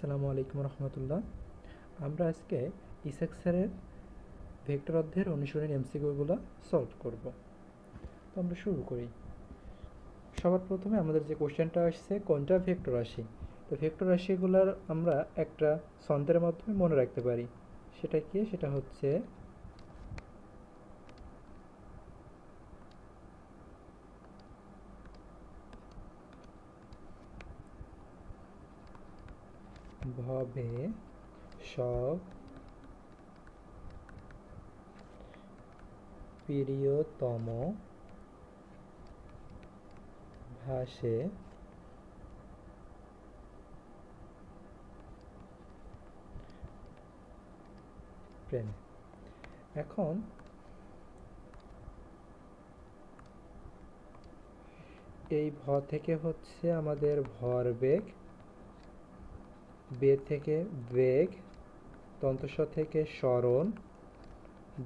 আসসালামু আলাইকুম রহমতুল্লাহ। আমরা আজকে ইসাক স্যারের ভেক্টর অধ্যায়ের অনুশীলনী এমসিকিউগুলো সলভ করব। তো আমরা শুরু করি। সবার প্রথমে আমাদের যে কোশ্চেনটা আসছে কোনটা ভেক্টর রাশি। তো ভেক্টর রাশিগুলোর আমরা একটা ছন্দের মাধ্যমে মনে রাখতে পারি। সেটা কি? সেটা হচ্ছে ভবে সব প্রিয়তম ভাসে প্রেমে। এখন এই ভ থেকে হচ্ছে আমাদের ভরবেগ, বে থেকে বেগ, তন্তস থেকে সরণ,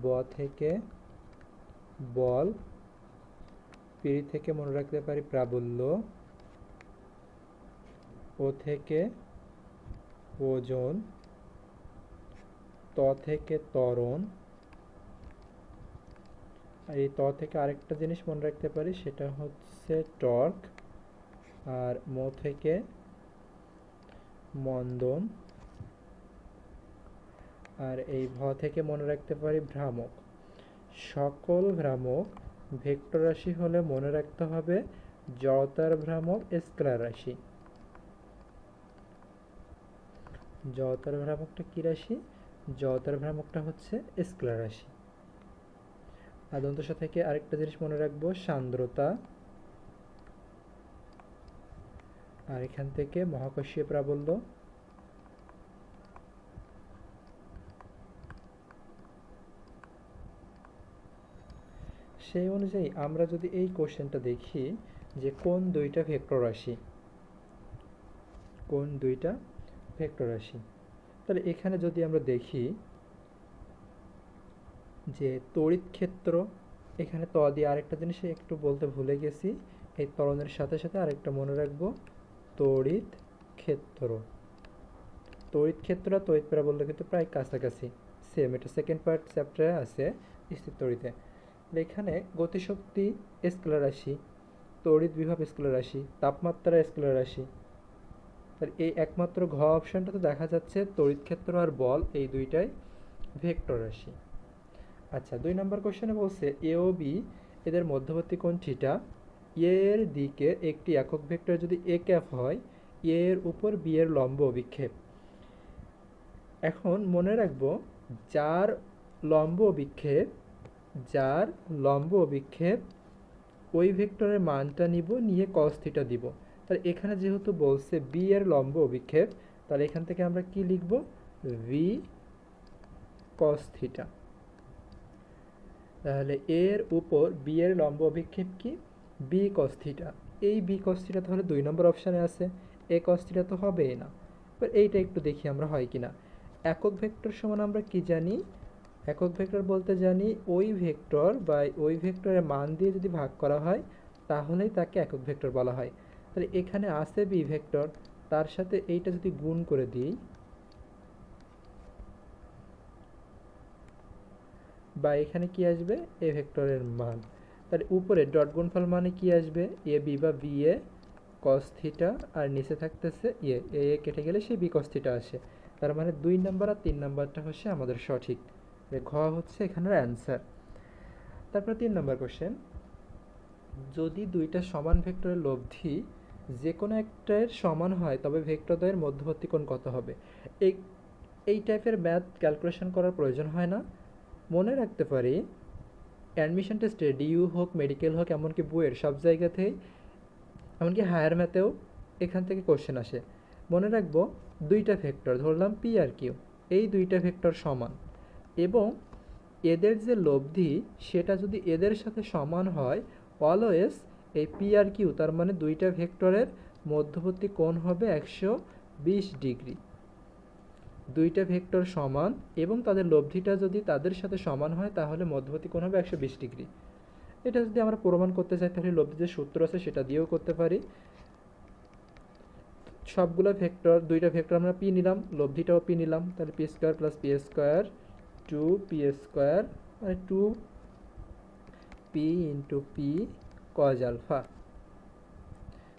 ব থেকে বল, পিড়ি থেকে মনে রাখতে পারি প্রাবল্য, ও থেকে ওজন, ত থেকে ত্বরণ, আর এই ত থেকে আরেকটা জিনিস মনে রাখতে পারি সেটা হচ্ছে টর্ক, আর ম থেকে মন্দন, আর এই ভ থেকে মনে রাখতে পারি ভ্রামক। সকল ভ্রামক ভেক্টর রাশি হলে মনে রাখতে হবে জড়তার ভ্রামক স্কেলার রাশি। জড়তার ভ্রামকটা কি রাশি? জড়তার ভ্রামকটা হচ্ছে স্কেলার রাশি। আর দন্তস থেকে আরেকটা জিনিস মনে রাখবো সান্দ্রতা, আর এখান থেকে মহাকর্ষীয় প্রাবল্য। সেই অনুযায়ী আমরা যদি এই কোশ্চেনটা দেখি যে কোন দুইটা ভেক্টর রাশি, কোন দুইটা ভেক্টর রাশি, তাহলে এখানে যদি আমরা দেখি যে তড়িৎ ক্ষেত্র, এখানে ত দিয়ে আরেকটা জিনিস একটু বলতে ভুলে গেছি, এই ত্বরণের সাথে সাথে আরেকটা মনে রাখবো তড়িৎ ক্ষেত্র। তড়িৎ ক্ষেত্র আর তড়িৎ প্রাবল্য কিন্তু প্রায় কাছাকাছি, সেম। এটা সেকেন্ড পার্ট চ্যাপ্টারে আছে স্থির তড়িতে। এখানে গতিশক্তি স্কেলার রাশি, তড়িৎ বিভব স্কেলার রাশি, তাপমাত্রা স্কেলার রাশি। আর এই একমাত্র ঘ অপশনটাতে দেখা যাচ্ছে তড়িৎ ক্ষেত্র আর বল এই দুইটাই ভেক্টর রাশি। আচ্ছা, 2 নম্বর কোশ্চেনে বলছে এ ও বি এদের মধ্যবর্তী কোণ থিটা, এ এর দিকে একটি একক ভেক্টর যদি এ ক্যাপ হয়, এ এর উপর বি এর লম্ব অভিক্ষেপ। এখন মনে রাখবো যার লম্ব অভিক্ষেপ, যার লম্ব অভিক্ষেপ ওই ভেক্টরের মানটা নিব, নিয়ে cos থিটা দিব। তাহলে এখানে যেহেতু বলছে বি এর লম্ব অভিক্ষেপ, তাহলে এখান থেকে আমরা কি লিখব? V cos theta. তাহলে এর উপর বি এর লম্ব অভিক্ষেপ কি? B cos theta. এই বি cos থিটা তাহলে 2 নম্বর অপশানে আছে, এ cos থিটা তো হবেই না। এবার এইটা একটু দেখি আমরা হয় কিনা। একক ভেক্টর সমান আমরা কি জানি? একক ভেক্টর বলতে জানি ওই ভেক্টর বা ওই ভেক্টরের মান দিয়ে যদি ভাগ করা হয় তাহলেই তাকে একক ভেক্টর বলা হয়। তাহলে এখানে আছে বি ভেক্টর, তার সাথে এইটা যদি গুণ করে দিই, বা এখানে কি আসবে? এ ভেক্টরের মান। তাহলে উপরে ডট গুণফল মানে কি আসবে? এ বি বা বি এ cos থিটা, আর নিচে থাকতেছে এ এ কেটে গেলে সেই বি cos থিটা আসে। তার মানে 2 নাম্বার আর 3 নাম্বারটা হচ্ছে আমাদের সঠিক। ঘ হচ্ছে এখানের অ্যান্সার। তারপর 3 নাম্বার কোশ্চেন, যদি দুইটা সমান ভেক্টরের লব্ধি যে কোনো একটার সমান হয় তবে ভেক্টরদ্বয়ের মধ্যবর্তী কোণ কত হবে? এই এই টাইপের ম্যাথ ক্যালকুলেশন করার প্রয়োজন হয় না। মনে রাখতে পারি অ্যাডমিশন টেস্টে ডিইউ হোক, মেডিকেল হোক, এমনকি বইয়ের সব জায়গাতেই, এমনকি হায়ার ম্যাথেও এখান থেকে কোশ্চেন আসে। মনে রাখবো দুইটা ভেক্টর ধরলাম পি আর কিউ, এই দুইটা ভেক্টর সমান এবং এদের যে লব্ধি সেটা যদি এদের সাথে সমান হয়, অলওয়েজ এই পি আর কিউ তার মানে দুইটা ভেক্টরের মধ্যবর্তী কোণ হবে 120 ডিগ্রি। দুইটা ভেক্টর সমান এবং তাদের লব্ধিটা যদি তাদের সাথে সমান হয় তাহলে মধ্যবর্তী কোণ হবে 120 ডিগ্রি। এটা যদি আমরা প্রমাণ করতে চাই তাহলে লব্ধির যে সূত্র আছে সেটা দিয়েও করতে পারি। সবগুলো ভেক্টর, দুইটা ভেক্টর আমরা পি নিলাম, লব্ধিটাও পি নিলাম, তাহলে p square plus p square two p square মানে two p into p cos alpha.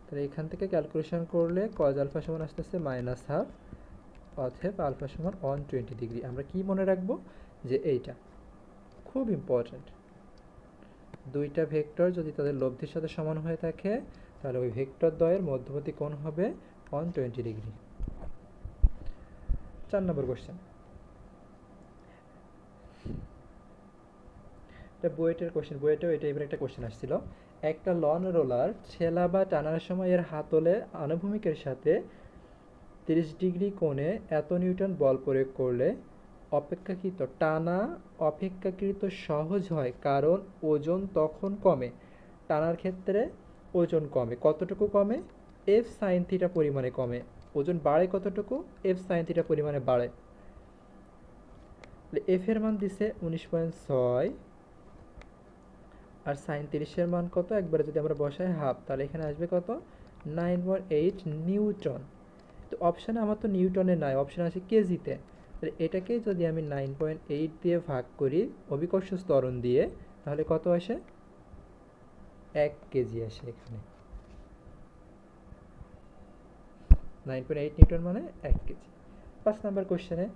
তাহলে এখান থেকে ক্যালকুলেশন করলে কজ আলফা সমান আসতেছে মাইনাস হাফ, অতএব আলফা সমান 120 ডিগ্রি। আমরা কি মনে রাখবো যে এইটা খুব ইম্পর্ট্যান্ট, দুইটা ভেক্টর যদি তাদের লব্ধির সাথে সমান হয়ে থাকে তাহলে ওই ভেক্টর দ্বয়ের মধ্যবর্তী কোণ হবে 120 ডিগ্রি। 4 নম্বর কোশ্চেন, এটা বুয়েটের কোশ্চেন, বুয়েটেও এটা এবার একটা কোশ্চেন আসছিল। একটা লন রোলার ঠেলা বা টানার সময় এর হাতলে আনুভূমিকের সাথে 30 ডিগ্রি কোণে এত নিউটন বল প্রয়োগ করলে অপেক্ষাকৃত টানা অপেক্ষাকৃত সহজ হয়, কারণ ওজন তখন কমে। টানার ক্ষেত্রে ওজন কমে, কতটুকু কমে? এফ সাইন থিটা পরিমাণে কমে। ওজন বাড়ে কতটুকু? এফ সাইন থিটা পরিমাণে বাড়ে। এফ এর মান দিছে 19.6 আর সাইন 30-এর মান কত? একবারে যদি আমরা বসাই হাফ, তাহলে এখানে আসবে কত? 9.8 নিউটন। তো অপশানে আমার তো নিউটনে নাই, অপশানে আছে কেজিতে। তাহলে এটাকে যদি আমি 9.8 দিয়ে ভাগ করি অভিকর্ষ ত্বরণ দিয়ে, তাহলে কত আসে? 1 কেজি আসে এখানে। 9.8 নিউটন মানে 1 কেজি। 5 নাম্বার কোশ্চেনে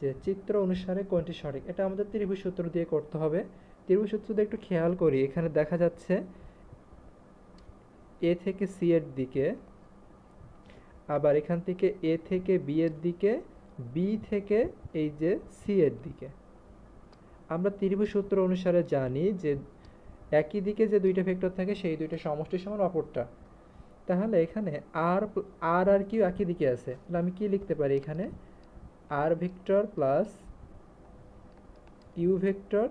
যে চিত্র অনুসারে কোনটি সঠিক, এটা আমাদের ত্রিভুজ সূত্র দিয়ে করতে হবে। ত্রিভুজ সূত্র দিয়ে একটু খেয়াল করি, এখানে দেখা যাচ্ছে এ থেকে সি এর দিকে, আবার এখান থেকে এ থেকে বি এর দিকে, বি থেকে এই যে সি এর দিকে। আমরা ত্রিভুজ সূত্র অনুসারে জানি যে একই দিকে যে দুইটা ভেক্টর থাকে সেই দুইটা সমষ্টি সমান অপরটা। তাহলে এখানে আর আর আর কিউ একই দিকে আছে, তাহলে আমি কি লিখতে পারি এখানে? আর ভেক্টর প্লাস কিউ ভেক্টর,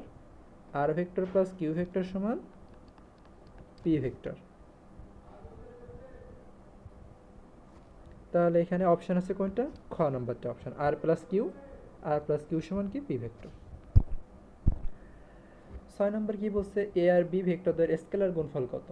আর ভেক্টর প্লাস কিউ ভেক্টর সমান পি ভেক্টর। তাহলে এখানে অপশান আছে কোনটা? খ নম্বরটা অপশান, আর প্লাস কিউ, আর প্লাস কিউ সমান কি? P vector. 6 নম্বর কি বলছে? এ আর বি ভেক্টরদের স্কেলার গুণফল কত?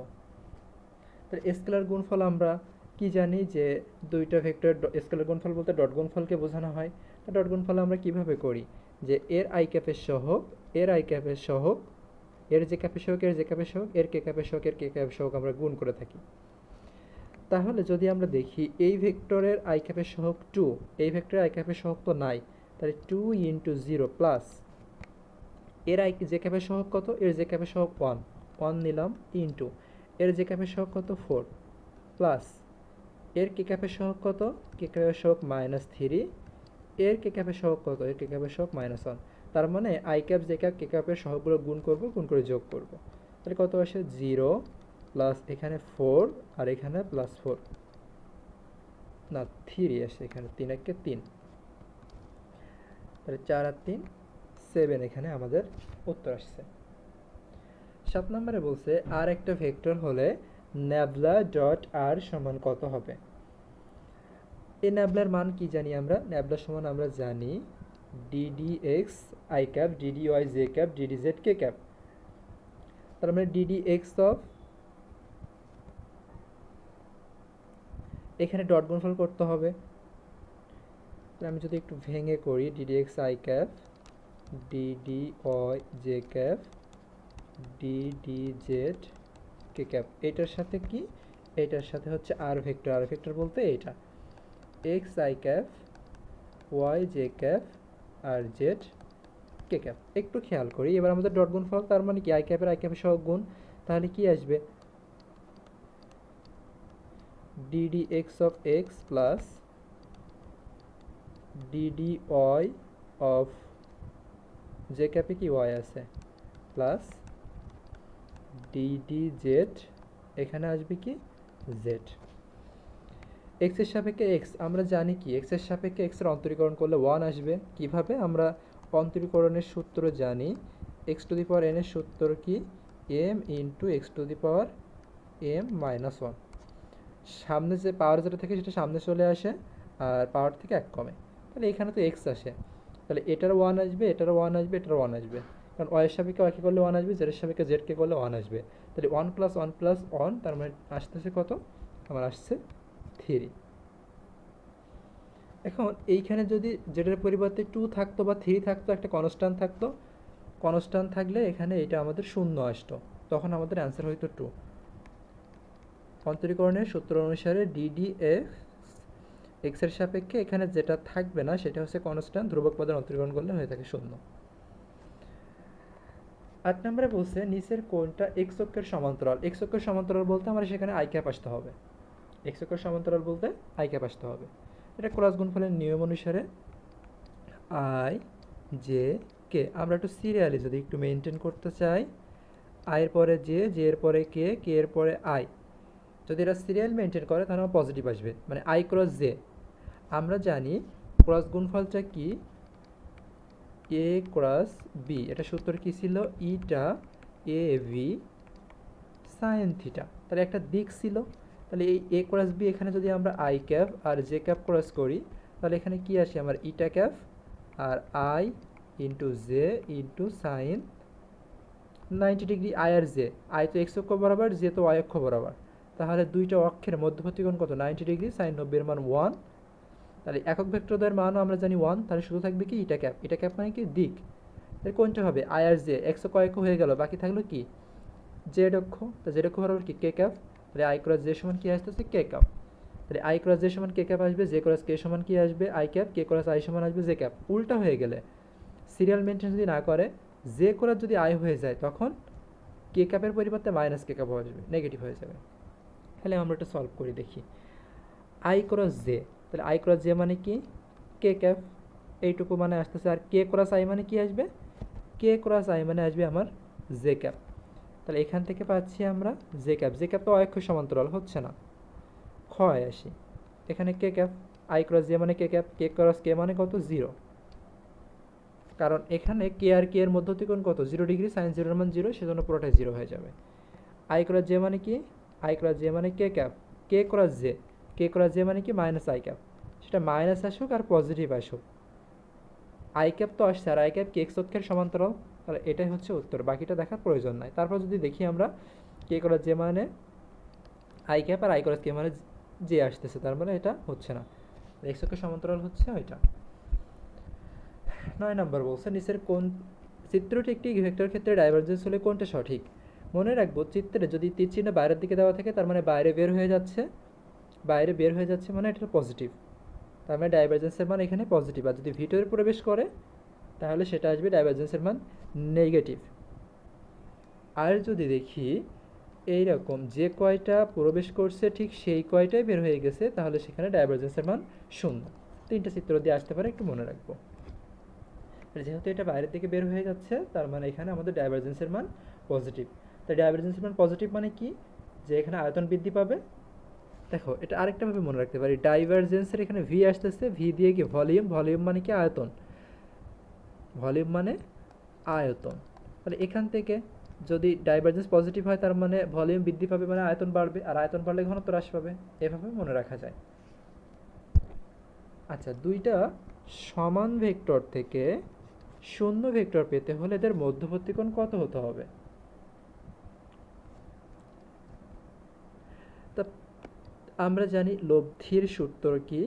তাহলে স্কেলার গুণফল আমরা কি জানি যে দুইটা ভেক্টর স্কেলার গুণফল বলতে ডট গুণফলকে বোঝানো হয়। তো ডট গুণফল আমরা কিভাবে করি যে এর আই ক্যাপের সহগ, এর আই ক্যাপের সহগ, এর যে ক্যাপের সহগ, এর যে ক্যাপের সহগ, এর কে ক্যাপের সহগ, এর কে ক্যাপের সহগ আমরা গুণ করে থাকি। তাহলে যদি আমরা দেখি এই ভেক্টরের আই ক্যাপের সহগ 2, এই ভেক্টরের আই ক্যাপের সহগ তো নাই, তাহলে 2 ইন্টু 0 প্লাস এর আই যে ক্যাপের সহগ কত? এর যে ক্যাপের সহগ 1 নিলাম, ইন্টু এর যে ক্যাপের সহগ কত? 4 প্লাস এর কে ক্যাপের সহগ কত? কে ক্যাপের সহগ -3, এর কে ক্যাপের সহগ কত? এর কে ক্যাপের সহগ -1। তার মানে আই ক্যাপ যে ক্যাপ কে ক্যাপের সহগগুলো গুণ করব, গুণ করে যোগ করব। তাহলে কত আসে? 0 প্লাস এখানে 4 আর এখানে প্লাস 4 না 3 আসে এখানে, 3 একে 3, তাহলে 4 আর 3 7 এখানে আমাদের উত্তর আসছে। 7 নম্বরে বলছে আর একটা ভেক্টর হলে ন্যাবলা ডট আর সমান কত হবে? এই ন্যাবলার মান কি জানি আমরা? ন্যাবলা সমান আমরা জানি d d x I cap, d d Y J cap, d d Z K cap. তার মানে ডিডি এক্স অফ, এখানে ডট গুণফল করতে হবে। আমি যদি একটু ভেঙে করি, d d x I cap, d d Y J cap, d d Z K cap, এটার সাথে কি? এটার সাথে হচ্ছে আর ভেক্টর, আর ভেক্টর বলতে এটা x I cap, y J cap আর জেড কে ক্যাপ। একটু খেয়াল করি, এবার আমাদের ডট গুণফল, তার মানে কি? আই ক্যাপের সহগ গুণ, তাহলে কি আসবে? D d x of x plus d d y of j ক্যাপে কি ওয়াই আছে, প্লাস ডিডি জেড, এখানে আসবে কি? জেড। এক্স এর সাপেক্ষে এক্স আমরা জানি কি? এক্স এর সাপেক্ষে এক্স এর অন্তরীকরণ করলে 1 আসবে। কিভাবে? আমরা অন্তরীকরণের সূত্র জানি, x to the power n এর সূত্র কি? M into x to the power m minus 1। সামনে যে পাওয়ার যেটা থাকে সেটা সামনে চলে আসে আর পাওয়ার থেকে 1 কমে, তাহলে এখানে তো এক্স আসে, তাহলে এটার 1 আসবে, এটার 1 আসবে, এটার 1 আসবে, কারণ ওয়াই এর সাপেক্ষে ওয়াইকে করলে 1 আসবে, জেড এর সাপেক্ষে জেডকে করলে 1 আসবে। তাহলে 1 প্লাস 1 প্লাস 1, তার মানে আসতেছে কত? আমার আসছে 3। এখন এইখানে যদি যেটার পরিবর্তে 2 থাকতো বা 3 থাকতো, একটা কনস্ট্যান্ট থাকতো, কনস্ট্যান্ট থাকলে এখানে এটা আমাদের শূন্য আসতো, তখন আমাদের অ্যান্সার হইতো 2। অন্তরীকরণের সূত্র অনুসারে DDF এক্স এর সাপেক্ষে এখানে যেটা থাকবে না সেটা হচ্ছে কনস্ট্যান্ট, ধ্রুবক পদের অন্তরীকরণ করলে হয়ে থাকে 0। 8 নম্বরে বলছে নিচের কোনটা এক্স অক্ষের সমান্তরাল। এক্স অক্ষের সমান্তরাল বলতে আমরা সেখানে আই ক্যাপ আসতে হবে। এক্স অক্ষের সমান্তরাল বলতে আই ক্যাপ আসতে হবে। এটা ক্রস গুণফলের নিয়ম অনুসারে আই জে কে, আমরা একটু সিরিয়ালি যদি একটু মেনটেন করতে চাই, আয়ের পরে জে, জে এর পরে কে, কে এর পরে আই, যদি এরা সিরিয়াল মেনটেন করে তাহলে আমার পজিটিভ আসবে, মানে আই ক্রস জে। আমরা জানি ক্রস গুণফলটা কি, এ ক্রস বি, এটা সূত্র কি ছিল, ইটা এ ভি সাইন থিটা, তাহলে একটা দিক ছিল। তাহলে এই এ ক্রস বি এখানে যদি আমরা আই ক্যাপ আর জে ক্যাপ ক্রস করি, তাহলে এখানে কি আসে আমার ইটা ক্যাপ আর i into j into sine 90 degree. I আর জে, আই তো এক্স অক্ষ বরাবর, জে তো ওয়াই অক্ষ বরাবর, তাহলে দুইটা অক্ষের মধ্যবর্তী কোণ কত, 90 ডিগ্রি, সাইন 90 এর মান 1। তাহলে একক ভেক্টরদের মানও আমরা জানি 1, তাহলে শুধু থাকবে কি ইটা ক্যাপ। ইটা ক্যাপ মানে কি দিক, এর কোনটা হবে আই আর জে, এক্স অক্ষ অক্ষ হয়ে গেল, বাকি থাকলো কি জেড অক্ষ। তো জেড অক্ষ বরাবর কি কে ক্যাপ, তাহলে আই ক্রস জে সমান কি আসতেছে কে ক্যাপ। তাহলে আই ক্রস জে সমান কে ক্যাপ আসবে, জে ক্রস কে সমান কি আসবে I cap, K cross I সমান আসবে জে ক্যাপ। উল্টা হয়ে গেলে সিরিয়াল মেনটেন যদি না করে, জে ক্রস যদি আই হয়ে যায় তখন কে ক্যাপের পরিবর্তে মাইনাস কে ক্যাপ হয়ে যাবে, নেগেটিভ হয়ে যাবে। তাহলে আমরা এটা সলভ করে দেখি। আই ক্রস জে, তাহলে আই ক্রস জে মানে কি কে ক্যাপ, এইটুকু মানে আসতেছে। আর কে ক্রস আই মানে কি আসবে, কে ক্রস আই মানে আসবে আমার জে ক্যাপ। তাহলে এখান থেকে পাচ্ছি আমরা জে ক্যাপ। জে ক্যাপ তো অক্ষ সমান্তরাল হচ্ছে না, ক্ষয় আসি এখানে কে ক্যাপ, আই ক্রস জে মানে কে ক্যাপ, কে ক্রস কে মানে কত 0, কারণ এখানে কে আর কে এর মধ্যবর্তী কোণ কত 0 ডিগ্রি, সাইন 0 এর মান 0, সেজন্য পুরোটাই 0 হয়ে যাবে। আই ক্রস জে মানে কি, আই ক্রস জে মানে কে ক্যাপ, কে ক্রস জে, কে ক্রস জে মানে কি মাইনাস আই ক্যাপ, সেটা মাইনাস আসুক আর পজিটিভ আসুক, আই ক্যাপ তো আসছে আর আই ক্যাপ কি এক্স অক্ষের সমান্তরাল, তাহলে এটাই হচ্ছে উত্তর, বাকিটা দেখার প্রয়োজন নাই। তারপর যদি দেখি আমরা কে ক্রস জে মানে আই ক্যাপ আর আই ক্রস কে মানে জে আসতেছে, তার মানে এটা হচ্ছে না, এক্স অক্ষের সমান্তরাল হচ্ছে ওইটা। 9 নম্বর বলছে নিচের কোন চিত্রটি একটি ভেক্টর ক্ষেত্রে ডাইভারজেন্স হলে কোনটা সঠিক। মনে রাখবো চিত্রে যদি তীর চিহ্ন বাইরের দিকে দেওয়া থাকে তার মানে বাইরে বের হয়ে যাচ্ছে, বাইরে বের হয়ে যাচ্ছে মানে এটা পজিটিভ, তার মানে ডাইভারজেন্সের মান এখানে পজিটিভ। আর যদি ভিতরে প্রবেশ করে তাহলে সেটা আসবে ডাইভারজেন্সের মান নেগেটিভ। আর যদি দেখি এইরকম যে কয়টা প্রবেশ করছে ঠিক সেই কয়টাই বের হয়ে গেছে, তাহলে সেখানে ডাইভারজেন্সের মান 0। তিনটা চিত্র দিয়ে আসতে পারে, একটু মনে রাখবো। যেহেতু এটা বাইরের দিকে বের হয়ে যাচ্ছে তার মানে এখানে আমাদের ডাইভারজেন্সের মান পজিটিভ। তাই ডাইভারজেন্সের মান পজিটিভ মানে কি, যে এখানে আয়তন বৃদ্ধি পাবে। দেখো এটা আরেকটাভাবে মনে রাখতে পারি, ডাইভারজেন্সের এখানে ভি আসতেছে, ভি দিয়ে কি ভলিউম, ভলিউম মানে কি আয়তন, ভলিউম মানে আয়তন। তাহলে এখান থেকে যদি ডাইভারজেন্স পজিটিভ হয় তার মানে ভলিউম বৃদ্ধি পাবে মানে আয়তন বাড়বে, আর আয়তন বাড়লে ঘনত্ব হ্রাস পাবে, এভাবে মনে রাখা যায়। আচ্ছা, দুইটা সমান ভেক্টর থেকে শূন্য ভেক্টর পেতে হলে এদের মধ্যবর্তী কোণ কত হতে হবে। তা আমরা জানি লব্ধির সূত্র কি,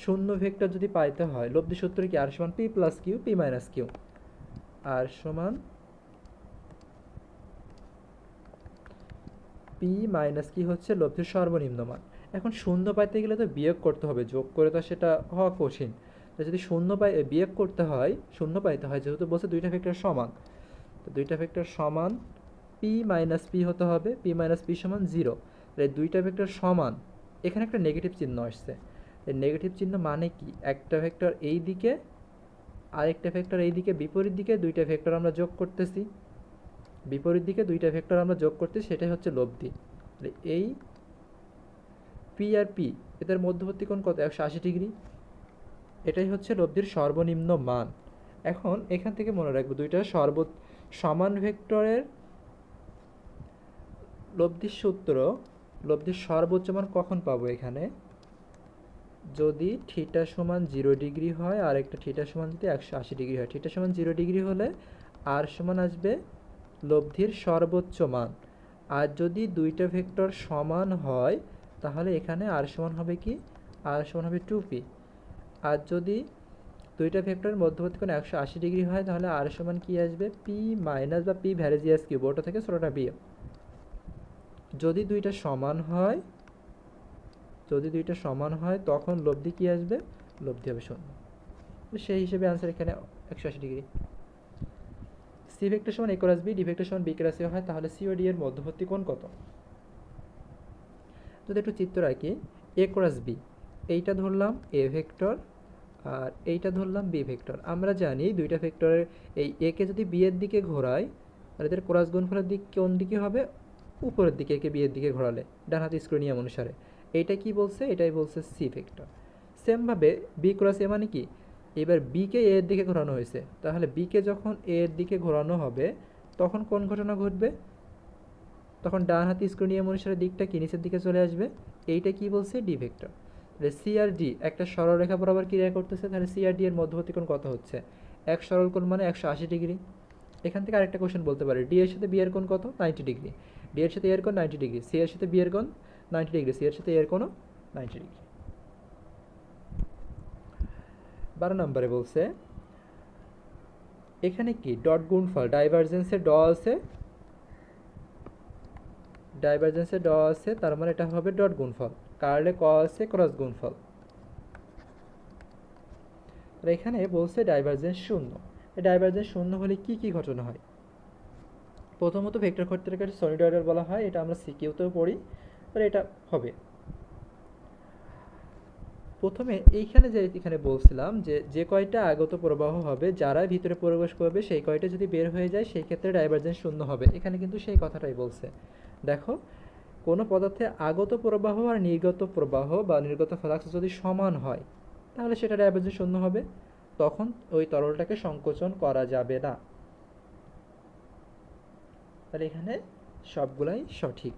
শূন্য ভেক্টর যদি পাইতে হয় লব্ধির সূত্র কি, আর সমান p plus q p minus q, r সমান পি মাইনাস কি হচ্ছে লব্ধির সর্বনিম্ন মান। এখন শূন্য পাইতে গেলে তো বিয়োগ করতে হবে, যোগ করে তো সেটা হওয়া কঠিন। তো যদি শূন্য বিয়োগ করতে হয়, শূন্য পাইতে হয়, যেহেতু বলছে দুইটা ভেক্টর সমান, তো দুইটা ভেক্টর সমান পি মাইনাস পি হতে হবে, পি মাইনাস পি সমান 0। এই দুইটা ভেক্টর সমান, এখানে একটা নেগেটিভ চিহ্ন আসছে, এই নেগেটিভ চিহ্ন মানে কি, একটা ভেক্টর এই দিকে আরেকটা ভেক্টর এই দিকে, বিপরীত দিকে দুইটা ভেক্টর আমরা যোগ করতেছি, বিপরীত দিকে দুইটা ভেক্টর আমরা যোগ করতেছি, সেটাই হচ্ছে লব্ধি। এই পি আর পি এদের মধ্যবর্তী কোণ কত 180 ডিগ্রি, এটাই হচ্ছে লব্ধির সর্বনিম্ন মান। এখন এখান থেকে মনে রাখবো দুইটা সমান ভেক্টরের লব্ধির সূত্র, লব্ধির সর্বোচ্চ মান কখন পাবো, এখানে যদি থিটা সমান 0 ডিগ্রি হয় আর একটা থিটা সমান যদি 180 ডিগ্রি হয়, থিটা সমান 0 ডিগ্রি হলে আর সমান আসবে লব্ধির সর্বোচ্চ মান। আর যদি দুইটা ভেক্টর সমান হয় তাহলে এখানে আর সমান হবে কি আর সমান হবে 2p। আর যদি দুইটা ভেক্টরের মধ্যবর্তী কোণ 180 ডিগ্রি হয় তাহলে আর সমান কি আসবে, পি মাইনাস বা পি ভ্যারেজিয়াস কিউব, ওটা থেকে ছোটটা বিয়োগ। যদি দুইটা সমান হয় তখন লব্ধি কি আসবে, লব্ধি হবে 0। সেই হিসেবে আনসার এখানে 180 ডিগ্রি। সি ভেক্টর সমান এ ক্রস বি, ডি ভেক্টর সমান বি ক্রস এ হয়, তাহলে সি ও ডি এর মধ্যবর্তী কোণ কত? যদি একটু চিত্র আঁকি, এ ক্রস বি, এইটা ধরলাম এ ভেক্টর আর এইটা ধরলাম বি ভেক্টর। আমরা জানি দুইটা ভেক্টরের এই এ কে যদি বি এর দিকে ঘোরাই তাহলে এদের ক্রস গুণফলের দিক কোন দিকে হবে, উপরের দিকে, একে বি এর দিকে ঘোরালে ডান হাতে স্ক্রু নিয়ম অনুসারে। এইটা কি বলছে, এটাই বলছে সি ভেক্টর। সেমভাবে বি ক্রস এ মানে কি, এবার বিকে এ এর দিকে ঘোরানো হয়েছে, তাহলে বিকে যখন এ এর দিকে ঘোরানো হবে তখন কোন ঘটনা ঘটবে, তখন ডান হাতে স্ক্রু নিয়ম অনুসারে দিকটা কি নিচের দিকে চলে আসবে। এইটা কি বলছে, ডি ভেক্টর। তাহলে সি আর ডি একটা সরলরেখা বরাবর ক্রিয়া করতেছে, তাহলে সি আর ডি এর মধ্যবর্তী কোণ কত হচ্ছে, এক সরল কোণ মানে 180 ডিগ্রি। এখান থেকে আরেকটা কোশ্চেন বলতে পারে, ডি এর সাথে বি এর কোণ কত, 90 ডিগ্রি। ডি এর সাথে এর কোণ 90 ডিগ্রি, সি এর সাথে বি এর কোণ 90 ডিগ্রি, সি এর সাথে এর কোণও 90 ডিগ্রি। 12 নম্বরে বলছে এখানে কি ডট গুণফল, ডাইভারজেন্সের ড আছে, তার মানে এটা হবে ডট গুণফল। কার্লে ক আছে, ক্রস গুণফল। আর এখানে বলছে ডাইভারজেন্স 0। এই ডাইভারজেন্স 0 হলে কি কি ঘটনা হয়? প্রথমত ভেক্টর ক্ষেত্রকে সলিডয়েডাল বলা হয়, এটা আমরা সিকিউতেও পড়ি, আর এটা হবে। প্রথমে এখানে বলছিলাম যে কয়টা আগত প্রবাহ হবে, যারা ভিতরে প্রবেশ করবে সেই কয়টা যদি বের হয়ে যায় সেই ক্ষেত্রে ডাইভারজেন্স 0 হবে। এখানে কিন্তু সেই কথাটাই বলছে। দেখো, কোনো পদার্থে আগত প্রবাহ আর নির্গত প্রবাহ বা নির্গত ফ্লাক্স যদি সমান হয় তাহলে সেটা ডাইভারজেন্স 0 হবে, তখন ওই তরলটাকে সংকোচন করা যাবে না। তাহলে এখানে সবগুলাই সঠিক।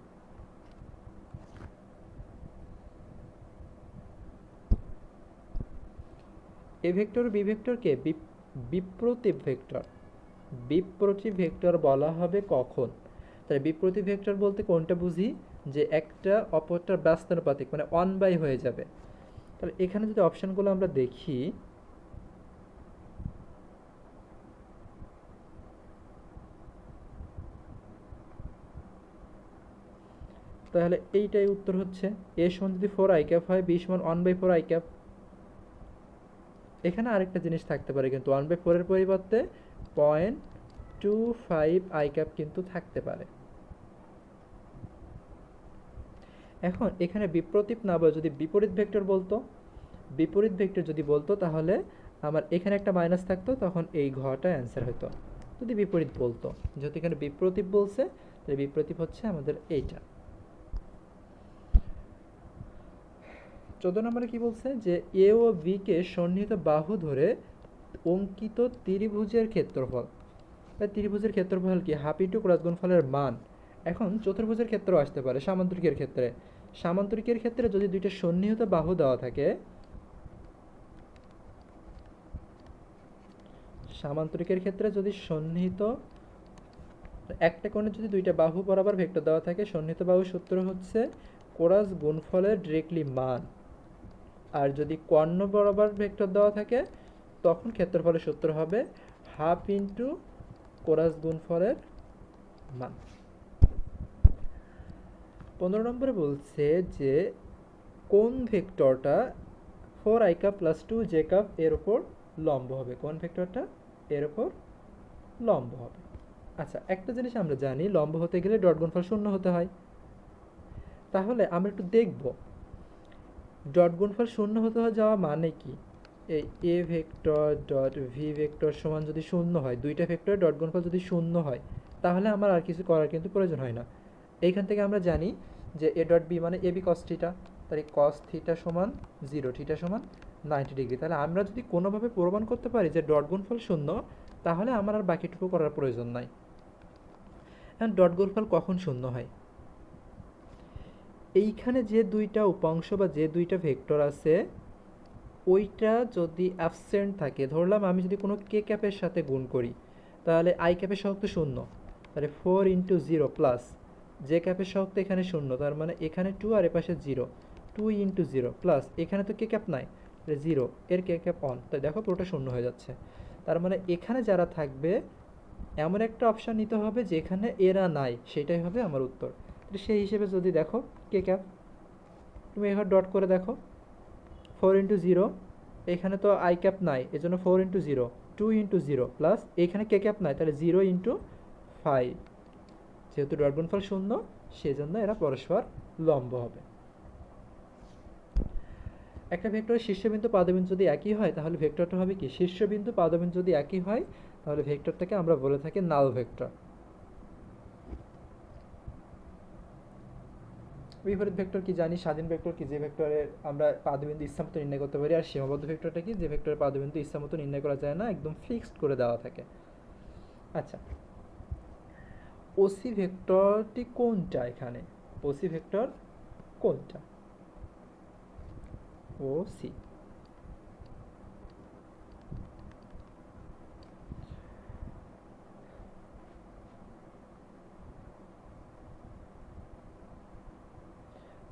এ ভেক্টর বি ভেক্টরকে বিপ্রতীপ ভেক্টর বলা হবে কখন? তাহলে বিপ্রতীপ ভেক্টর বলতে কোনটা বুঝি, যে একটা অপরটার ব্যস্তানুপাতিক, মানে 1/, হয়ে যাবে। তাহলে এখানে যদি অপশনগুলো আমরা দেখি, তাহলে এইটাই উত্তর হচ্ছে। এ সমান যদি 4i ক্যাপ হয়, বি সমান 1/4i ক্যাপ। এখানে আরেকটা জিনিস থাকতে পারে, কিন্তু 1/4 এর পরিবর্তে 0.25i ক্যাপ কিন্তু থাকতে পারে। এখন এখানে বিপ্রতীপ না বলে যদি বিপরীত ভেক্টর বলতো তাহলে আমার এখানে একটা মাইনাস থাকতো, তখন এই ঘটা অ্যান্সার হতো। যদি বিপরীত বলতো, যেহেতু এখানে বিপ্রতীপ বলছে তাহলে বিপ্রতীপ হচ্ছে আমাদের এইটা। 14 নম্বরে কি বলছে, যে এ ও বি কে সন্নিহিত বাহু ধরে অঙ্কিত ত্রিভুজের ক্ষেত্রফল। ত্রিভুজের ক্ষেত্রফল কি, হাফ ইন্টু ক্রস গুণফলের মান। এখন চতুর্ভুজের ক্ষেত্রেও আসতে পারে, সামান্তরিকের ক্ষেত্রে যদি দুইটা সন্নিহিত বাহু দেওয়া থাকে, সামান্তরিকের ক্ষেত্রে যদি সন্নিহিত একটা কোণে যদি দুইটা বাহু বরাবর ভেক্টর দেওয়া থাকে, সন্নিহিত বাহুর সূত্র হচ্ছে ক্রস গুণফলের ডিরেক্টলি মান। আর যদি কর্ণ বরাবর ভেক্টর দেওয়া থাকে তখন ক্ষেত্রফলের সূত্র হবে হাফ ইন্টু ক্রস গুণফলের মান। 15 নম্বরে বলছে যে কোন ভেক্টরটা 4i cup plus 2j cup এর উপর লম্ব হবে, কোন ভেক্টরটা এর উপর লম্ব হবে। আচ্ছা, একটা জিনিস আমরা জানি, লম্ব হতে গেলে ডট গুণফল 0 হতে হয়। তাহলে আমরা একটু দেখব ডট গুণফল 0 হতে যাওয়া মানে কি। এই এ ভেক্টর ডট ভি ভেক্টর সমান যদি 0 হয়, দুইটা ভেক্টরের ডট গুণফল যদি 0 হয়, তাহলে আমার আর কিছু করার কিন্তু প্রয়োজন হয় না। এইখান থেকে আমরা জানি যে এ ডট বি মানে এ বি কস থিটা, তাহলে কস থিটা সমান 0, থিটা সমান 90 ডিগ্রি। তাহলে আমরা যদি কোনোভাবে প্রমাণ করতে পারি যে ডট গুণফল 0, তাহলে আমার আর বাকিটুকু করার প্রয়োজন নাই। এখন ডট গুণফল কখন 0 হয়, এইখানে যে দুইটা উপাংশ বা যে দুইটা ভেক্টর আছে ওইটা যদি অ্যাবসেন্ট থাকে, ধরলাম আমি যদি কোনো কে ক্যাপের সাথে গুণ করি তাহলে আই ক্যাপের সহগ তো 0, তাহলে 4 × 0 প্লাস জে ক্যাপের সহগ তো এখানে 0, তার মানে এখানে 2 আর এপাশে 0, ইন্টু জিরো প্লাস এখানে তো কে ক্যাপ নাই, জিরো, এর কে ক্যাপ অন, তাই দেখো পুরোটা শূন্য হয়ে যাচ্ছে। তার মানে এখানে যারা থাকবে এমন একটা অপশান নিতে হবে যেখানে এরা নাই, সেটাই হবে আমার উত্তর। তো সেই হিসেবে যদি দেখো কে ক্যাপ, তুমি এবার ডট করে দেখো, 4 ইন্টু 0, এখানে তো আই ক্যাপ নাই, এজন্য 4 ইন্টু 0, 2 ইন্টু 0 প্লাস এখানে কে ক্যাপ নাই, তাহলে 0 ইন্টু 5, যেহেতু ডট গুণফল শূন্য সেজন্য এরা পরস্পর লম্ব হবে। একটা ভেক্টরের শীর্ষবিন্দু পাদবিন্দু যদি একই হয় তাহলে ভেক্টরটা হবে কি, শীর্ষবিন্দু পাদবিন্দু যদি একই হয় তাহলে ভেক্টরটাকে আমরা বলে থাকি নাল ভেক্টর। বিপরীত ভেক্টর কি জানি, স্বাধীন ভেক্টর কি, যে ভেক্টরের আমরা পাদবিন্দু ইচ্ছামতো নির্ণয় করতে পারি। আর সীমাবদ্ধ ভেক্টরটা কি, যে ভেক্টরের পাদবিন্দু ইচ্ছামতো নির্ণয় করা যায় না, একদম ফিক্সড করে দেওয়া থাকে। আচ্ছা, ওসি ভেক্টরটি কোনটা এখানে, ওসি ভেক্টর কোনটা, ওসি।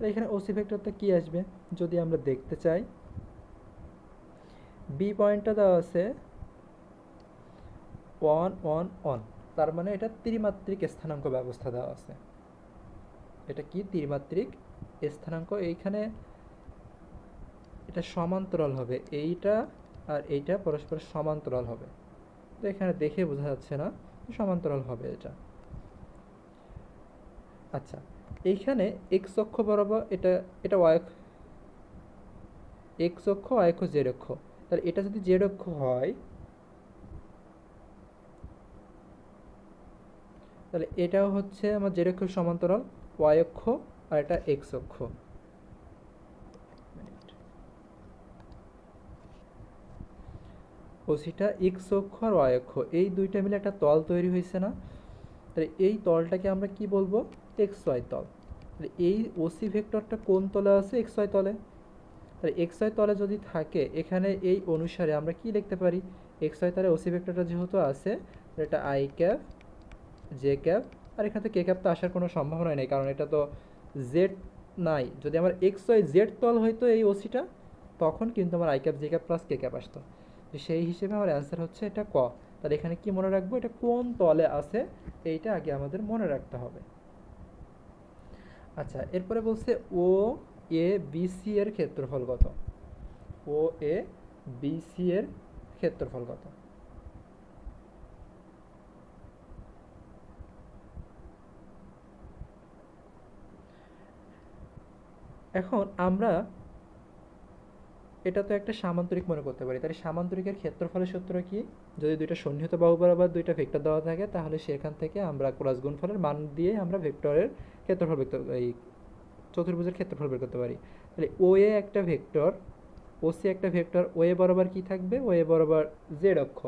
এখানে ওসি ভেক্টরটা কি আসবে যদি আমরা দেখতে চাই, বি পয়েন্টটা দেওয়া আছে 1 1 1, তার মানে এটা ত্রিমাত্রিক স্থানাঙ্ক ব্যবস্থা দেওয়া আছে। এটা কি ত্রিমাত্রিক স্থানাঙ্ক, এইখানে এটা সমান্তরাল হবে, এইটা আর এইটা পরস্পর সমান্তরাল হবে। তো এখানে দেখে বোঝা যাচ্ছে না, সমান্তরাল হবে এটা। আচ্ছা, এইখানে এক্স অক্ষ বরাবর এটা, এটা ওয়াই এক্স অক্ষ, ওয়াই অক্ষ, জেড অক্ষ, তাহলে এটা যদি জেড অক্ষ হয় তাহলে এটাও হচ্ছে আমার জেড অক্ষের সমান্তরাল, ওয়াই অক্ষ, আর এটা এক্স অক্ষ। ওসিটা এক্স অক্ষ আর ওয়াই অক্ষ এই দুইটা মিলে একটা তল তৈরি হয়েছে না, তাহলে এই তলটাকে আমরা কি বলবো, এক্স ওয়াই তল। তাহলে এই ওসি ভেক্টরটা কোন তলে আছে, এক্স ওয়াই তলে। তাহলে এক্স ওয়াই তলে যদি থাকে এখানে এই অনুসারে আমরা কি লিখতে পারি, এক্স ওয়াই তলে ওসি ভেক্টরটা যেহেতু আছে এটা আই ক্যাপ, জে ক্যাপ, আর এখানে তো কে ক্যাপ তো আসার কোনো সম্ভাবনা নেই কারণ এটা তো জেড নাই। যদি আমার এক্স ওয়াই জেড তল হইতো এই ওসিটা, তখন কিন্তু আমার I cap, J cap plus K cap আসতো। তো সেই হিসেবে আমার অ্যান্সার হচ্ছে এটা ক। তাহলে এখানে কি মনে রাখবো, এটা কোন তলে আছে এইটা আগে আমাদের মনে রাখতে হবে। আচ্ছা, এরপরে বলছে ও এ বি সি এর ক্ষেত্রফল কত, ও এ বি সি এর ক্ষেত্রফল কত। এখন আমরা এটা তো একটা সামান্তরিক মনে করতে পারি, তাহলে সামান্তরিকের ক্ষেত্রফলের সূত্র কি, যদি দুইটা সন্নিহিত বাহু বরাবর দুইটা ভেক্টর দেওয়া থাকে তাহলে সেখান থেকে আমরা ক্রস গুণফলের মান দিয়ে আমরা ভেক্টরের ক্ষেত্রফল এই চতুর্ভুজের ক্ষেত্রফল বের করতে পারি। তাহলে ও এ একটা ভেক্টর, ও সি একটা ভেক্টর, ও এ বরাবর কি থাকবে, ও এ বরাবর জেড অক্ষ,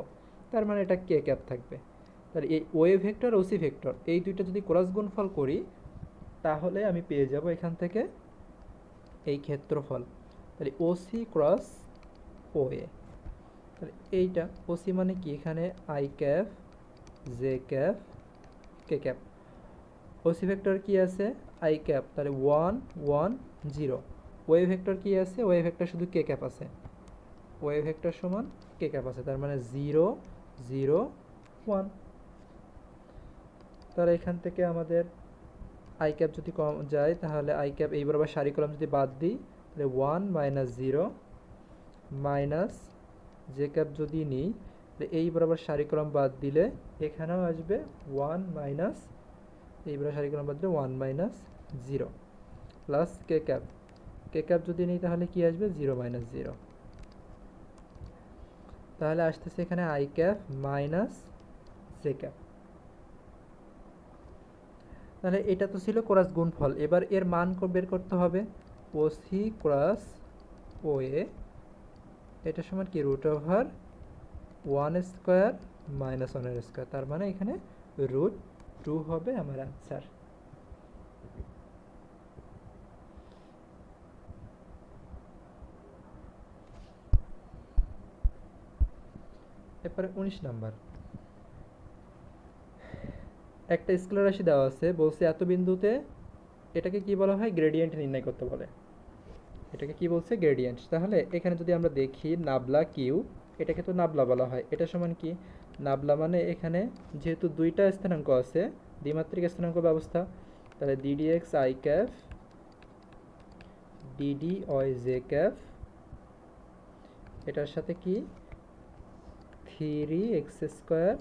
তার মানে এটা কে ক্যাপ থাকবে। তাহলে এই o a vector, o c vector এই দুইটা যদি ক্রস গুণফল করি তাহলে আমি পেয়ে যাব এখান থেকে এই ক্ষেত্রফল। তাহলে ও সি ক্রস ও এ, তাহলে এইটা ওসি মানে কি, এখানে I cap, J cap, K cap. OC vector কি আছে, আই ক্যাপ, তাহলে 1 1 0। ওয়ে ভেক্টর কি আছে, ওয়ে ভেক্টর শুধু কে ক্যাপ আছে, ওয়ে ভেক্টর সমান কে ক্যাপ আছে, তার মানে 0 0 1। তাহলে এখান থেকে আমাদের আই ক্যাপ যদি কম যায় তাহলে আই ক্যাপ এই বরাবর সারি কলম যদি বাদ দিই তাহলে 1 মাইনাস 0 মাইনাস জে ক্যাপ যদি নিই এই বরাবর সারি কলম বাদ দিলে এখানেও আসবে 1 মাইনাস, এই বরাবর সারি কলম বাদ দিলে 1 minus 0 plus K cap, K cap যদি নিই তাহলে কি আসবে 0 মাইনাস 0, তাহলে আসতেছে এখানে I cap minus J cap. তাহলে এটা তো ছিল ক্রস গুণফল, এবার এর মান বের করতে হবে, ও সি ক্রস ও এ এটা সমান কি root over 1 square minus 1 square, তার মানে এখানে √2 হবে আমার অ্যান্সার। এরপরে 19 নাম্বার, একটা স্কেলার রাশি দেওয়া আছে, বলছে এত বিন্দুতে এটাকে কি বলা হয়, গ্রেডিয়েন্ট নির্ণয় করতে বলে। এটাকে কি বলছে? গ্রেডিয়েন্ট। তাহলে এখানে যদি আমরা দেখি নাবলা কিউ, এটাকে তো নাবলা বলা হয়, এটা সমান কি? নাবলা মানে এখানে যেহেতু দুইটা স্থানাঙ্ক আছে, দ্বিমাত্রিক স্থানাঙ্ক ব্যবস্থা, তাহলে d d x i cap d d Y j cap, এটার সাথে কি 3x²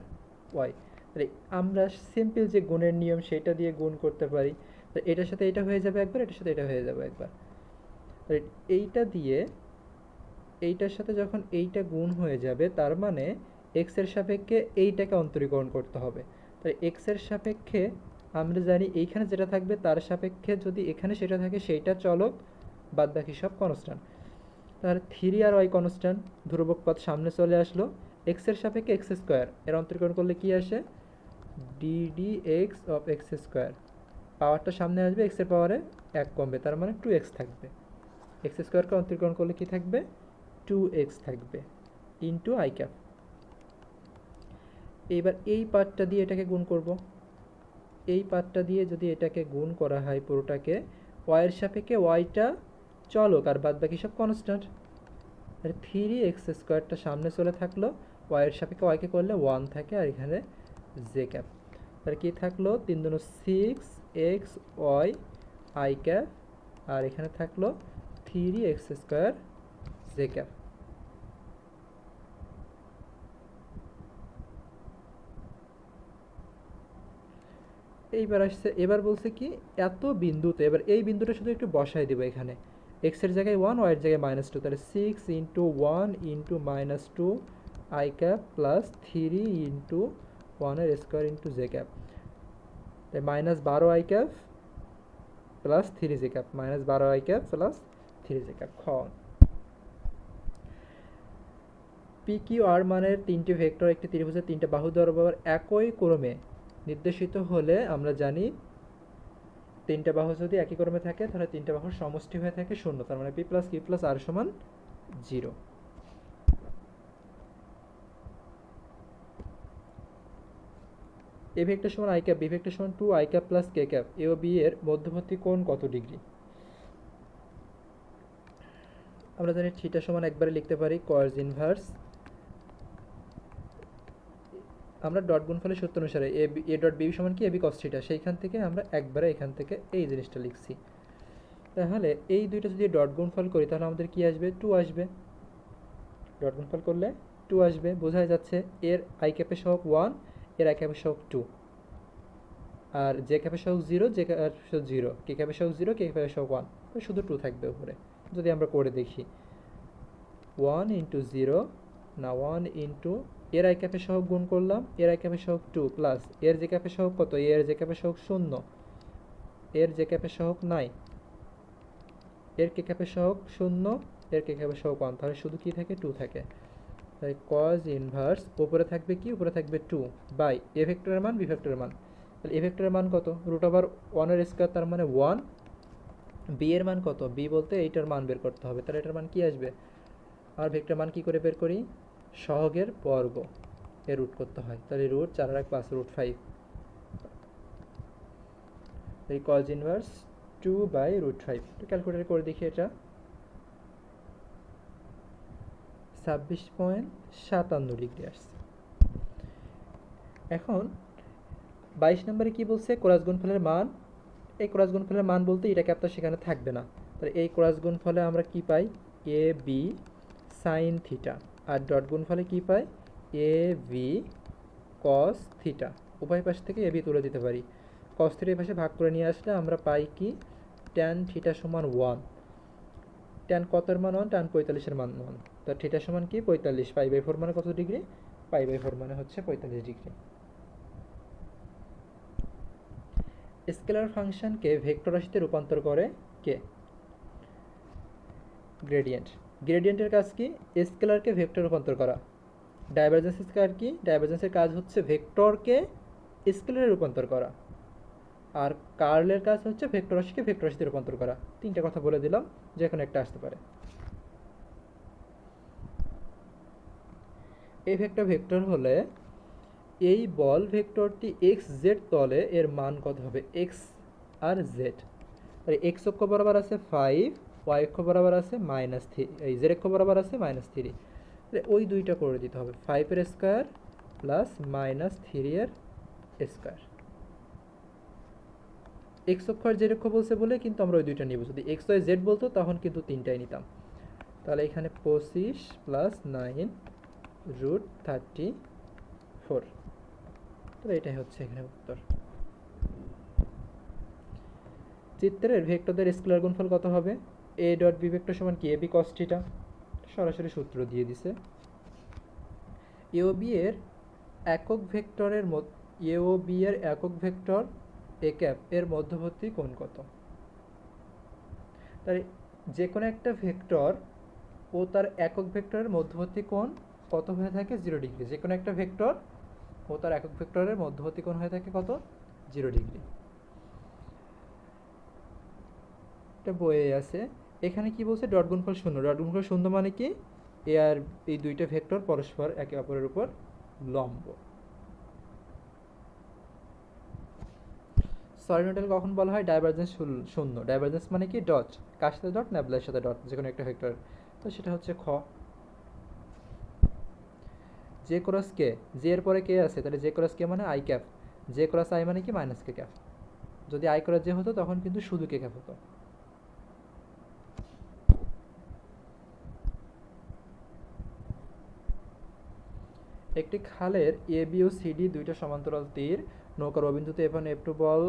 ওয়াই। তাহলে আমরা সিম্পল যে গুণের নিয়ম সেটা দিয়ে গুণ করতে পারি। তো এটার সাথে এটা হয়ে যাবে একবার, এটার সাথে এটা হয়ে যাবে একবার। এইটা দিয়ে এইটার সাথে যখন এইটা গুণ হয়ে যাবে, তার মানে এক্সের সাপেক্ষে এইটাকে অন্তরীকরণ করতে হবে। তাই এক্সের সাপেক্ষে আমরা জানি এইখানে যেটা থাকবে তার সাপেক্ষে যদি এখানে সেটা থাকে সেইটা চলক, বাদ বাকি সব কনস্ট্যান্ট। তাহলে 3 আর ওয়াই কনস্ট্যান্ট, ধ্রুবক পদ সামনে চলে আসলো, এক্সের সাপেক্ষে x², এর অন্তরীকরণ করলে কি আসে? DD x of x²। পাওয়ারটা সামনে আসবে, এক্সের পাওয়ারে 1 কমবে, তার মানে 2x থাকবে। x² অন্তরীকরণ করলে কি থাকবে? 2x থাকবে ইন্টু আই ক্যাপ। এইবার এই পার্টটা দিয়ে এটাকে গুণ করব। এই পার্টটা দিয়ে যদি এটাকে গুণ করা হয় পুরোটাকে, ওয়াইয়ের সাপেক্ষে ওয়াইটা চলক আর বাদ বাকি সব কনস্ট্যান্ট। 3x² সামনে চলে থাকলো, ওয়াইয়ের সাপেক্ষে ওয়াইকে করলে 1 থাকে, আর এখানে জে ক্যাপ। তাহলে কি থাকলো? 3 দুগুণ 6x ওয়াই আই ক্যাপ, আর এখানে থাকলো 3x² জে ক্যাপ। এইবার আসছে, এবার বলছে কি এত বিন্দুতে, এবার এই বিন্দুটা শুধু একটু বসাই দেবো এখানে, এক্সের জায়গায় 1, ওয়াইয়ের জায়গায় -2, তাহলে 6 into 1 into -2 I cap plus 3 into 1² into j cap, তাই -12 i cap plus 3 j cap, -12 i cap plus 3 j cap. P q r মানের তিনটি ভেক্টর একটি ত্রিভুজের তিনটা বাহু বরাবর একই ক্রমে নির্দেশিত হলে আমরা জানি তিনটা বাহু যদি একই ক্রমে থাকে তাহলে তিনটা বাহুর সমষ্টি হয়ে থাকে 0, তার মানে P plus Q plus R সমান 0। এ ভেক্টর সমান আই ক্যাপ, বি ভেক্টর সমান 2 I cap plus K cap, A ও বি এর মধ্যবর্তী কোণ কত ডিগ্রি? আমরা জানি থিটা সমান একবারে লিখতে পারি কজ ইনভার্স, আমরা ডট গুণফলের সূত্র অনুসারে এ ডট বি সমান কি? এ বি কস থিটা, সেইখান থেকে আমরা একবারে এখান থেকে এই জিনিসটা লিখছি। তাহলে এই দুইটা যদি ডট গুণফল করি তাহলে আমাদের কি আসবে? 2 আসবে। ডট গুণফল করলে 2 আসবে, বোঝাই যাচ্ছে এর আই ক্যাপের সহগ 1, এর আই ক্যাপের সহগ 2, আর জে ক্যাপের সহগ 0, জে ক্যাপের সহগ 0, কে ক্যাপের সহগ 0, কে ক্যাপের সহগ 1, শুধু 2 থাকবে উপরে। যদি আমরা করে দেখি 1 ইন্টু 0 না 1 ইন্টু এর আই ক্যাপের সহগ গুণ করলাম, এর আই ক্যাপের সহগ 2 প্লাস এর জে ক্যাপের সহগ কত? এর জে ক্যাপের সহগ 0, এর জে ক্যাপের সহগ নাই, এর কে ক্যাপের সহগ 0, এর কে ক্যাপের সহগ 1, তাহলে শুধু কি থাকে? 2 থাকে। তাই কজ ইনভার্স উপরে থাকবে কি? উপরে থাকবে 2 বাই এ ভেক্টরের মান, বি ভেক্টরের মান। তাহলে এ ভেক্টরের মান কত? √1² তার মানে 1। বি এর মান কত? বি বলতে এইটার মান বের করতে হবে, তাহলে এটার মান কি আসবে? আর ভেক্টর মান কি করে বের করি? সহগের বর্গ এ রুট করতে হয়, তাহলে √4 আর 1 5, √5। এই কজ ইনভার্স 2 বাই √5, তো ক্যালকুলেটর করে দেখি, এটা 26.57 ডিগ্রি আসছে। এখন 22 নম্বরে কি বলছে? ক্রস গুণফলের মান। এই ক্রস গুণফলের মান বলতে এটা ক্যাপটা সেখানে থাকবে না, তাহলে এই ক্রস গুণফলে আমরা কি পাই? এ বি সাইন থিটা, আর ডট গুণফলে কি পাই? A B cos theta. উভয় পাশ থেকে এ বি তুলে দিতে পারি, কস থিটা এই পাশে ভাগ করে নিয়ে আসলে আমরা পাই কি? ট্যান থিটা সমান 1। ট্যান কতের মান 1? ট্যান 45-এর মান 1, তো থিটা সমান কি? 45। π/4 মানে কত ডিগ্রি? π/4 মানে হচ্ছে 45 ডিগ্রি। স্কেলার ফাংশনকে ভেক্টর রাশিতে রূপান্তর করে কে? গ্রেডিয়েন্ট। গ্রেডিয়েন্টের কাজ কি? স্কেলারকে ভেক্টর রূপান্তর করা। ডাইভারজেন্সের কাজ কি? ডাইভারজেন্সের কাজ হচ্ছে ভেক্টরকে স্কেলারে রূপান্তর করা, আর কার্লের কাজ হচ্ছে ভেক্টর রাশিকে ভেক্টর রাশিতে রূপান্তর করা। তিনটা কথা বলে দিলাম, যে কোনো একটা আসতে পারে। এই ভেক্টর হলে এই বল ভেক্টরটি এক্স জেড তলে এর মান কত হবে? এক্স আর জেড। আর এক্স অক্ষ বরাবর আছে 5, ওয়াই অক্ষ বরাবর আছে -3, এই জেড অক্ষ বরাবর আছে -3, ওই দুইটা করে দিতে হবে, 5 এর স্কোয়ার প্লাস -3 এর স্কোয়ার। এক্স অক্ষ আর জেড অক্ষ বলছে বলে কিন্তু আমরা ওই দুইটা নিব, যদি এক্স ওয়াই জেড বলতো তখন কিন্তু তিনটাই নিতাম। তাহলে এখানে 25 প্লাস 9 √34, তাহলে এটাই হচ্ছে এখানে উত্তর। চিত্রের ভেক্টরদের স্কেলার গুণফল কত হবে? এ ডট বি ভেক্টর সমান কি এ বি কস থিটা, সরাসরি সূত্র দিয়ে দিছে। এ ও বি এর একক ভেক্টরের এ ও বি এর একক ভেক্টর এ ক্যাপ এর মধ্যবর্তী কোণ কত? তাই যে কোনো একটা ভেক্টর ও তার একক ভেক্টরের মধ্যবর্তী কোণ কত হয়ে থাকে? 0 ডিগ্রি। যে কোনো একটা ভেক্টর ও তার একক ভেক্টরের মধ্যবর্তী কোণ হয়ে থাকে কত? 0 ডিগ্রি। এটা বইয়ে আছে। এখানে কি বলছে? ডট গুণফল 0। ডট গুণফল 0 মানে কি? এ আর এই দুইটা ভেক্টর পরস্পর একে অপরের উপর লম্ব। সলিনয়েডাল কখন বলা হয়? ডাইভারজেন্স 0। ডাইভারজেন্স মানে কি? ডট, কার সাথে ডট? ন্যাবলার সাথে ডট, যে কোনো একটা ভেক্টর। তো সেটা হচ্ছে খ। জে ক্রস কে, জে এর পরে কে আছে, তাহলে জে ক্রস কে মানে i cap, j cross I মানে কি? মাইনাস কে ক্যাপ। যদি আই ক্রস জে হতো তখন কিন্তু শুধু কে ক্যাপ হতো। একটি খালের A B O C D দুইটা সমান্তরাল তীর নৌকার অবিন্দুতে F1 F2 বল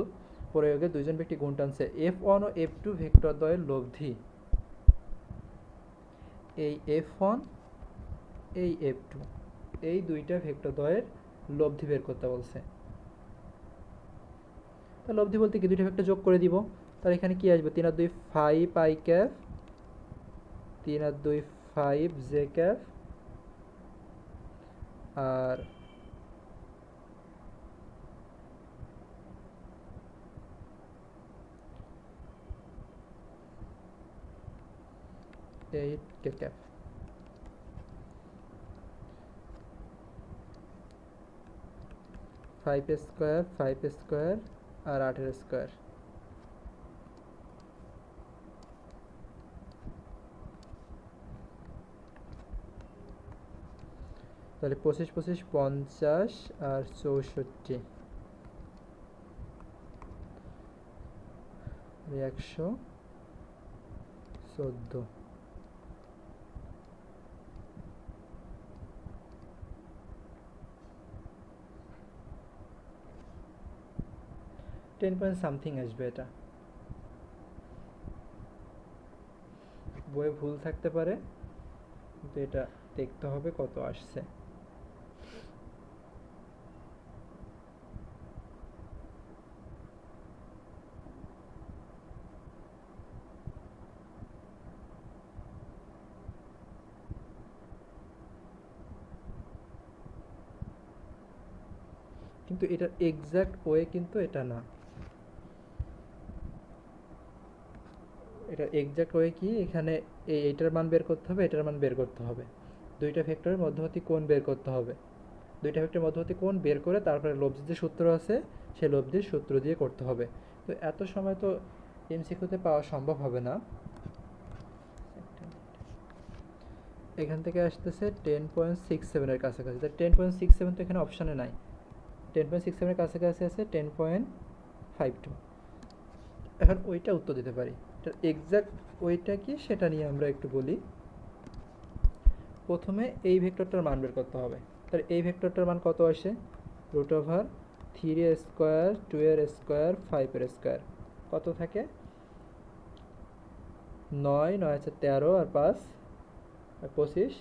প্রয়োগে দুইজন ব্যক্তি গুণ টানছে। F1 ও F2 ভেক্টর দ্বয়ের লব্ধি। এই F1 এই F2 এই দুইটা ভেক্টর দ্বয়ের লব্ধি বের করতে বলছে। তা লব্ধি বলতে কি? দুইটা ভেক্টর যোগ করে দিব। তাহলে এখানে কি আসবে? 3 আর 2 5 আই ক্যাপ, 3 আর 2 5 জে ক্যাপ, আর eight k cap. 5 square 5 square আর 8 এর স্কোয়ার। তাহলে 25 25 50 আর 64 114। 10 পয়েন্ট সামথিং আসবে। এটা বইয়ে ভুল থাকতে পারে, কিন্তু এটা দেখতে হবে কত আসছে। কিন্তু এটার এক্সাক্ট ওয়ে কিন্তু এটা না। এটার এক্সাক্ট ওয়ে কি? এখানে এইটার মান বের করতে হবে, এটার মান বের করতে হবে, দুইটা ভেক্টরের মধ্যবর্তী কোণ বের করতে হবে। দুইটা ভেক্টরের মধ্যবর্তী কোণ বের করে তারপরে লব্ধির যে সূত্র আছে সেই লব্ধির সূত্র দিয়ে করতে হবে। তো এত সময় তো এমসিকিউতে পাওয়া সম্ভব হবে না। এখান থেকে আসতেছে 10.67 এর কাছাকাছি। 10.67 তো এখানে অপশানে নাই। 10.67 এর কাছাকাছি আছে 10.52। এখন ওইটা উত্তর দিতে পারি। এটার এক্সাক্ট ওইটা কি সেটা নিয়ে আমরা একটু বলি। প্রথমে এই ভেক্টরটার মান বের করতে হবে। তাহলে এই ভেক্টরটার মান কত আসে? √3 এর স্কোয়ার 2 এর স্কোয়ার 5 এর স্কোয়ার কত থাকে? 9 9 আছে 13 আর 5 আর 25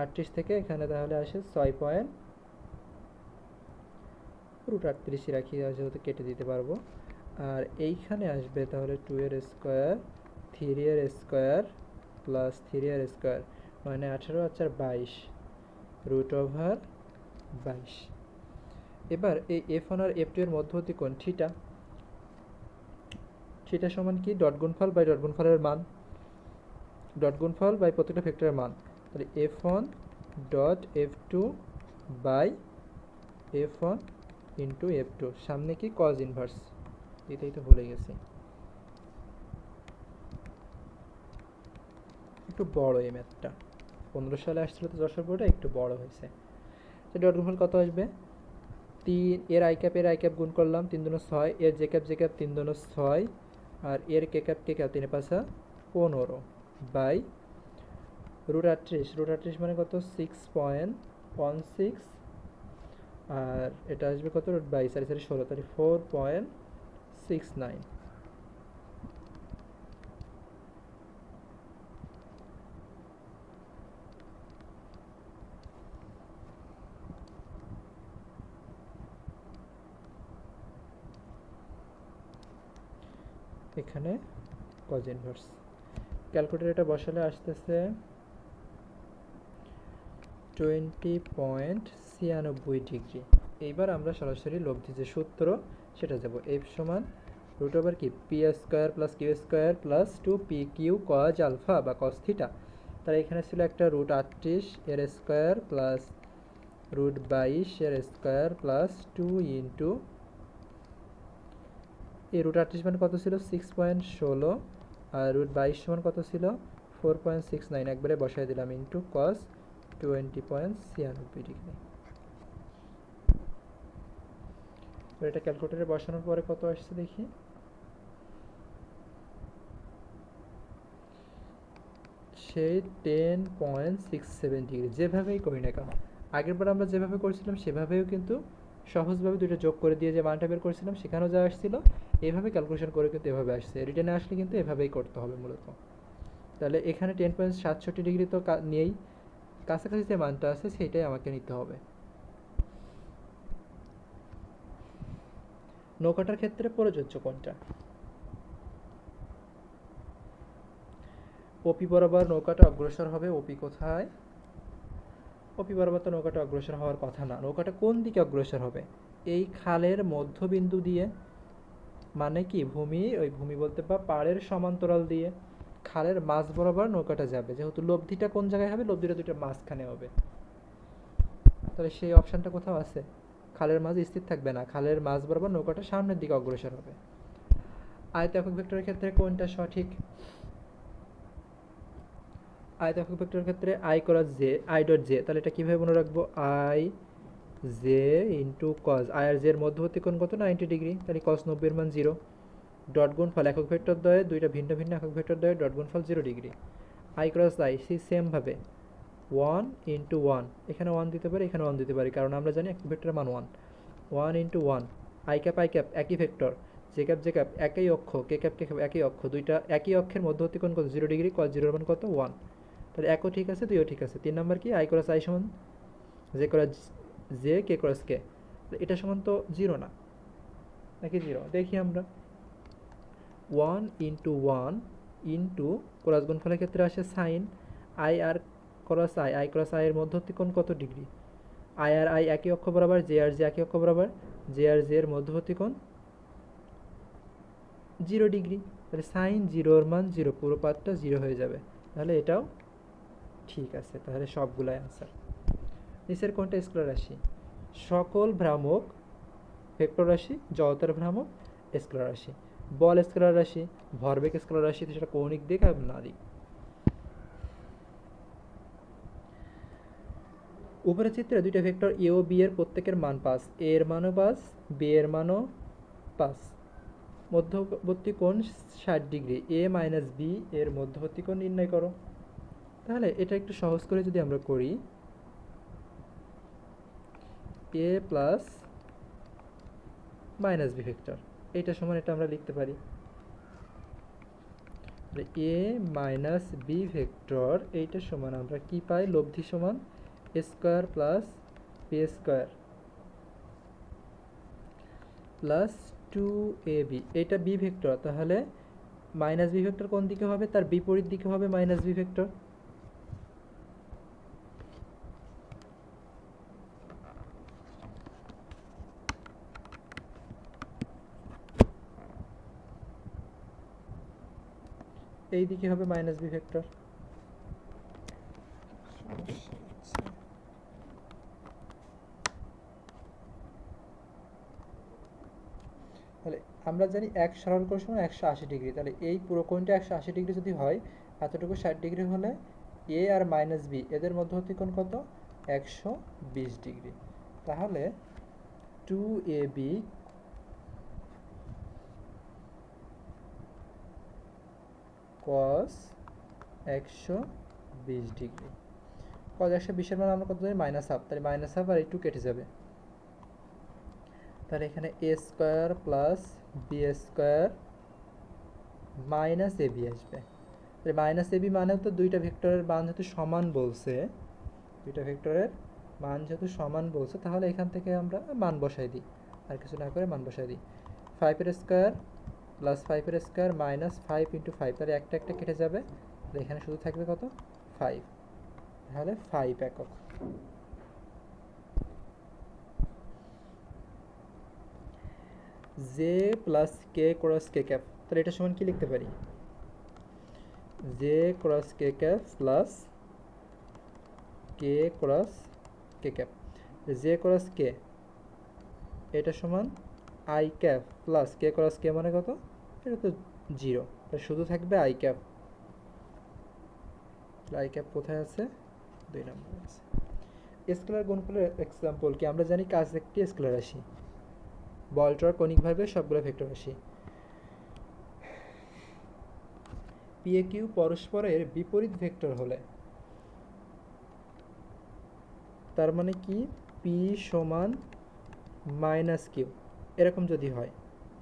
38 থেকে এখানে তাহলে আসে 6 √38 রাখি, যেহেতু কেটে দিতে পারবো। আর এইখানে আসবে তাহলে 2 এর স্কোয়ার 3 এর স্কোয়ার প্লাস 3 এর স্কোয়ার 9 18 আর 4 22 √22। এবার এই F1 আর F2 এর মধ্যবর্তী কোণ থিটা। থিটা সমান কি? ডট গুণফল বাই ডট গুণফলের মান, ডট গুণফল বাই প্রত্যেকটা ভেক্টরের মান। তাহলে F1 dot F2 by F1 into F2, সামনে কি? কজ ইনভার্স, এটাই তো ভুলে গেছি। একটু বড় এই ম্যাথটা, 15 সালে আসছিল তো যশোর বোর্ডে, একটু বড় হয়েছে। তো ডট গুণফল কত আসবে, 3 এর আই ক্যাপ গুণ করলাম, 3 দুনো 6, এর জে ক্যাপ 3 দুনো 6, আর এর কে ক্যাপ 3 পাঁচা 15 বাই √38 মানে কত 6.16, আর এটা আসবে কত √22 4 4 16 তাহলে 4.69। এখানে কজ ইনভার্স ক্যালকুলেটর এটা বসালে আসতেছে 20.96 ডিগ্রি। এইবার আমরা সরাসরি লব্ধি যে সূত্র সেটা যাব, এফ সমান রুট ওভার কি P square plus Q square plus 2pq cos alpha বা কস থিটা। তাহলে এখানে ছিল একটা √38 এর স্কোয়ার প্লাস √22 এর স্কোয়ার প্লাস 2 ইন্টু এই √38 মানে কত ছিল 6.16, আর √22 সমান কত ছিল 4.69, একবারে বসাই দিলাম ইন্টু কস 20.96 ডিগ্রি। এটা ক্যালকুলেটরে বসানোর পরে কত আসছে দেখি, সেই 10.67 ডিগ্রি। যেভাবেই করি না কেন, আগেরবার আমরা যেভাবে করছিলাম সেভাবেও কিন্তু সহজভাবে দুটো যোগ করে দিয়ে যে মানটা বের করছিলাম সেখানেও যা আসছিল, এভাবে ক্যালকুলেশন করে কিন্তু এভাবে আসছে। রিটেনে আসলে কিন্তু এভাবেই করতে হবে মূলত। তাহলে এখানে 10.67 ডিগ্রি তো নিয়েই, কাছাকাছি যে মানটা আছে সেইটাই আমাকে নিতে হবে। নৌকাটার ক্ষেত্রে প্রযোজ্য কোনটা, ওপি বরাবর নৌকাটা অগ্রসর হবে। ওপি কোথায়, ওপি বরাবর তো নৌকাটা অগ্রসর হওয়ার কথা না। নৌকাটা কোন দিকে অগ্রসর হবে, এই খালের মধ্যবিন্দু দিয়ে, মানে কি ভূমি, ওই ভূমি বলতে বা পাড়ের সমান্তরাল দিয়ে খালের মাঝ বরাবর নৌকাটা যাবে। যেহেতু লব্ধিটা কোন জায়গায় হবে, লব্ধিটা দুটো মাঝখানে হবে, তাহলে সেই অপশানটা কোথাও আছে, খালের মাঝে স্থির থাকবে না, খালের মাঝ বরাবর নৌকাটা সামনের দিকে অগ্রসর হবে। আয়ত একক ভেক্টরের ক্ষেত্রে কোনটা সঠিক, আয়ত একক ভেক্টরের ক্ষেত্রে I cross J, I dot J, তাহলে এটা কীভাবে মনে রাখবো, I J into cos, I আর জে এর মধ্যবর্তী কোণ কত 90 ডিগ্রি, তাহলে কস 90 এর মান 0। ডট গুণফল একক ভেক্টর দ্বয়ে, দুইটা ভিন্ন ভিন্ন একক ভেক্টর দ্বয়ে ডট গুণফল 0 ডিগ্রি। আই ক্রস আই সেই সেমভাবে 1 ইন্টু 1, এখানে 1 দিতে পারি, এখানে 1 দিতে পারি, কারণ আমরা জানি একক ভেক্টরের মান 1। 1 ইন্টু 1, আই ক্যাপ একই ভেক্টর, জে ক্যাপ একই অক্ষ, কে ক্যাপ একই অক্ষ, দুইটা একই অক্ষের মধ্যবর্তী কোণ কত 0 ডিগ্রি, কস 0 এর মান কত 1। তাহলে একও ঠিক আছে, দুইও ঠিক আছে। 3 নাম্বার কি, আই ক্রস আই সমান জে ক্রস জে, কে ক্রস কে, এটা সমান তো 0 না, নাকি 0, দেখি আমরা। 1 ইন্টু 1 ইন্টু ক্রস গুণফলের ক্ষেত্রে আসে সাইন আই আর cross I, I cross I এর মধ্যবর্তী কোণ কত ডিগ্রি, আই আর আই একই অক্ষ বরাবর, জে আর জে একই অক্ষ বরাবর, জে আর জে এর মধ্যবর্তী কোণ 0 ডিগ্রি, তাহলে সাইন 0 এর মান 0, পুরো পাতটা 0 হয়ে যাবে, তাহলে এটাও ঠিক আছে। তাহলে সবগুলাই আনসার। নিচের কোনটা স্কেলার রাশি, সকল ভ্রামক ভেক্টর রাশি, জড়তার ভ্রামক স্কেলার রাশি, বল স্কেলার রাশি, ভরবেগ স্কেলার রাশি, সেটা কৌণিক দিক আর না দিক। উপরের চিত্রে দুইটা ভেক্টর এ ও বি এর প্রত্যেকের মান 5, এ এর মানও 5, বি এর মানও 5, মধ্যবর্তী কোণ 60 ডিগ্রি, এ মাইনাস বি এর মধ্যবর্তী কোণ নির্ণয় করো। তাহলে এটা একটু সহজ করে যদি আমরা করি, এ প্লাস মাইনাস বি ভেক্টর, এইটা সমান এটা আমরা লিখতে পারি এ মাইনাস বি ভেক্টর, এইটা সমান আমরা কি পাই, লব্ধি সমান a square plus B square plus 2ab, এটা বি ভেক্টর, তাহলে মাইনাস বি ভেক্টর কোন দিকে হবে, তার বিপরীত দিকে হবে মাইনাস বি ভেক্টর। এই দিকে হবে মাইনাস বি ভেক্টর। তাহলে আমরা জানি এক সরল কোণ সমান 180 ডিগ্রি, তাহলে এই পুরো কোণটা 180 ডিগ্রি যদি হয়, এতটুকু 60 ডিগ্রি হলে এ আর মাইনাস বি এদের মধ্যবর্তী কোণ কত? 120 ডিগ্রি। তাহলে 2AB cos 120 ডিগ্রি। cos 120-এর মান আমরা কত জানি? -1/2। তাহলে -1/2 আর একটু কেটে যাবে। তাহলে এখানে a square plus B square minus AB আসবে। তাহলে মাইনাস এবি মানেও তো দুইটা ভেক্টরের মান যেহেতু সমান বলছে, তাহলে এখান থেকে আমরা মান বসাই দিই, আর কিছু না করে মান বসাই দিই। 5 স্কোয়ার প্লাস 5 স্কোয়ার মাইনাস 5 × 5, তাহলে একটা একটা কেটে যাবে। তাহলে এখানে শুধু থাকবে কত? 5। তাহলে 5 একক। J plus k cross k cap, তাহলে এটা সমান কি লিখতে পারি? J cross k cap plus k cross k cap. J cross k এটা সমান I cap plus k cross k মানে কত? এটা তো 0, তাহলে শুধু থাকবে আই ক্যাপ। আই ক্যাপ কোথায় আছে? 2 নম্বরে আছে। স্কেলার গুণফলের এক্সাম্পল কি? আমরা জানি কাজ একটি স্কেলার রাশি, বল টর্ক কৌণিক ভাবে সবগুলো ভেক্টর রাশি। পি এ কিউ পরস্পরের বিপরীত ভেক্টর হলে, তার মানে কি পি সমান মাইনাস কিউ এরকম যদি হয়,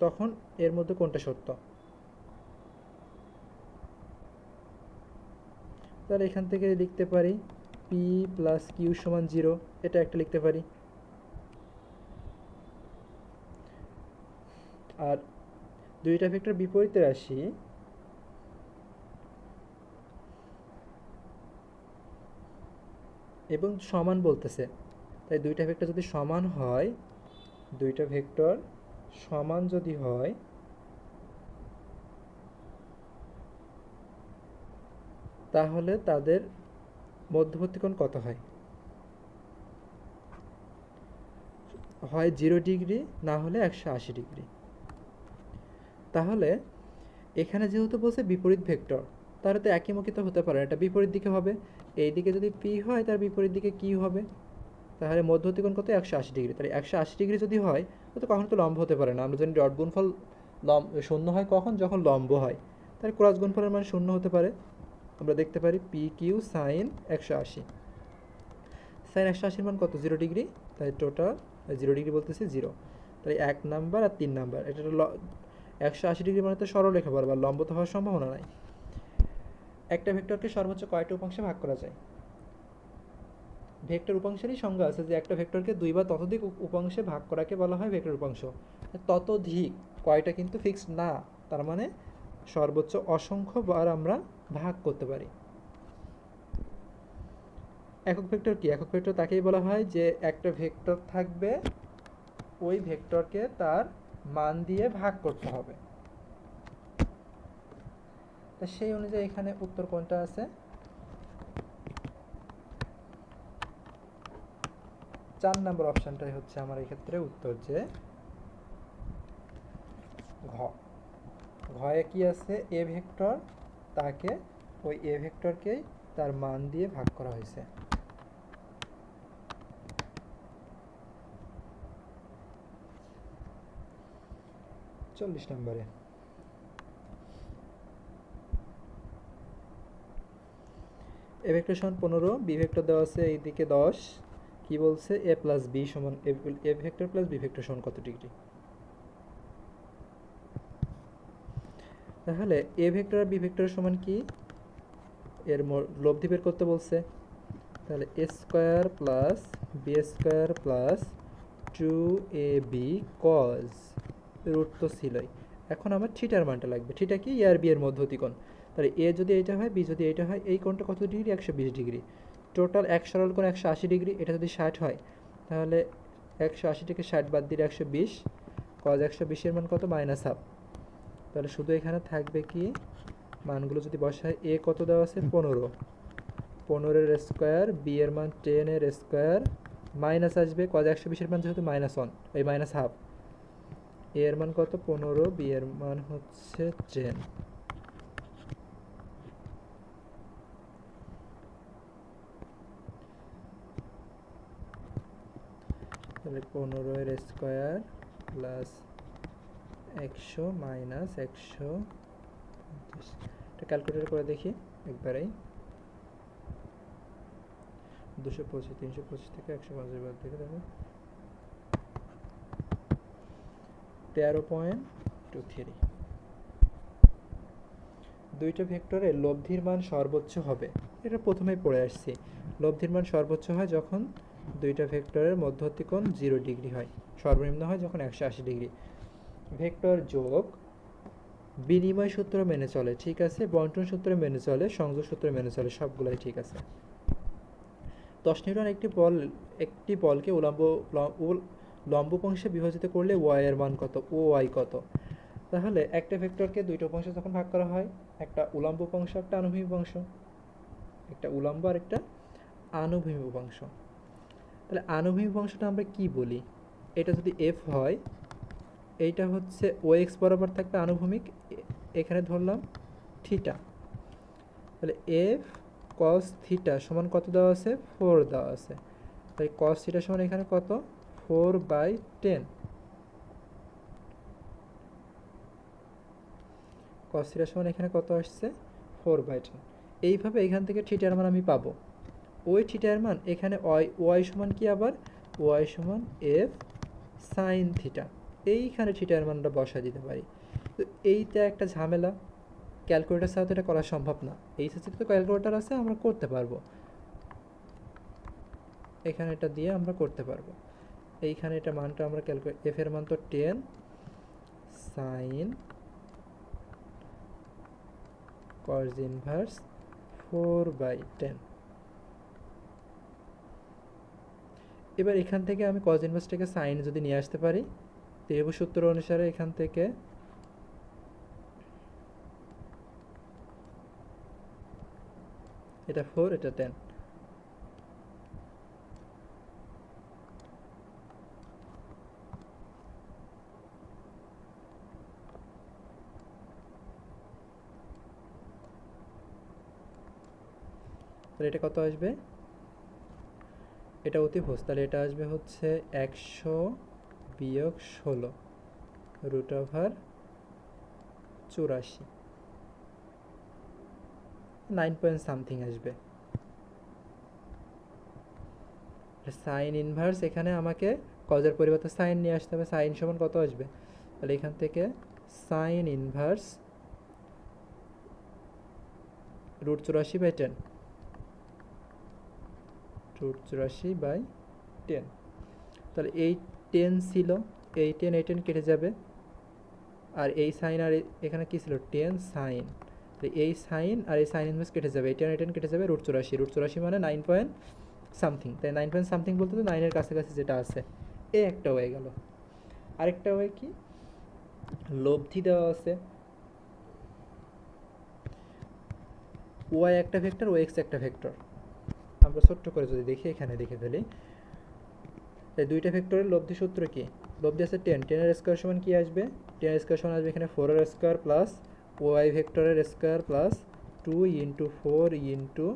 তখন এর মধ্যে কোনটা সত্য? তাহলে এখান থেকে লিখতে পারি পি প্লাস কিউ সমান 0, এটা একটা লিখতে পারি। আর দুইটা ভেক্টর বিপরীত রাশি, এবং সমান বলতেছে, তাই দুইটা ভেক্টর যদি সমান হয়, দুইটা ভেক্টর সমান যদি হয়, তাহলে তাদের মধ্যবর্তী কোণ কত হয়? হয় 0 ডিগ্রি, না হলে 180 ডিগ্রি। তাহলে এখানে যেহেতু বলছে বিপরীত ভেক্টর, তাহলে তো একইমুখী তো হতে পারে, এটা বিপরীত দিকে হবে। এই দিকে যদি পি হয়, তার বিপরীত দিকে কি হবে? তাহলে মধ্যবর্তী কোণ কত? 180 ডিগ্রি। তাহলে 180 ডিগ্রি যদি হয়, তো কখনো তো লম্ব হতে পারে না। আমরা জানি ডট গুণফল শূন্য হয় কখন? যখন লম্ব হয়। তাহলে ক্রস গুণফলের মান শূন্য হতে পারে। আমরা দেখতে পারি পি কিউ সাইন 180। সাইন 180-এর মান কত? 0 ডিগ্রি। তাই টোটাল 0 ডিগ্রি বলতেছি 0। তাই 1 নাম্বার আর 3 নাম্বার, এটা 180 ডিগ্রি মানে তো সরলরেখা বরাবর, লম্ব তো হওয়ার সম্ভাবনা নাই। একটা ভেক্টরকে সর্বোচ্চ কয়টা উপাংশে ভাগ করা যায়? ভেক্টর উপাংশেরই সংজ্ঞা আছে যে একটা ভেক্টরকে 2 বা ততোধিক উপাংশে ভাগ করাকে বলা হয় ভেক্টর উপাংশ। ততোধিক কয়টা কিন্তু ফিক্সড না, তার মানে সর্বোচ্চ অসংখ্য বার আমরা ভাগ করতে পারি। একক ভেক্টর কি? একক ভেক্টর তাকেই বলা হয় যে একটা ভেক্টর থাকবে, ওই ভেক্টরকে তার মান দিয়ে ভাগ করতে হবে। তা সেই অনুযায়ী এখানে উত্তর কোনটা আছে? 4 নম্বর অপশনটাই হচ্ছে আমার এই ক্ষেত্রে উত্তর, যে ঘ। ঘয়ে কি আছে? এ ভেক্টর, তাকে ওই এ ভেক্টরকেই তার মান দিয়ে ভাগ করা হয়েছে। চল্লিশ নম্বরে এ ভেক্টর সমান 15, বি ভেক্টর দেওয়া আছে এইদিকে 10। কি বলছে? এ প্লাস বি সমান a vector plus b vector সমান কত ডিগ্রি? তাহলে এ ভেক্টর আর বি ভেক্টর সমান কি? এর লব্ধি বের করতে বলছে। তাহলে a square plus B square plus 2ab cos root তো ছিলই। এখন আমার থিটার মানটা লাগবে। থিটা কি? এ আর বি এর মধ্যবর্তী কোণ। তাহলে এ যদি এইটা হয়, বি যদি এইটা হয়, এই কোণটা কত ডিগ্রি? 120 ডিগ্রি। টোটাল এক সরল কোণ 180 ডিগ্রি। এটা যদি 60 হয়, তাহলে 180 থেকে 60 বাদ দিলে 120। কজ 120-এর মান কত? -1/2। তাহলে শুধু এখানে থাকবে কি, মানগুলো যদি বসায়, এ কত দেওয়া আছে? 15। 15-এর স্কোয়ার, বি এর মান 10-এর স্কোয়ার, মাইনাস আসবে, কজ 120-এর মান যেহেতু -1, এই -1/2। এ এর মান কত? 15, বি এর মান হচ্ছে 10। তাহলে 15 এর স্কোয়ার প্লাস 100 মাইনাস 100, এটা ক্যালকুলেটর করে দেখি একবারেই। 225, 325 থেকে 150 বাদ থেকে দেখো 13.23। দুইটা ভেক্টরের লব্ধির মান সর্বোচ্চ হবে, এটা প্রথমেই পড়ে আসছি। লব্ধির মান সর্বোচ্চ হয় যখন দুইটা ভেক্টরের মধ্যবর্তী কোণ 0 ডিগ্রি হয়, সর্বনিম্ন হয় যখন 180 ডিগ্রি। ভেক্টর যোগ বিনিময় সূত্র মেনে চলে, ঠিক আছে, বন্টন সূত্র মেনে চলে, সংযোগ সূত্র মেনে চলে, সবগুলাই ঠিক আছে। 10 নিউটন একটি বলকে লম্ব উপাংশে বিভাজিত করলে ওয়াই এর মান কত, ও ওয়াই কত? তাহলে একটা ভেক্টরকে দুইটা উপাংশে যখন ভাগ করা হয়, একটা উলম্ব উপাংশ একটা আনুভূমিক উপাংশ, একটা উলম্ব আর একটা আনুভূমিক উপাংশ। তাহলে আনুভূমিক উপাংশটা আমরা কি বলি? এটা যদি এফ হয়, এইটা হচ্ছে ও এক্স বরাবর থাকবে আনুভূমিক, এখানে ধরলাম থিটা। তাহলে এফ কস থিটা সমান কত দেওয়া আছে? 4 দেওয়া আছে। তাই কস থিটা সমান এখানে কত? 4/10। কস থিটা সমান এখানে কত আসছে? 4/10। এইভাবে এখান থেকে থিটার মান আমি পাবো। ওই থিটার মান এখানে ওয়াই সমান কি? আবার ওয়াই সমান এফ সাইন থিটা। এইখানে থিটার মানটা বসা দিতে পারি। তো এইটা একটা ঝামেলা, ক্যালকুলেটার ছাড়া তো এটা করা সম্ভব না। এই সাথে তো ক্যালকুলেটার আছে, আমরা করতে পারবো। এখানে এটা দিয়ে আমরা করতে পারবো। এইখানে এটা মানটা আমরা এফ এর মান তো 10 সাইন কস ইনভার্স 4/10। এবার এখান থেকে আমি কস ইনভার্সটাকে সাইন যদি নিয়ে আসতে পারি, ত্রিভুজ সূত্র অনুসারে এখান থেকে এটা 4 এটা 10। তাহলে এটা কত আসবে? এটা অতিভুজ, তাহলে এটা আসবে হচ্ছে 100 বিয়োগ 16 রুট ওভার 84, 9 পয়েন্ট সামথিং আসবে। সাইন ইনভার্স এখানে আমাকে কজের পরিবর্তে সাইন নিয়ে আসতে হবে। সাইন সমান কত আসবে? তাহলে এখান থেকে সাইন ইনভার্স রুট 84/10, রুট 84/10। তাহলে এই 10 ছিল, এই 10 এই 10 কেটে যাবে, আর এই সাইন আর এখানে কি ছিল? 10 সাইন। তো এই সাইন আর এই সাইন ইনভার্স কেটে যাবে, এই 10 এই 10 কেটে যাবে, রুট 84। রুট 84 মানে 9 পয়েন্ট সামথিং। তাই 9 পয়েন্ট সামথিং বলতে তো 9-এর কাছাকাছি যেটা আছে। এই একটা হয়ে গেল। আরেকটা হয়ে কি? লব্ধি দেওয়া আছে, ওয়াই একটা ভেক্টর, ও এক্স একটা ভেক্টর। আমরা ছোট্ট করে যদি দেখি, এখানে দেখে ফেলি, এই দুইটা ভেক্টরের লব্ধি সূত্র কি? লব্ধি আছে 10, 10-এর স্কোয়ার সমান কি আসবে? 10-এর স্কোয়ার সমান আসবে এখানে 4-এর স্কোয়ার প্লাস ওয়াই ভেক্টরের স্কোয়ার প্লাস 2 ইন্টু 4 ইন্টু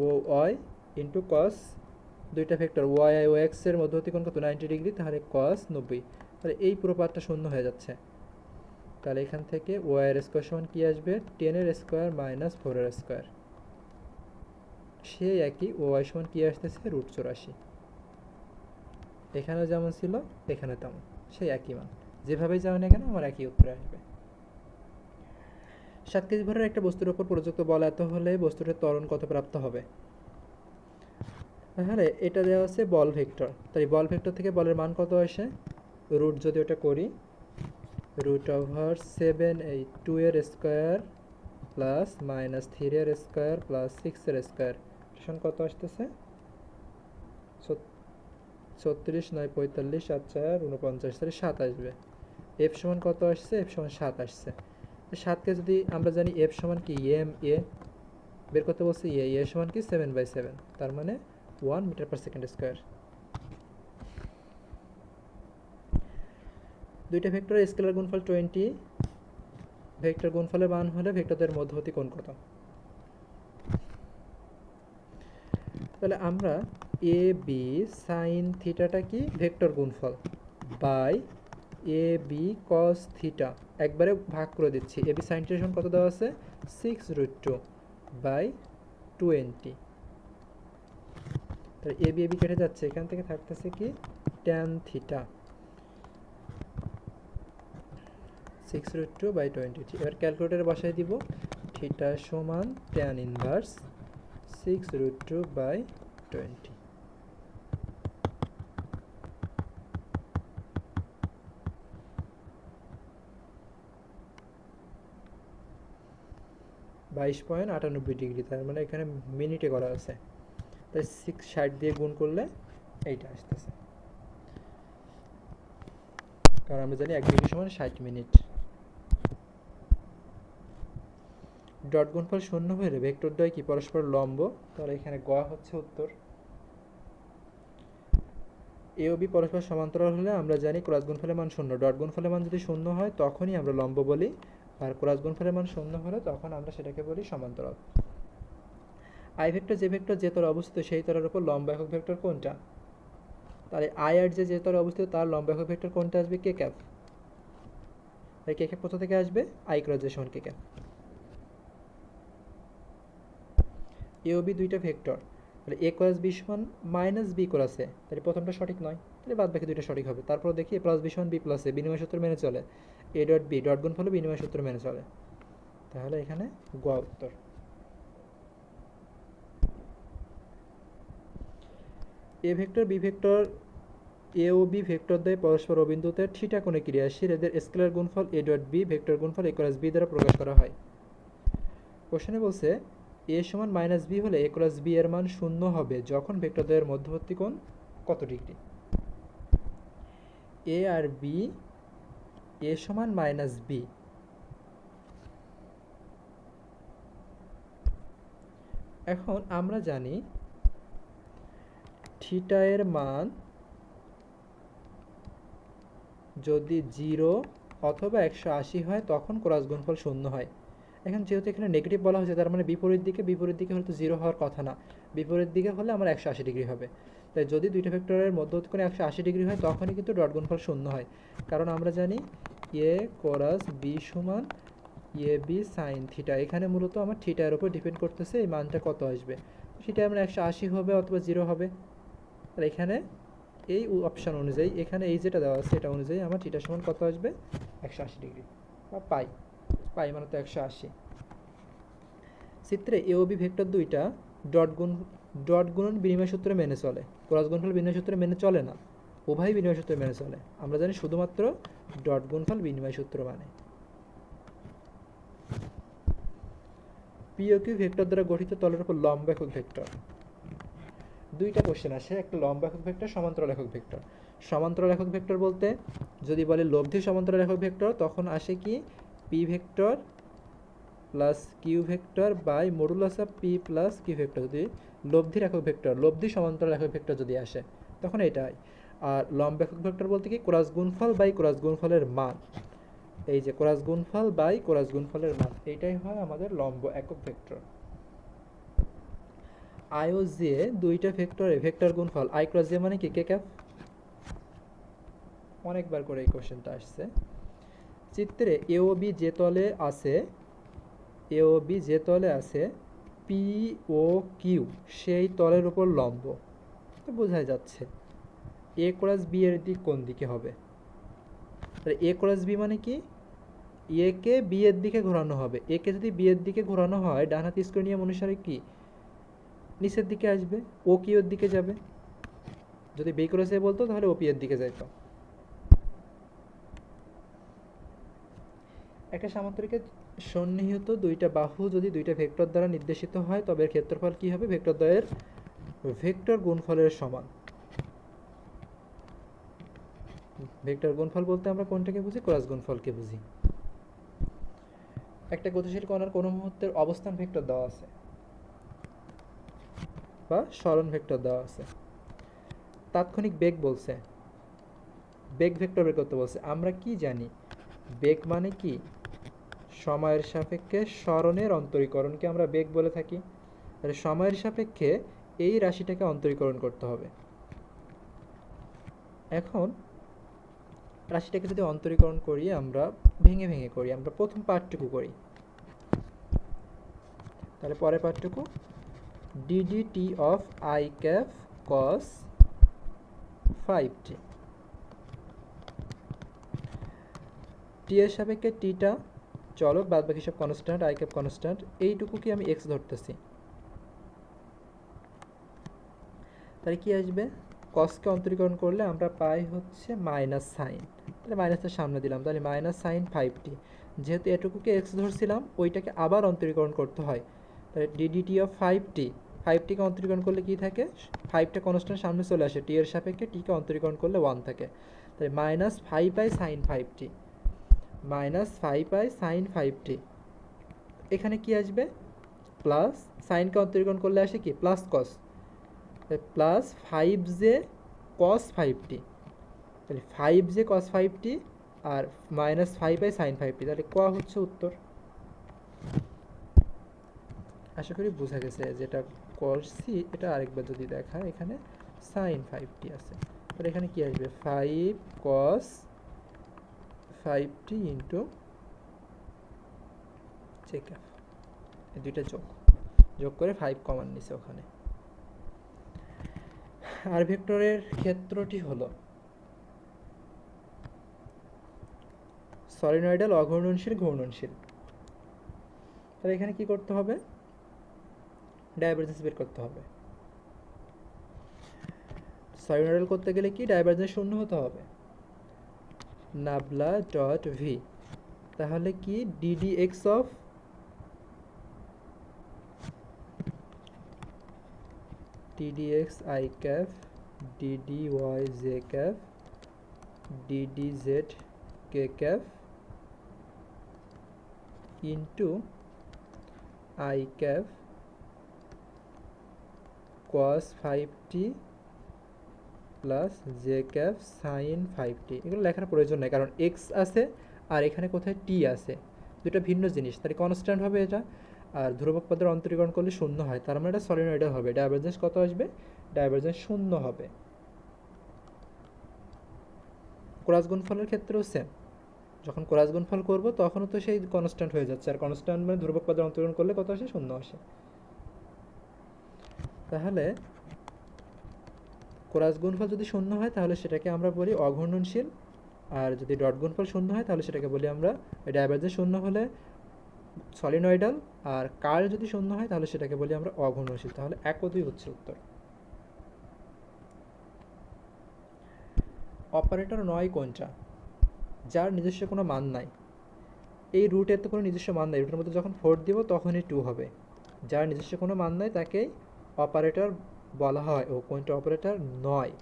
ও ওয়াই ইন্টু কস দুইটা ভেক্টর ওয়াই ও এক্সের মধ্যবর্তী কোণ কত? 90 ডিগ্রি, তাহলে কস 90। তাহলে এই পুরো পার্টটা শূন্য হয়ে যাচ্ছে। তাহলে এখান থেকে ওয়াইয়ের স্কোয়ার সমান কি আসবে? 10-এর স্কোয়ার মাইনাস 4-এর স্কোয়ার। সেই একই ওয়াই সমান কি আসতেছে? রুট 84। এখানেও যেমন ছিল এখানে তেমন, সেই একই মান। যেভাবেই যাও না কেন আমার একই উত্তর আসবে। 7 কেজি ভরের একটা বস্তুর উপর প্রযুক্ত বল এত হলে বস্তুটির ত্বরণ কত প্রাপ্ত হবে? তাহলে এটা দেওয়া আছে বল ভেক্টর, তাই বল ভেক্টর থেকে বলের মান কত আসে? রুট যদি ওটা করি, রুট ওভার 7 এই 2-এর স্কোয়ার প্লাস মাইনাস 3-এর স্কোয়ার প্লাস 6-এর স্কোয়ার সমান কত আসতেছে? 36, 9, 45, 7, 4, 49, তাহলে 7 আসবে। এফ সমান কত আসছে? এফ সমান 7 আসছে। 7কে যদি আমরা জানি এফ সমান কি? এম এ বের করতে বলছে, এ সমান কি? 7/7, তার মানে 1 মিটার পার সেকেন্ড স্কোয়ার। দুইটা ভেক্টরের স্কেলার গুণফল 20, ভেক্টর গুণফলের মান হলে ভেক্টরদের মধ্যবর্তী কোণ কত? তাহলে আমরা এ বি সাইন থিটাটা কি ভেক্টর গুণফল by A B cos theta, একবারে ভাগ করে দিচ্ছি। এ বি সাইন থিটা সমান কত দেওয়া আছে 6√2 বাই 20। তাহলে এ বি কেটে যাচ্ছে, এখান থেকে থাকতেছে কি ট্যান থিটা 6√2 বাই 20। এবার ক্যালকুলেটারে বসাই দিব, থিটা সমান ট্যান ইনভার্স 6√2 বাই 20। 22.98 ডিগ্রি, তার মানে এখানে মিনিটে করা আছে, তাই 660 দিয়ে গুণ করলে এইটা আসতেছে, কারণ আমরা জানি 1 ডিগ্রি সমান 60 মিনিট। ডট গুণফল শূন্য হলে ভেক্টর দ্বয় কি পরস্পর লম্ব, তাহলে এখানে গ হচ্ছে উত্তর। এ ও বি পরস্পর সমান্তরাল হলে আমরা জানি ক্রস গুণফলের মান শূন্য, ডট গুণফলের মান যদি শূন্য হয় তখনই আমরা লম্ব বলি, আর ক্রস গুণফলের মান শূন্য হলে তখন আমরা সেটাকে বলি সমান্তরাল। আই ভেক্টর যে ভেক্টর যে তলে অবস্থিত সেই তলের উপর লম্ব একক ভেক্টর কোনটা, তাহলে আই আর যে তলে অবস্থিত তার লম্ব একক ভেক্টর কোনটা আসবে কে ক্যাপ। তাই কে ক্যাপ কোথা থেকে আসবে আই ক্রস জে সমান কে ক্যাপ। এ ও বি দুইটা ভেক্টর, তাহলে এ ক্রস বি সমান মাইনাস বি ক্রস এ, তাহলে প্রথমটা সঠিক নয়, তাহলে বাদ বাকি দুইটা সঠিক হবে। তারপর দেখি এ প্লাস বি সমান বি প্লাস এ, বিনিময় সূত্র মেনে চলে, এ ডট বি ডট গুণফলে বিনিময় সূত্র মেনে চলে, তাহলে এখানে গ উত্তর। A vector B vector a ও বি ভেক্টর দ্বয় পরস্পর অবিন্দুতে থিটা কোণে ক্রিয়াশীল, এদের স্কেলার গুণফল এ ডট বি ভেক্টর গুণফল এ ক্রস বি দ্বারা প্রকাশ করা হয়। কোশ্চেনে বলছে এ সমান মাইনাস বি হলে এ ক্রস বি এর মান শূন্য হবে যখন ভেক্টর দ্বয়ের মধ্যবর্তী কোণ কত ডিগ্রি। এ আর বি, এ সমান মাইনাস বি, এখন আমরা জানি থিটা এর মান যদি 0 অথবা 180 হয় তখন ক্রস গুণফল শূন্য হয়। এখন যেহেতু এখানে নেগেটিভ বলা হয়েছে তার মানে বিপরীত দিকে হলে তো 0 হওয়ার কথা না, বিপরীত দিকে হলে আমার 180 ডিগ্রি হবে। তাই যদি দুইটা ভেক্টরের মধ্যবর্তী কোণে 180 ডিগ্রি হয় তখনই কিন্তু ডট গুণফল শূন্য হয়, কারণ আমরা জানি এ ক্রস বি সমান এ বি সাইন থিটা, এখানে মূলত আমার থিটার উপর ডিপেন্ড করতেছে এই মানটা কত আসবে, সেটা আমরা 180 হবে অথবা 0 হবে। আর এখানে এই অপশান অনুযায়ী এখানে এই যেটা দেওয়া আছে এটা অনুযায়ী আমার থিটা সমান কত আসবে 180 ডিগ্রি বা পাই, পাই মানে তো 180। চিত্রে এ ও বি ভেক্টর দুইটা ডট গুণন বিনিময় সূত্র মেনে চলে, ক্রস গুণফল বিনিময় সূত্র মেনে চলে না, উভয় বিনিময় সূত্র মেনে চলে। আমরা জানি শুধুমাত্র ডট গুণফল বিনিময় সূত্র মানে। পি ও কিউ ভেক্টর দ্বারা গঠিত তলের উপর লম্ব একক ভেক্টর। দুইটা কোশ্চেন আসে, একটা লম্ব একক ভেক্টর, সমান্তরাল একক ভেক্টর। সমান্তরাল একক ভেক্টর বলতে যদি বলে লব্ধি সমান্তরাল একক ভেক্টর তখন আসে কি P vector plus Q vector by modulus of P plus Q vector, যদি লব্ধির একক ভেক্টর লব্ধি সমান্তরাল একক ভেক্টর যদি আসে তখন এটাই। আর লম্ব একক ভেক্টর বলতে কি ক্রস গুণফল বাই ক্রস গুণফলের মান, এই যে ক্রস গুণফল বাই ক্রস গুণফলের মান, এইটাই হয় আমাদের লম্ব একক ভেক্টর। আই ও জে দুইটা ভেক্টরে ভেক্টর গুণফল আই ক্রস জে মানে কি কে ক্যাপ, অনেকবার করে এই কোশ্চেনটা আসছে। চিত্রে এ ও বি যে তলে আছে, এ ও বি যে তলে আছে পি ও কিউ সেই তলের উপর লম্ব, তো বোঝাই যাচ্ছে এ ক্রস বি এর দিক কোন দিকে হবে। তাহলে এ ক্রস বি মানে কি এ কে বি এর দিকে ঘোরানো হবে, এ কে যদি বি এর দিকে ঘোরানো হয় ডান হাত স্কয়ার নিয়ম অনুসারে কি নিচের দিকে আসবে, ও কিউ এর দিকে যাবে, যদি বি ক্রস এ বলতো তাহলে ও পি এর দিকে যাইতো। একটা সামান্তরিকের সন্নিহিত দুইটা বাহু যদি দুইটা ভেক্টর দ্বারা নির্দেশিত হয় তবে এর ক্ষেত্রফল কি হবে ভেক্টর দ্বয়ের ভেক্টর গুণফলের সমান। ভেক্টর গুণফল বলতে আমরা কোনটাকে বুঝি ক্রস গুণফলকে বুঝি। একটা গতিশীল কণার কোন মুহূর্তের অবস্থান ভেক্টর দেওয়া আছে বা সরণ ভেক্টর দেওয়া আছে, তাৎক্ষণিক বেগ বলছে, বেগ ভেক্টর বের করতে বলছে। আমরা কি জানি বেগ মানে কি সময়ের সাপেক্ষে সরণের অন্তরীকরণকে আমরা বেগ বলে থাকি। তাহলে সময়ের সাপেক্ষে এই রাশিটাকে অন্তরীকরণ করতে হবে। এখন রাশিটাকে যদি অন্তরীকরণ করি আমরা ভেঙে ভেঙে করি, আমরা প্রথম পার্টটুকু করি, তাহলে পরের পার্টটুকু ddt of I cap cos 5t, টি এর সাপেক্ষে টিটা চলক, বাদ বাকি সব কনস্ট্যান্ট, আই ক্যাপ কনস্ট্যান্ট, এইটুকু কি আমি এক্স ধরতেছি, তাহলে কি আসবে, কসকে অন্তরীকরণ করলে আমরা পাই হচ্ছে মাইনাস সাইন, তাহলে মাইনাসের সামনে দিলাম, তাহলে মাইনাস সাইন 5t, যেহেতু এটুকুকে এক্স ধরছিলাম ওইটাকে আবার অন্তরীকরণ করতে হয়, তাহলে ডিডিটি অফ 5t, 5tকে অন্তরীকরণ করলে কি থাকে, 5টা কনস্ট্যান্ট সামনে চলে আসে, টি এর সাপেক্ষে টিকে অন্তরীকরণ করলে 1 থাকে, তাহলে minus 5i sign 5t, minus 5i sign 5t, এখানে কি আসবে প্লাস, সাইনকে অন্তরীকরণ করলে আসে কি plus cos, plus 5j cos 5t, তাহলে 5j cos 5t আর মাইনাস 5i সাইন 5t, তাহলে ক হচ্ছে উত্তর। আশা করি বোঝা গেছে, যেটা করছি এটা আরেকবার যদি দেখা, এখানে সাইন 5t আছে, তাহলে এখানে কি আসবে 5 cos 5t ইন্টু চেকআপ, এই দুইটা যোগ করে 5 কমন নিছে ওখানে। আর ভেক্টরের ক্ষেত্রটি হলো সলিনয়েডাল, অঘূর্ণনশীল, ঘূর্ণনশীল, তাহলে এখানে কি করতে হবে, ডাইভারজেন্স বের করতে হবে। সলিনয়েডাল করতে গেলে কি ডাইভারজেন্স শূন্য হতে হবে, নাবলা ডট ভি, তাহলে কি DD x of ddx i cap ddy j cap ddz k cap into I cap cos 5t plus j cap sin 5t, এগুলো লেখার প্রয়োজন নেই কারণ x আছে আর এখানে কোথায় t আছে, দুটো ভিন্ন জিনিস, তাই কনস্ট্যান্ট হবে এটা, আর ধ্রুবক পদের অন্তরীকরণ করলে শূন্য হয়, তার মানে এটা সলিনয়েডাল হবে, ডাইভারজেন্স কত আসবে, ডাইভারজেন্স শূন্য হবে। ক্রস গুণফলের ক্ষেত্রেও সেম, যখন ক্রস গুণফল করব তখনও তো সেই কনস্ট্যান্ট হয়ে যাচ্ছে, আর কনস্ট্যান্ট মানে ধ্রুবক পদের অন্তরীকরণ করলে কত আসে, শূন্য আসে। তাহলে ক্রস গুণফল যদি শূন্য হয় তাহলে সেটাকে আমরা বলি অঘূর্ণনশীল, আর যদি ডট গুণফল শূন্য হয় তাহলে সেটাকে বলি আমরা, ডাইভারজেন্স শূন্য হলে সলিনয়েডাল, আর কার্ল যদি শূন্য হয় তাহলে সেটাকে বলি আমরা অঘূর্ণনশীল, তাহলে 1 ও 2 হচ্ছে উত্তর। অপারেটর নয় কোনটা, যার নিজস্ব কোনো মান নাই, এই রুটের তো কোনো নিজস্ব মান নাই, রুটের মধ্যে যখন 4 দিব তখনই 2 হবে, যার নিজস্ব কোনো মান নাই তাকেই অপারেটর বলা হয়, ও কোনটা অপারেটর নয়,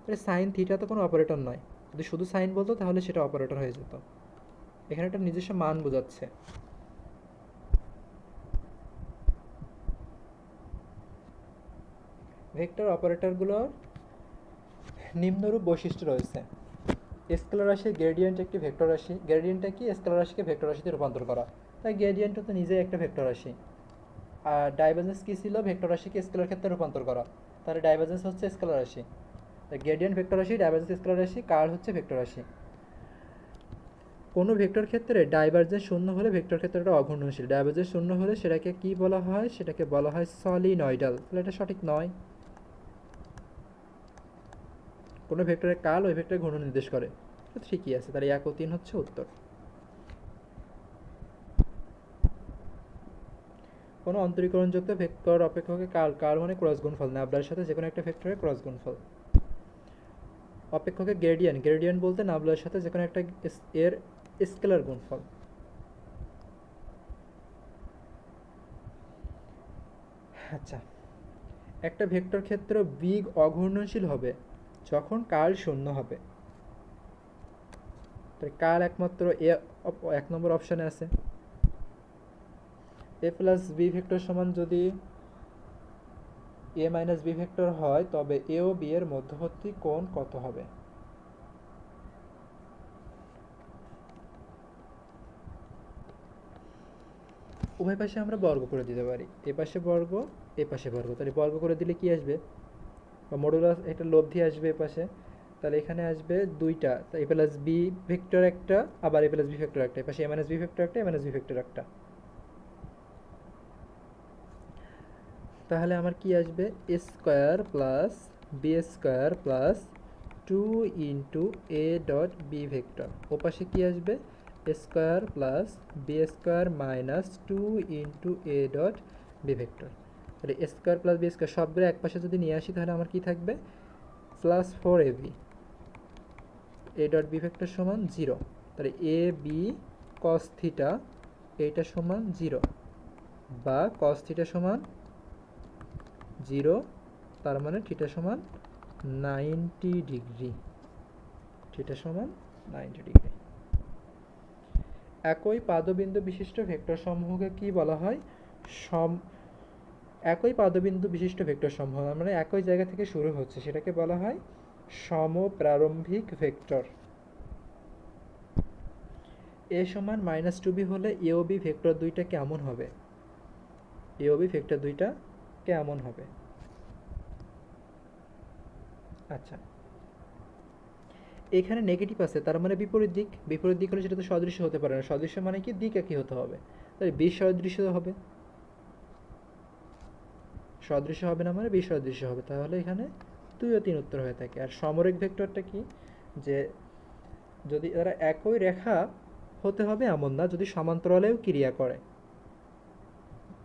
তাহলে সাইন থিটা তো কোনো অপারেটর নয়, যদি শুধু সাইন বলতো তাহলে সেটা অপারেটর হয়ে যেত, এখানে একটা নিজস্ব মান বোঝাচ্ছে। ভেক্টর অপারেটরগুলোর নিম্নরূপ বৈশিষ্ট্য রয়েছে, স্কেলার রাশির গ্রেডিয়েন্ট একটি ভেক্টর রাশি, গ্রেডিয়েন্টটা কি, স্কেলার রাশিকে ভেক্টর রাশিতে রূপান্তর করা, তাই গ্রেডিয়েন্টটা তো নিজেই একটা ভেক্টর রাশি, আর ডাইভারজেন্স কী ছিল, ভেক্টর রাশিকে স্কেলার ক্ষেত্রে রূপান্তর করা, তাহলে ডাইভারজেন্স হচ্ছে স্কেলার রাশি, তাই গ্রেডিয়েন্ট ভেক্টর রাশি, ডাইভারজেন্স স্কেলার রাশি, কার্ল হচ্ছে ভেক্টর রাশি। কোনো ভেক্টর ক্ষেত্রে ডাইভারজেন্স শূন্য হলে ভেক্টর ক্ষেত্রটা অঘূর্ণনশীল, ডাইভারজেন্স শূন্য হলে সেটাকে কি বলা হয়, সেটাকে বলা হয় সলিনয়েডাল, তাহলে এটা সঠিক নয়। কোনো ভেক্টরের কাল ওই ভেক্টরের ঘূর্ণন নির্দেশ করে, তো ঠিকই আছে, তাহলে 1 ও 3 হচ্ছে উত্তর। কোনো অন্তরীকরণযুক্ত ভেক্টর অপেক্ষকে কাল মানে ক্রস গুণফল, নাবলার সাথে যে কোনো একটা ভেক্টরের ক্রস গুণফল। অপেক্ষকে গ্রেডিয়েন্ট বলতে নাবলার সাথে যে কোনো একটা এর স্কেলার গুণফল। আচ্ছা, একটা ভেক্টর ক্ষেত্র বিগ অঘূর্ণনশীল হবে যখন কার্ল শূন্য হবে, তাই কার্ল একমাত্র এ 1 নম্বর অপশানে আছে। এ প্লাস বি ভেক্টর সমান যদি এ মাইনাস বি ভেক্টর হয় তবে এ ও বি এর মধ্যবর্তী কোণ কত হবে, উভয় পাশে আমরা বর্গ করে দিতে পারি, এ পাশে বর্গ এ পাশে বর্গ, তাহলে বর্গ করে দিলে কি আসবে, বা মডুলাস একটা লব্ধি আসবে এ পাশে, তাহলে এখানে আসবে দুইটা, এ প্লাস বি ভেক্টর একটা, আবার এ প্লাস বি ভেক্টর একটা, এ পাশে এ মাইনাস বি ভেক্টর একটা, এ মাইনাস বি ভেক্টর একটা। তাহলে আমার কি আসবে, a square plus B square plus 2 into a dot B vector, ও পাশে কি আসবে, a square plus B square minus 2 into a dot B vector. তাহলে a square plus B square সবগুলো এক পাশে যদি নিয়ে আসি তাহলে আমার কি থাকবে, plus 4ab A dot B vector সমান 0। তাহলে এ বি কস থিটা এইটা সমান 0, বা কস থিটা সমান 0, তার মানে থিটা সমান 90 ডিগ্রি, থিটা সমান 90 ডিগ্রি। একই পাদবিন্দু বিশিষ্ট ভেক্টর সমূহকে কি বলা হয়, একই পাদবিন্দু বিশিষ্ট ভেক্টর সমূহ, মানে একই জায়গা থেকে শুরু হচ্ছে, সেটাকে বলা হয় সমপ্রারম্ভিক ভেক্টর। এ সমান মাইনাস 2b হলে এ ও বি ভেক্টর দুইটা কেমন হবে, এ ও বি ভেক্টর দুইটা কেমন হবে। আচ্ছা, এখানে নেগেটিভ আছে, তার মানে বিপরীত দিক, বিপরীত দিক হলে সেটা তো সদৃশ্য হতে পারে না, সদৃশ্য মানে কি, দিক একই হতে হবে, তাহলে বিসদৃশ্য হবে, সদৃশ্য হবে না মানে বিসদৃশ্য হবে, তাহলে এখানে 2 ও 3 উত্তর হয়ে থাকে। আর সমরেখ ভেক্টরটা কি, যে যদি এরা একই রেখা হতে হবে এমন না, যদি সমান্তরালেও ক্রিয়া করে,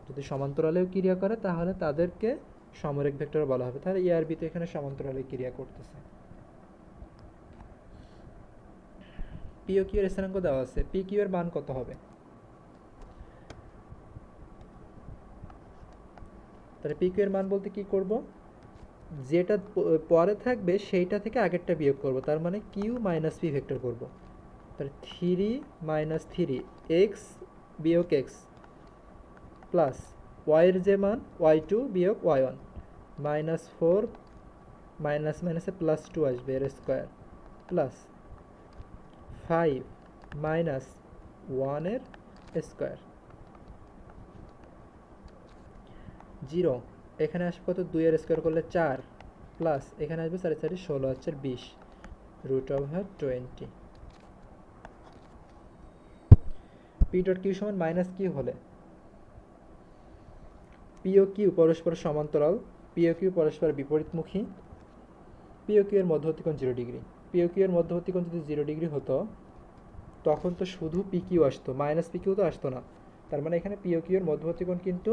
যদি সমান্তরালেও ক্রিয়া করে তাহলে তাদেরকে সমরেখ ভেক্টর বলা হবে। তাহলে এ আর বি তো এখানে সমান্তরালে ক্রিয়া করতেছে। পি ও কিউ এর স্থানাঙ্ক দেওয়া আছে, পি কিউ এর মান কত হবে, তাহলে পি কিউ এর মান বলতে কি করব, যেটা পরে থাকবে সেইটা থেকে আগেরটা বিয়োগ করব, তার মানে কিউ মাইনাস পি ভেক্টর করব। তাহলে 3 মাইনাস 3 এক্স বিয়োগ এক্স প্লাস ওয়াইয়ের যে মান y2 বিয়োগ y1 মাইনাস 4 মাইনাস মাইনাসে প্লাস 2 আসবে এর স্কোয়ার প্লাস 5 মাইনাস 1 এর স্কোয়ার 0, এখানে আসবে কত, 2 এর স্কোয়ার করলে 4 প্লাস এখানে আসবে 4 4 16 হচ্ছে 20 root over 20। P dot Q সমান মাইনাস কিউ হলে পি ও কিউ পরস্পর সমান্তরাল, পি ও কিউ পরস্পর বিপরীতমুখী, পি ও কিউ এর মধ্যবর্তী কোণ 0 ডিগ্রি, পি ও কিউ এর মধ্যবর্তী কোণ যদি 0 ডিগ্রি হতো তখন তো শুধু পি কিউ আসতো, মাইনাস পি কিউ তো আসতো না, তার মানে এখানে পি ও কিউ এর মধ্যবর্তী কোণ কিন্তু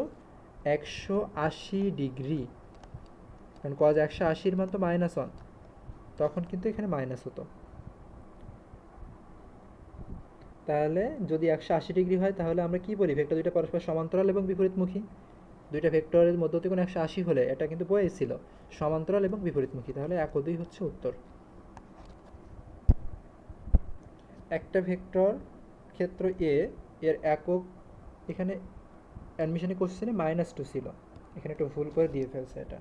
180 ডিগ্রি, কারণ কজ 180 মান তো -1, তখন কিন্তু এখানে মাইনাস হতো। তাহলে যদি 180 ডিগ্রি হয় তাহলে আমরা কি বলি, ভেক্টর দুইটা পরস্পর সমান্তরাল এবং বিপরীতমুখী, দুইটা ভেক্টরের মধ্যবর্তী কোণ 180 হলে এটা কিন্তু বলেছিল সমান্তরাল এবং বিপরীতমুখী, তাহলে 1 ও 2 হচ্ছে উত্তর। একটা ভেক্টর ক্ষেত্র এ এর একক, এখানে অ্যাডমিশনে কোশ্চেনে -2 ছিল, এখানে একটু ভুল করে দিয়ে ফেলছে এটা।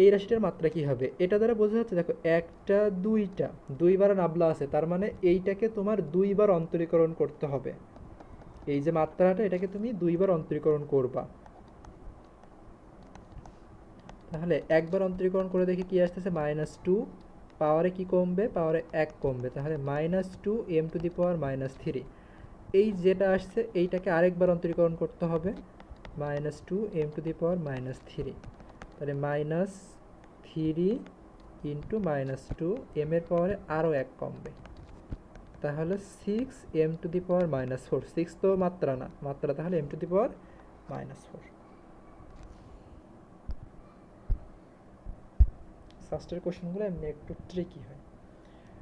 এই রাশিটার মাত্রা কি হবে, এটা দ্বারা বোঝা যাচ্ছে, দেখো একটা দুইটা দুইবার নাবলা আছে, তার মানে এইটাকে তোমার দুইবার অন্তরীকরণ করতে হবে, এই যে মাত্রাটা এটাকে তুমি দুইবার অন্তরীকরণ করবা। তাহলে একবার অন্তরীকরণ করে দেখি কি আসতেছে, -2 পাওয়ারে কি কমবে, পাওয়ারে 1 কমবে, তাহলে -2 m⁻³ এই যেটা আসছে এইটাকে আরেকবার অন্তরীকরণ করতে হবে, -2 m⁻³ তাহলে -3 ইন্টু -2 m এর পাওয়ারে আরও 1 কমবে, তাহলে 6 m⁻⁴, 6 তো মাত্রা না, মাত্রা তাহলে m⁻⁴। ফার্স্টের কোশ্চেনগুলো এমনি একটু ট্রিকি হয়।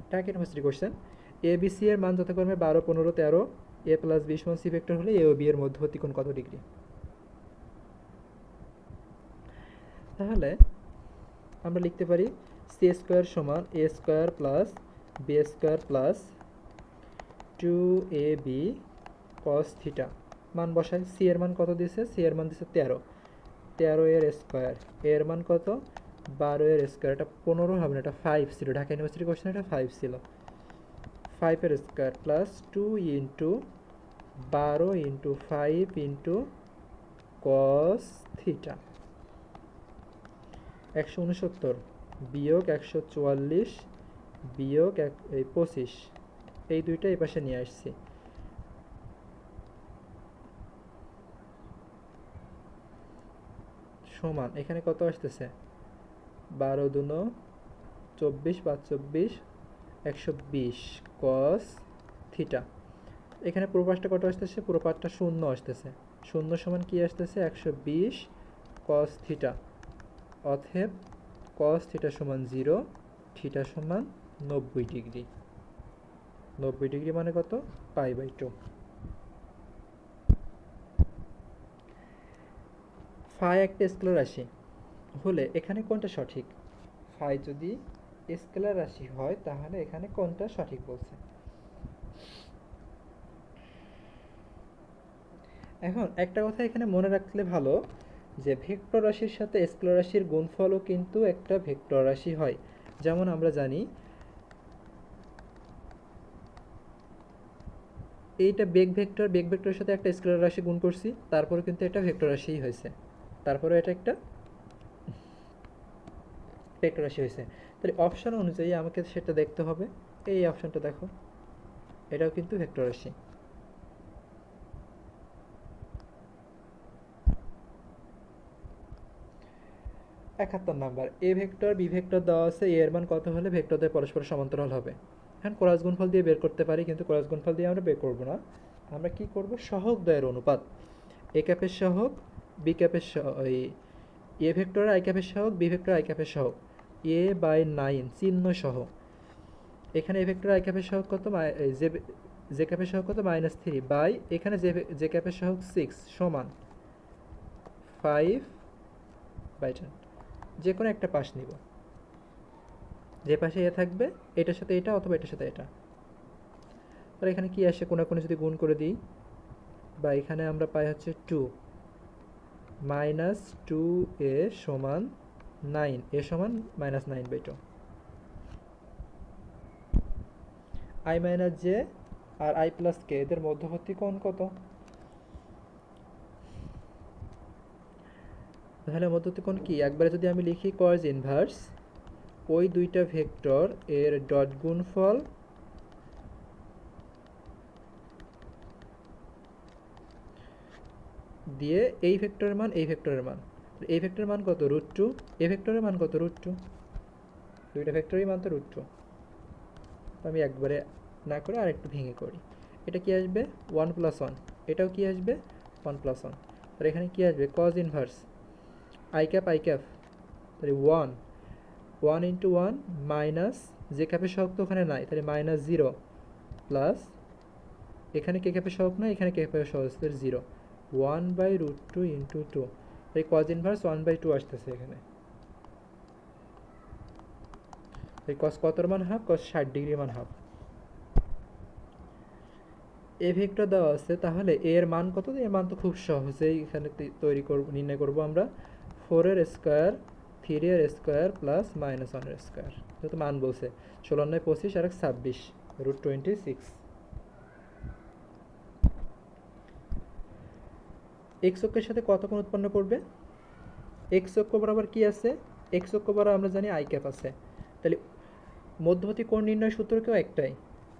Dhaka university question, A B C এর মান যথাক্রমে 12 15 13, এ প্লাস বি সমান সি ভেক্টর হলে এ ও বি এর মধ্যবর্তী কোণ কত ডিগ্রি। তাহলে আমরা লিখতে পারি সি স্কোয়ার সমান a square plus B square plus 2ab cos theta, মান বসাই, সি এর মান কত দিয়েছে, সি এর মান দিয়েছে 13, 13 এর স্কোয়ার, এর মান কত 12 এর স্কোয়ার, এটা 15 হবে না, এটা 5 ছিল, ঢাকা ইউনিভার্সিটি কোশ্চেন এটা 5 ছিল, 5 এর square plus 2 into 12 into 5 into cos theta, 169 বিয়োগ 144 বিয়োগ 25, এই দুইটা এই পাশে নিয়ে আসছি। সমান এখানে কত আসতেছে, 12 দুনো 24, 5 24, 120 কস থিটা। এখানে পুরো পাশটা কত আসতেছে, পুরো পাশটা শূন্য আসতেছে। শূন্য সমান কি আসতেছে, 120 কস থিটা। অতএব কস থিটা সমান 0, থিটা সমান 90 ডিগ্রি। 90 ডিগ্রি মানে কত, π/2। ফাই একটা স্কেলার রাশি হলে এখানে কোনটা সঠিক? ফাই যদি স্কেলার রাশি হয় তাহলে এখানে কোনটা সঠিক বলছে। এখন একটা কথা এখানে মনে রাখলে ভালো, যে ভেক্টর রাশির সাথে স্কেলার রাশির গুণফলও কিন্তু একটা ভেক্টর রাশি হয়। যেমন আমরা জানি এইটা বেগ ভেক্টর, বেগ ভেক্টরের সাথে একটা স্কেলার রাশি গুণ করছি, তারপরে কিন্তু এটা ভেক্টর রাশিই হয়েছে, তারপরে এটা একটা ভেক্টর রাশি হয়েছে। তাহলে অপশন অনুযায়ী আমাকে সেটা দেখতে হবে। এই অপশনটা দেখো, এটাও কিন্তু ভেক্টর রাশি। 71 number, A vector B vector দেওয়া আছে, এর মান কত হলে ভেক্টরদের পরস্পর সমান্তরাল হবে। এখন ক্রস গুণফল দিয়ে বের করতে পারি, কিন্তু ক্রস গুণফল দিয়ে আমরা বের করব না। আমরা কি করব, সহগ দ্বয়ের অনুপাত, এ ক্যাপের সহগ বি ক্যাপের ওই এ ভেক্টর আই ক্যাপের সহগ বি ভেক্টর আই ক্যাপের সহগ, a/9 চিহ্ন সহ। এখানে এ ভেক্টর আই ক্যাপের সহগ কত, জে ক্যাপের সহগ কত, -3 বাই এখানে জে ক্যাপের সহগ 6 সমান 5/10। যে কোনো একটা পাশ নিব, যে পাশে এ থাকবে এটার সাথে এটা অথবা এটার সাথে এটা। আর এখানে কি আসে, কোনাকুনি যদি গুণ করে দিই, বা এখানে আমরা পাই হচ্ছে 2 -2a সমান 9, a সমান -9/2। i মাইনাস জে আর i প্লাস কে এদের মধ্যবর্তী কোণ কত? তাহলে মধ্যবর্তী কোণ কি, একবারে যদি আমি লিখি কজ ইনভার্স ওই দুইটা ভেক্টর এর ডট গুণফল দিয়ে এই ভেক্টরের মান এই ভেক্টরের মান, এই ভেক্টরের মান কত, √2, এই ভেক্টরের মান কত, √2, দুইটা ভেক্টরের মান তো √2। আমি একবারে না করে আরেকটু ভেঙে করি। এটা কি আসবে 1 + 1, এটাও কি আসবে 1 + 1। আর এখানে কি আসবে, কজ ইনভার্স i ক্যাপ তাহলে 1 ইন্টু 1 মাইনাস যে ক্যাপের সহগ তো ওখানে নাই, তাহলে -0 প্লাস এখানে কে ক্যাপের সহগ না, এখানে কে ক্যাপের সহগ, 0, 1/√2 ইন্টু 2। এই কজ ইনভার্স 1/2 আসতেছে এখানে। এই কস কতর মান হাফ, কস 60 ডিগ্রি মান হাফ। এ ভেক্টর দেওয়া আছে, তাহলে এর মান কত, এর মান তো খুব সহজেই এখানে তৈরি করব, নির্ণয় করব আমরা। 4 এর স্কোয়ার 3 এর স্কোয়ার প্লাস -1 এর স্কোয়ার, যেহেতু মান বলছে 16 9 25 আর 26 √26। এক্স অক্ষের সাথে কত কোণ উৎপন্ন করবে, এক্স অক্ষ বরাবর কি আছে, এক্স অক্ষ বরাবর আমরা জানি আই ক্যাপ আছে। তাহলে মধ্যবর্তী কোণ নির্ণয় সূত্র কেউ একটাই,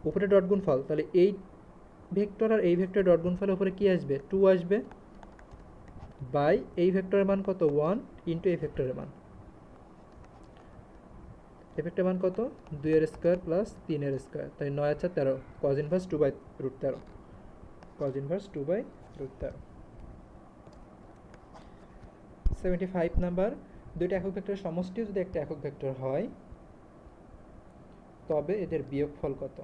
উপরে ডট গুণফল, তাহলে এই ভেক্টর আর এই ভেক্টর ডট গুণফলের উপরে কি আসবে, 2 আসবে, বাই এই ভেক্টরের মান কত, 1 ইন্টু এই ভেক্টরের মান, এই ভেক্টরের মান কত, 2 এর স্কোয়ার প্লাস 3 এর স্কোয়ার, তাই 9 আর 4 13, cos inverse 2/√13, cos inverse 2/√13। 75 number, দুইটা একক ভেক্টরের সমষ্টিও যদি একটা একক ভেক্টর হয় তবে এদের বিয়োগফল কত।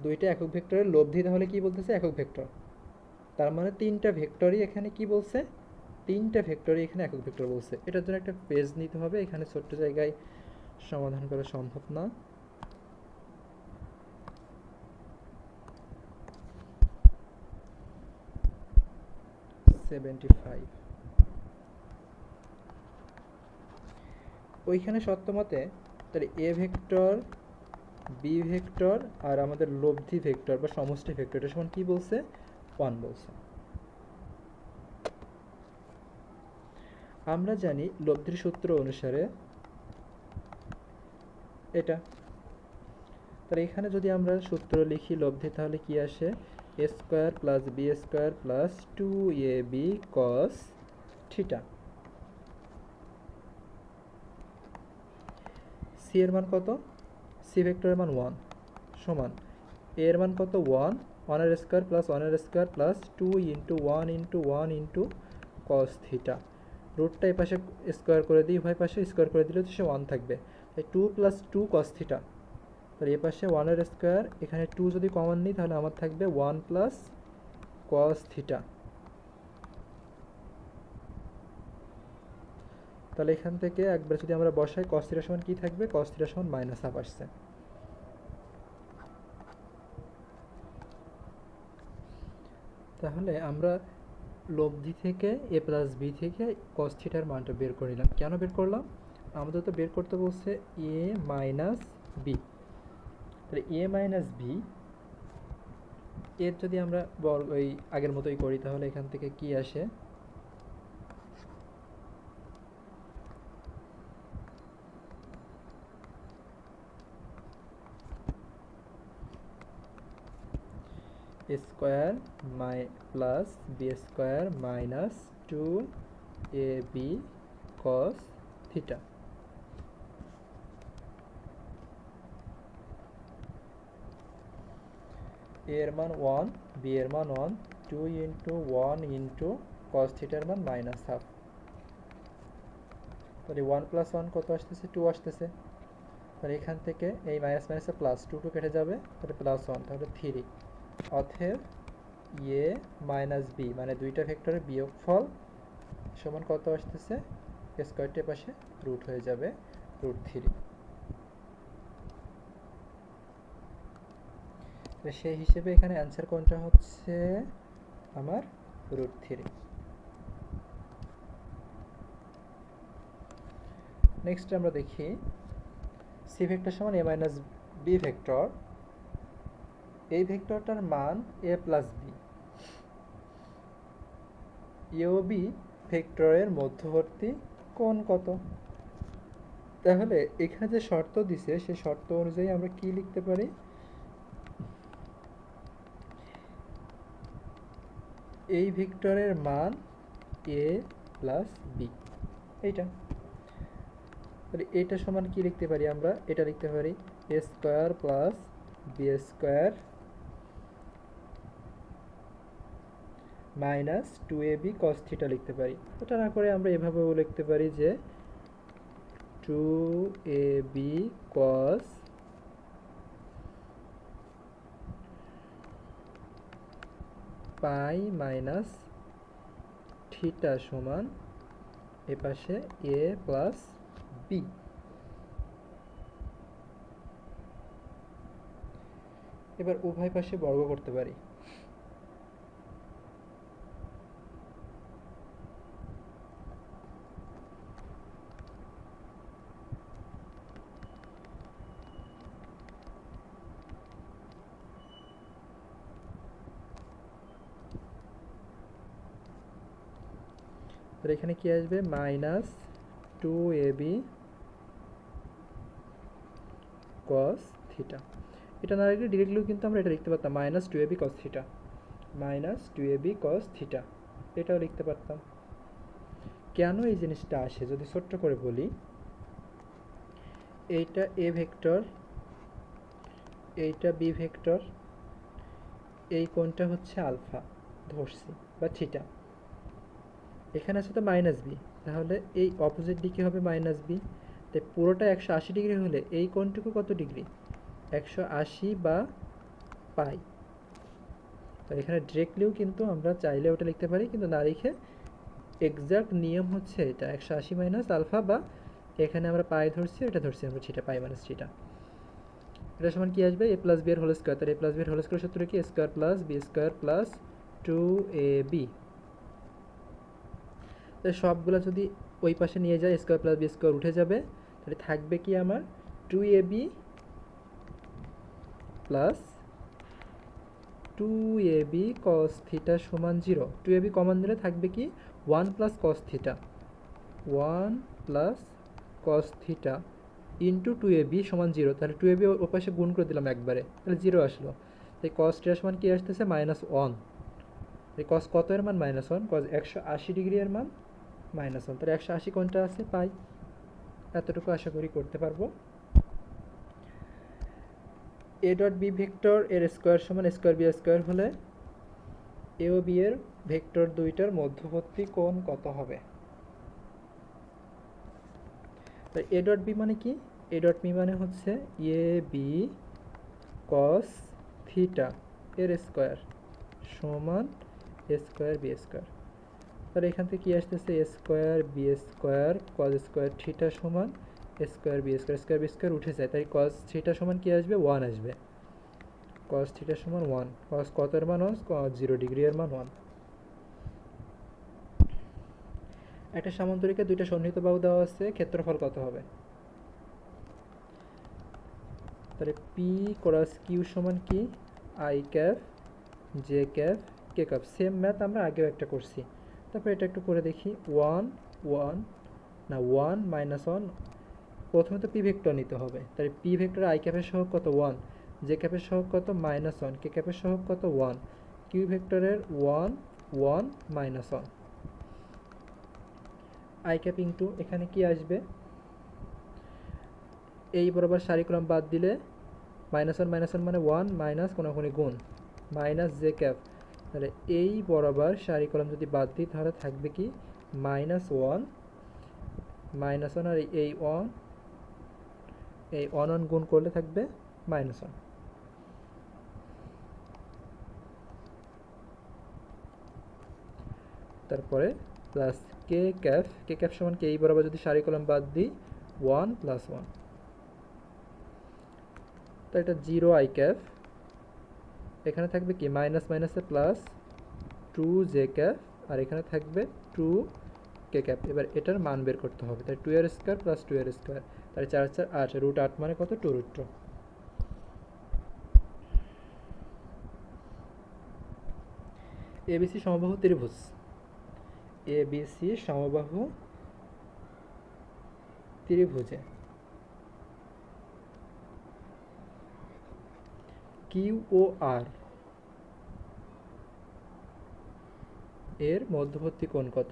দুইটা একক ভেক্টরের লব্ধি তাহলে কি বলতেছে, একক ভেক্টর, তার মানে তিনটা ভেক্টরই এখানে কি বলছে, তিনটা ভেক্টরই এখানে একক ভেক্টর বলছে। এটার জন্য একটা পেজ নিতে হবে, এখানে ছোট্ট জায়গায় সমাধান করা সম্ভব না। ওইখানে সত্যমতে তাহলে এ ভেক্টর বি ভেক্টর আর আমাদের লব্ধি ভেক্টর বা সমষ্টি ভেক্টর এটা সমান কি বলছে 1 বলছে। আমরা জানি লব্ধির সূত্র অনুসারে এটা, তাহলে এখানে যদি আমরা সূত্র লিখি লব্ধি তাহলে কি আসে a square plus B square plus 2ab cos theta. C এর মান কত, সি ভেক্টরের মান 1 সমান a এর মান কত 1, 1 এর স্কয়ার প্লাস 1 এর square plus 2 into 1 into 1 into cos theta. রুটটা এই পাশে স্কয়ার করে দিই, উভয় পাশে স্কয়ার করে দিলে তো সে 1 থাকবে, তাই 2 প্লাস 2 cos থিটা। তাহলে এ পাশে 1 এর স্কয়ার, এখানে 2 যদি কমন নিই তাহলে আমার থাকবে 1 প্লাস cos থিটা। তাহলে এখান থেকে একবার যদি আমরা বসাই cos থিটা সমান কি থাকবে, cos থিটা সমান মাইনাস হাফ আসছে। তাহলে আমরা লব্ধি থেকে a প্লাস বি থেকে cos থিটার মানটা বের করে নিলাম। কেন বের করলাম, আমাদের তো বের করতে বলছে a মাইনাস বি। তাহলে a মাইনাস বি এর যদি আমরা ওই আগের মতোই করি তাহলে এখান থেকে কি আসে, a square plus B square minus 2ab cos theta. a এর মান 1, b এর মান 1, 2 ইন্টু 1 ইন্টু cos থিটার মান মাইনাস হাফ। তাহলে 1 প্লাস 1 কত আসতেছে, 2 আসতেছে। তাহলে এখান থেকে এই মাইনাস মাইনাসে প্লাস 2 কেটে যাবে, তাহলে প্লাস 1 তাহলে 3। অতএব a মাইনাস বি মানে দুইটা ভেক্টরের বিয়োগফল সমান কত আসতেছে, স্কয়ারটির পাশে রুট হয়ে যাবে √3। সেই হিসেবে এখানে অ্যান্সার কোনটা হচ্ছে আমার √3। নেক্সট আমরা দেখি সি ভেক্টর সমান a মাইনাস বি ভেক্টর। এই ভেক্টরটার মান a প্লাস বি, এ ও বি ভেক্টরের মধ্যবর্তী কোণ কত। তাহলে এখানে যে শর্ত দিছে সেই শর্ত অনুযায়ী আমরা কি লিখতে পারি, এই ভেক্টরের মান a প্লাস বি এইটা। তাহলে এটা সমান কি লিখতে পারি আমরা, এটা লিখতে পারি a square plus B square minus 2ab cos theta লিখতে পারি। এটা না করে আমরা এভাবেও লিখতে পারি যে 2ab cos পাই মাইনাস থিটা সমান এ পাশে a প্লাস বি। এবার উভয় পাশে বর্গ করতে পারি। এখানে কি আসবে মাইনাস 2ab cos থিটা। এটা না লিখলে ডিরেক্টলিও কিন্তু আমরা এটা লিখতে পারতাম minus 2ab cos theta, minus 2ab cos theta এটাও লিখতে পারতাম। কেন এই জিনিসটা আসে যদি ছোট্ট করে বলি, এইটা a ভেক্টর, এইটা b ভেক্টর, এই কোণটা হচ্ছে আলফা ধরছি বা থিটা, এখানে আছে তো মাইনাস বি, তাহলে এই অপোজিট দিকে হবে মাইনাস বি। তাই পুরোটা 180 ডিগ্রি হলে এই কোণটুকু কত ডিগ্রি, 180 বা পাই। তো এখানে ডিরেক্টলিও কিন্তু আমরা চাইলে ওটা লিখতে পারি, কিন্তু না লিখে এক্সাক্ট নিয়ম হচ্ছে এটা 180 মাইনাস আলফা, বা এখানে আমরা পাই ধরছি, এটা ধরছি আমরা থিটা, পাই মাইনাস থিটা। এটা সমান কি আসবে, a প্লাস বি এর হোল স্কয়ার। তাহলে a প্লাস বি এর হোল স্কয়ার সূত্র কি, a square plus B square plus 2ab। তো সবগুলো যদি ওই পাশে নিয়ে যায় স্কয়ার প্লাস বি স্কয়ার উঠে যাবে, তাহলে থাকবে কি আমার 2ab plus 2ab cos theta সমান 0। 2ab কমন দিলে থাকবে কি 1 plus cos theta, 1 plus cos theta into 2ab সমান 0। তাহলে 2ab ওর পাশে গুণ করে দিলাম একবারে, তাহলে 0 আসলো। তাই cos থিটা সমান কি আসতেছে -1। এই cos কত এর মান -1, cos 180 ডিগ্রি এর মান -1। তাহলে 180 কোনটা আছে পাই, এতটুকু আশা করি করতে পারবো। এ ডট বি ভেক্টর এর স্কোয়ার সমান স্কোয়ার বি স্কোয়ার হলে এ ও বি এর ভেক্টর দুইটার মধ্যবর্তী কোণ কত হবে? এ ডট বি মানে কি? এ ডট বি মানে হচ্ছে এ বি কস থিটা এর স্কোয়ার সমান এ স্কোয়ার বি স্কোয়ার। তাহলে এখান থেকে কি আসতেছে, a square b square cos square theta সমান a square b square, square b square উঠে যায়, তাই কস থিটা সমান কি আসবে 1 আসবে। কস থিটা সমান 1, কস কত এর মান 1, কস 0 ডিগ্রি এর মান 1। একটা সামান্তরিকে দুইটা সন্নিহিত বাহু দেওয়া আছে, ক্ষেত্রফল কত হবে? তাহলে পি ক্রস কিউ সমান কি I cap J cap K cap. Same math আমরা আগেও একটা করছি, তারপর এটা একটু করে দেখি। 1 -1 প্রথমে তো পি ভেক্টর নিতে হবে, তাহলে পি ভেক্টর আই ক্যাপের সহগ কত 1, জে ক্যাপের সহগ কত -1, কে ক্যাপের সহগ কত 1, কিউ ভেক্টরের 1 1 -1। আই ক্যাপ ইন্টু এখানে কি আসবে, এই বরাবর সারিক্রম বাদ দিলে -1 মানে 1 মাইনাস কোনাকুনি গুণ মাইনাস জে ক্যাপ। তাহলে এই বরাবর সারি কলম যদি বাদ দিই তাহলে থাকবে কি -1 আর এই 1 গুণ করলে থাকবে -1। তারপরে প্লাস কে ক্যাপ সমান কি, এই বরাবর যদি সারি কলম বাদ দিই 1 + 1, তো এটা 0 আই ক্যাপ, এখানে থাকবে কি মাইনাস মাইনাসে প্লাস 2 জে ক্যাপ, আর এখানে থাকবে 2 কে ক্যাপ। এবার এটার মান বের করতে হবে, তাই 2 এর স্কোয়ার প্লাস 2 এর স্কোয়ার, তাহলে 4 4 8, √8 মানে কত 2√2। এবিসি সমবাহু ত্রিভুজ, এবিসি সমবাহু ত্রিভুজে কিউ ও আর এর মধ্যবর্তী কোণ কত?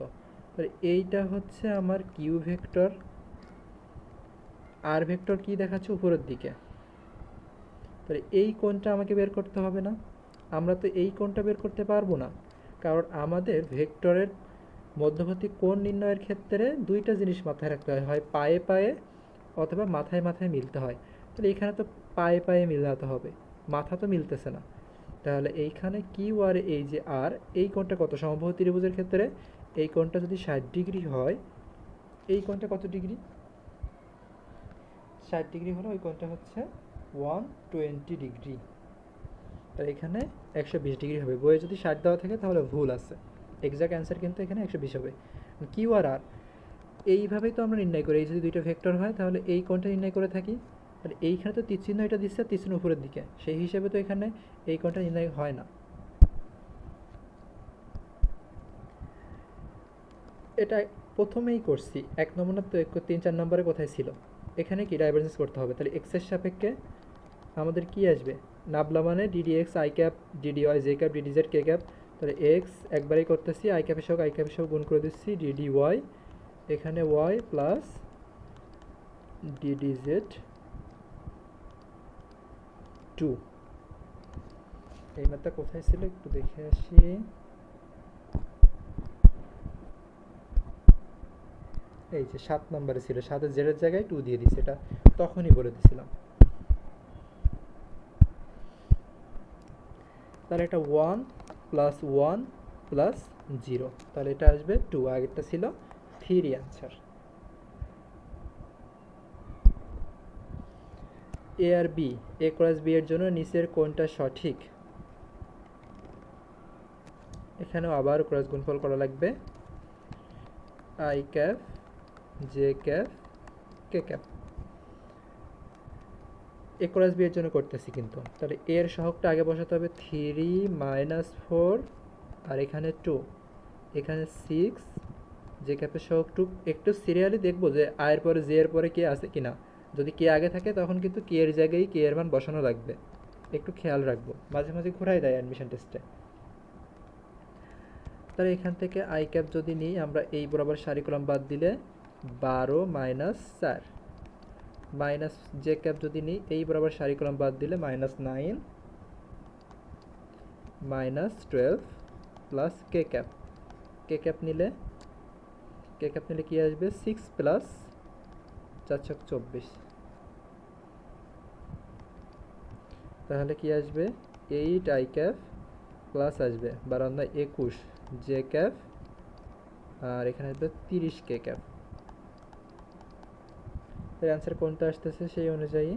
তাহলে এইটা হচ্ছে আমার কিউ ভেক্টর, আর ভেক্টর কি দেখাচ্ছে উপরের দিকে, তাহলে এই কোণটা আমাকে বের করতে হবে না? আমরা তো এই কোণটা বের করতে পারবো না, কারণ আমাদের ভেক্টরের মধ্যবর্তী কোণ নির্ণয়ের ক্ষেত্রে দুইটা জিনিস মাথায় রাখতে হয়, হয় পায়ে পায়ে অথবা মাথায় মাথায় মিলতে হয়। তাহলে এখানে তো পায়ে পায়ে মিলাতে হবে, মাথা তো মিলতেছে না। তাহলে এইখানে কিউ আর এই যে আর, এই কোণটা কত? সমবাহু ত্রিভুজের ক্ষেত্রে এই কোণটা যদি 60 ডিগ্রি হয়, এই কোণটা কত ডিগ্রি? 60 ডিগ্রি হলে ওই কোণটা হচ্ছে 120 ডিগ্রি। তাহলে এখানে 120 ডিগ্রি হবে। বইয়ে যদি 60 দেওয়া থাকে তাহলে ভুল আছে, এক্সাক্ট অ্যান্সার কিন্তু এখানে 120 হবে। কিউ আর আর এইভাবেই তো আমরা নির্ণয় করি, এই যদি দুইটা ভেক্টর হয় তাহলে এই কোণটা নির্ণয় করে থাকি। তাহলে এইখানে তো তীর চিহ্ন এটা দিচ্ছে, তীর চিহ্ন উপরের দিকে, সেই হিসেবে তো এখানে এই কোণটা নির্ণয় হয় না। এটা প্রথমেই করছি, 1 নম্বর তো 3 4 নম্বরে কোথায় ছিল, এখানে কি ডাইভারজেন্স করতে হবে। তাহলে এক্সের সাপেক্ষে আমাদের কি আসবে, নাবলা মানে d d x I cap, d d Y J cap, d d Z K cap. তাহলে এক্স একবারেই করতেছি, আই ক্যাপের সঙ্গে গুণ করে দিচ্ছি, ডিডি ওয়াই, এখানে ওয়াই প্লাস ডিডি জেড 2। এই ম্যাথটা কোথায় ছিল একটু দেখে আসি। এই যে 7 নম্বরে ছিল, 7 জেডের জায়গায় 2 দিয়ে দিছি, এটা তখনই বলে দিছিলাম। তাহলে এটা 1 + 1 + 0, তাহলে এটা আসবে 2, আগেরটা ছিল 3 অ্যান্সার। এ আর বি, এ ক্রস বি এর জন্য নিচের কোনটা সঠিক? এখানেও আবার ক্রস গুণফল করা লাগবে, I cap J cap K cap. A cross B এর জন্য করতেছি কিন্তু, তাহলে এর সহগটা আগে বসাতে হবে 3 - 4 আর এখানে 2, এখানে 6, যে ক্যাপের সহগ 2। একটু সিরিয়ালি দেখবো যে আয়ের পরে জে এর পরে কে আছে কিনা, যদি কে আগে থাকে তখন কিন্তু কে এর জায়গায় কে এর মান বসানো লাগবে, একটু খেয়াল রাখবো, মাঝে মাঝে ঘুরাই দেয় অ্যাডমিশন টেস্টে। তাহলে এখান থেকে আই ক্যাপ যদি নিই আমরা, এই বরাবর সারি কলাম বাদ দিলে 12 - 4, মাইনাস জে ক্যাপ যদি নিই এই বরাবর সারি কলাম বাদ দিলে -9 -12 plus K cap. K cap নিলে কি আসবে 6 প্লাস 4 × 24, তাহলে কি আসবে 8 আই ক্যাপ প্লাস আসবে 12 × 21 জে ক্যাপ, আর এখানে আসবে 30 কে ক্যাপ। এর অ্যান্সার কোনটা আসতেছে সেই অনুযায়ী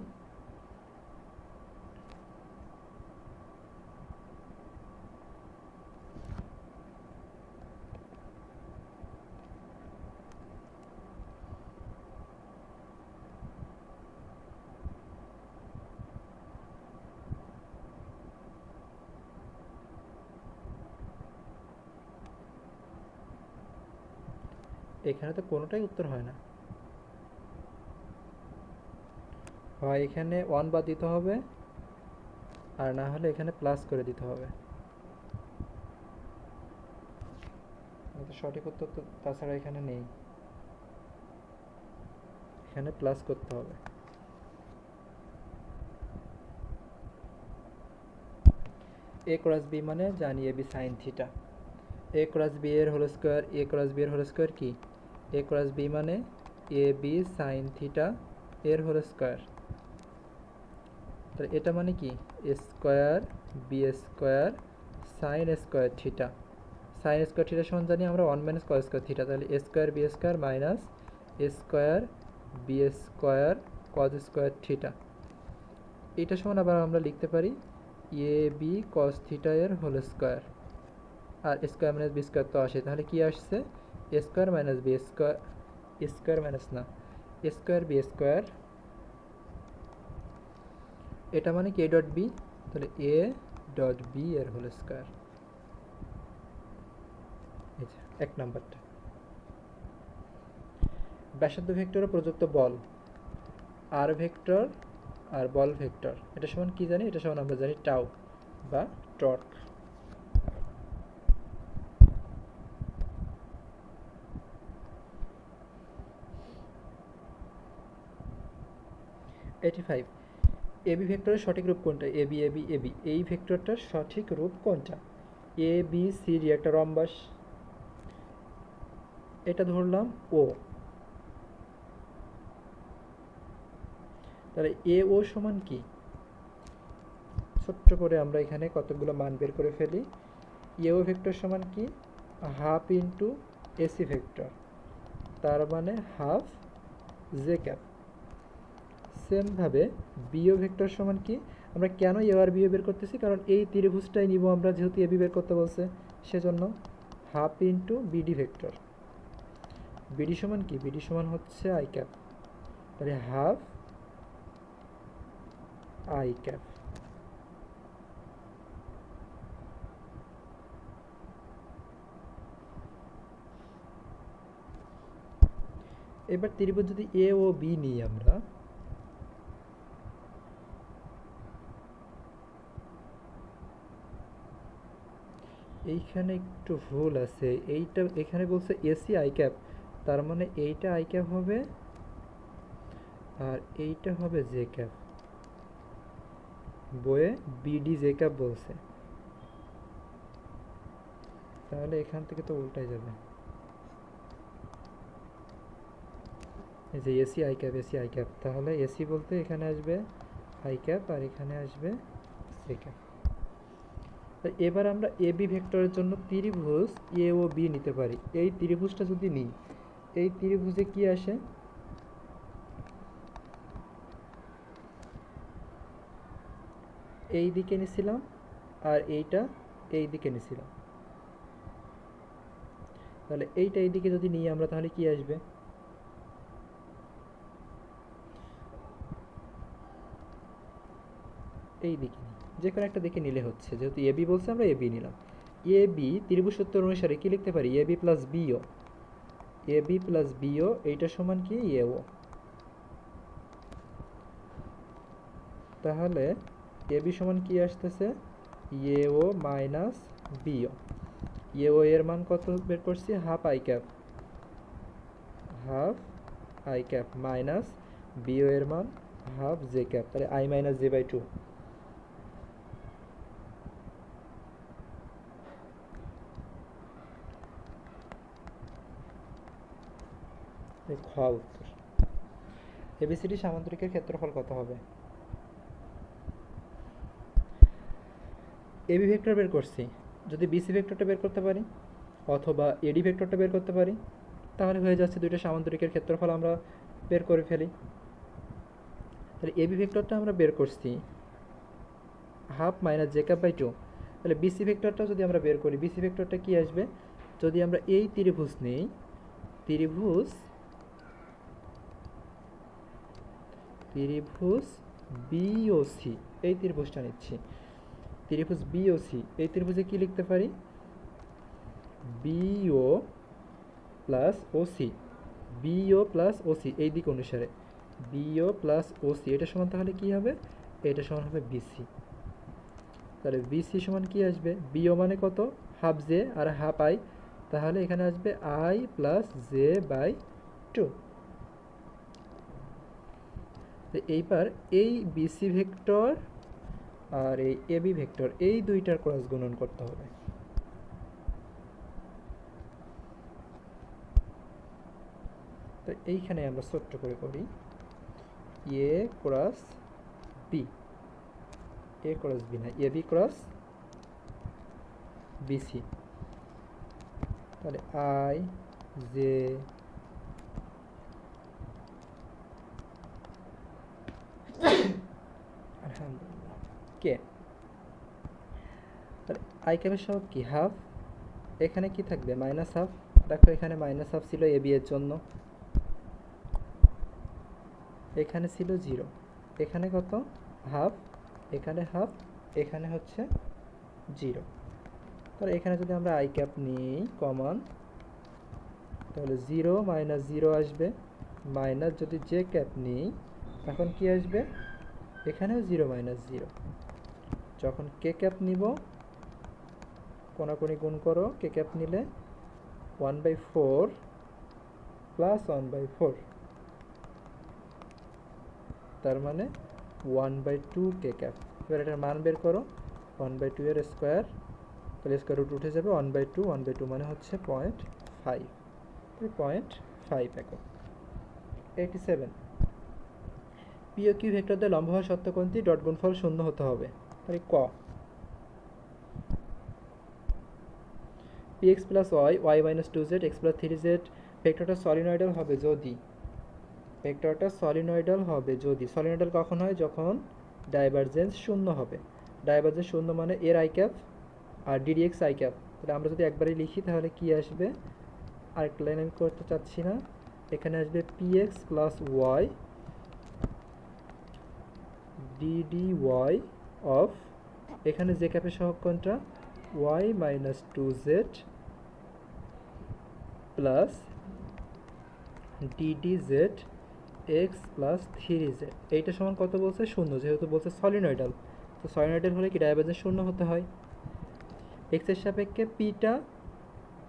এখানে তো কোনোটাই উত্তর হয় না, হয় এখানে 1 বাদ দিতে হবে আর না হলে এখানে প্লাস করে দিতে হবে। সঠিক উত্তর তো তাছাড়া এখানে নেই, এখানে প্লাস করতে হবে। এ ক্রস বি মানে জানি a b sine theta, a cross B এর whole square, a cross B এর হোল স্কোয়ার কি, এ ক্রস বি মানে এ বি সাইন থিটা এর হোল স্কোয়ার। তাহলে এটা মানে কি a square b square sine square theta, sine square theta সমান জানি আমরা 1 - cos স্কোয়ার থিটা, তাহলে a square b square minus a square b square cos square theta. এটা সমান আবার আমরা লিখতে পারি এ বি কস থিটা এর হোল স্কোয়ার, আর স্কোয়ার মাইনাস বি স্কোয়ার তো আসে, তাহলে কি আসছে a square minus b square, square minus না এ স্কোয়ার বি স্কোয়ার, এটা মানে কি এ ডট বি, তাহলে এ ডট বি এর হোল স্কোয়ার। এই যে 1 নাম্বারটা। ব্যাসার্ধ ভেক্টরে প্রযুক্ত বল আর ভেক্টর আর বল ভেক্টর, এটা সমান কি জানি, এটা সমান আমরা জানি টাউ বা টর্ক। 85 এবি ভেক্টরের সঠিক রূপ কোনটা, এবি এবি এবি এই ভেক্টরটার সঠিক রূপ কোনটা, এ বি সি ডি একটা রম্বাস, এটা ধরলাম ও, তাহলে এ ও সমান কি, ছোট্ট করে আমরা এখানে কতগুলো মান বের করে ফেলি। এ ও ভেক্টর সমান কি হাফ ইন্টু এসি ভেক্টর, তার মানে হাফ জে ক্যাপ। সেমভাবে বিও ভেক্টর সমান কি, আমরা কেন এ আর বিও বের করতেছি, কারণ এই ত্রিভুজটাই নিব আমরা, যেহেতু এবি বের করতে বলছে সেজন্য half into BD vector. BD সমান কি, বিডি সমান হচ্ছে আই ক্যাপ, তাহলে হাফ আই ক্যাপ। এবার ত্রিভুজ যদি এ ও বি নিই আমরা, এইখানে একটু ভুল আছে, এইটা এখানে বলছে এসি আই ক্যাপ, তার মানে এইটা আই ক্যাপ হবে আর এইটা হবে জে ক্যাপ, বইয়ে বিডি জে ক্যাপ বলছে, তাহলে এখান থেকে তো উল্টাই যাবে, এই যে AC I cap AC I cap, তাহলে এসি বলতে এখানে আসবে আই ক্যাপ আর এখানে আসবে জে ক্যাপ। এবার আমরা এ বি ভেক্টরের জন্য ত্রিভুজ এ ও বি নিতে পারি। এই ত্রিভুজটা যদি নিই, এই ত্রিভুজে কি আসে, এই দিকে নিছিলাম আর এইটা এই দিকে নিছিলাম, তাহলে এইটা এই দিকে যদি নিই আমরা তাহলে কি আসবে, এই দিকে যে কোনো একটা দিকে নিলে হচ্ছে, যেহেতু এ বি বলছে আমরা এ বি নিলাম। এ বি ত্রিভুজ সূত্র অনুসারে কি লিখতে পারি? A B plus bio, A B plus bio এইটা সমান কি? এও। তাহলে এ বি সমান কি আসতেছে? এও মাইনাস বিও। এও এর মান কত বের করছি? Half I cap, half I cap minus BO এর মান হাফ জে ক্যাপ, তাহলে I minus J by two. খ উত্তর। এবিসিডি সামান্তরিকের ক্ষেত্রফল কত হবে? এবি ভেক্টর বের করছি, যদি বিসি ভেক্টরটা বের করতে পারি অথবা এডি ভেক্টরটা বের করতে পারি তাহলে হয়ে যাচ্ছে দুইটা সামান্তরিকের ক্ষেত্রফল আমরা বের করে ফেলি। তাহলে এবি ভেক্টরটা আমরা বের করছি half minus J cap by two. তাহলে বিসি ভেক্টরটা যদি আমরা বের করি, বিসি ভেক্টরটা কি আসবে? যদি আমরা এই ত্রিভুজ নেই, ত্রিভুজ ত্রিভুজ বিওসি, এই ত্রিভুজটা নিচ্ছি, ত্রিভুজ বিওসি, এই ত্রিভুজে কি লিখতে পারি? BO plus OC, BO plus OC এই দিক অনুসারে, বিও প্লাস ওসি এটা সমান তাহলে কি হবে? এটা সমান হবে বিসি। তাহলে বিসি সমান কি আসবে? বিও মানে কত? হাফ জে আর হাফ আই, তাহলে এখানে আসবে I plus J by two. এইবার এই বিসি ভেক্টর আর এই এবি ভেক্টর এই দুইটার ক্রস গুণন করতে হবে। তো এইখানে আমরা ছোট্ট করে করি এ ক্রস বি, এ ক্রস বি না, এ বি ক্রস বিসি, তাহলে আই জে আলহামদুলিল্লাহ কে, তাহলে আই ক্যাপের সহগ কি? হাফ, এখানে কি থাকবে? Minus half. দেখো এখানে মাইনাস হাফ ছিল এ বি এর জন্য, এখানে ছিল জিরো, এখানে কত? হাফ, এখানে হাফ, এখানে হচ্ছে জিরো। তাহলে এখানে যদি আমরা আই ক্যাপ নিই কমন, তাহলে জিরো মাইনাস জিরো আসবে, মাইনাস যদি জে ক্যাপ নিই তখন কি আসবে? এখানেও জিরো মাইনাস জিরো। যখন কে ক্যাপ নিব কোনাকুনি গুণ করো, কে ক্যাপ নিলে 1/4 প্লাস 1/4, তার মানে 1/2 কে ক্যাপ। এবার এটার মান বের করো, 1/2 এর স্কোয়ার, তাহলে স্কোয়ার রুট উঠে যাবে 1/2, 1/2 মানে হচ্ছে 0.5, 0.5 একক। 87 পিও কিউ ভেক্টর দিয়ে লম্ব হওয়া সত্য কোণটি ডট গুণফল শূন্য হতে হবে। তাহলে ক px plus Y, Y minus 2z, X plus 3z ভেক্টরটা সলিনয়েডাল হবে যদি, ভেক্টরটা সলিনয়েডাল হবে যদি, সলিনয়েডাল কখন হয়? যখন ডাইভারজেন্স শূন্য হবে। ডাইভারজেন্স শূন্য মানে এর আই ক্যাপ আর ডিডিএক্স আই ক্যাপ। তাহলে আমরা যদি একবারই লিখি তাহলে কি আসবে? আরেকটা লাইন আমি করতে চাচ্ছি না, এখানে আসবে px plus y d d of, এখানে জে ক্যাপের সহগ কোনটা? ওয়াই মাইনাস 2z প্লাস ডিডিz এক্স প্লাস 3z, এইটা সমান কত বলছে? শূন্য, যেহেতু বলছে সলিনয়েডাল, তো সলিনয়েডাল হলে কি ডাইভারজেন্স শূন্য হতে হয়। এক্সের সাপেক্ষে পিটা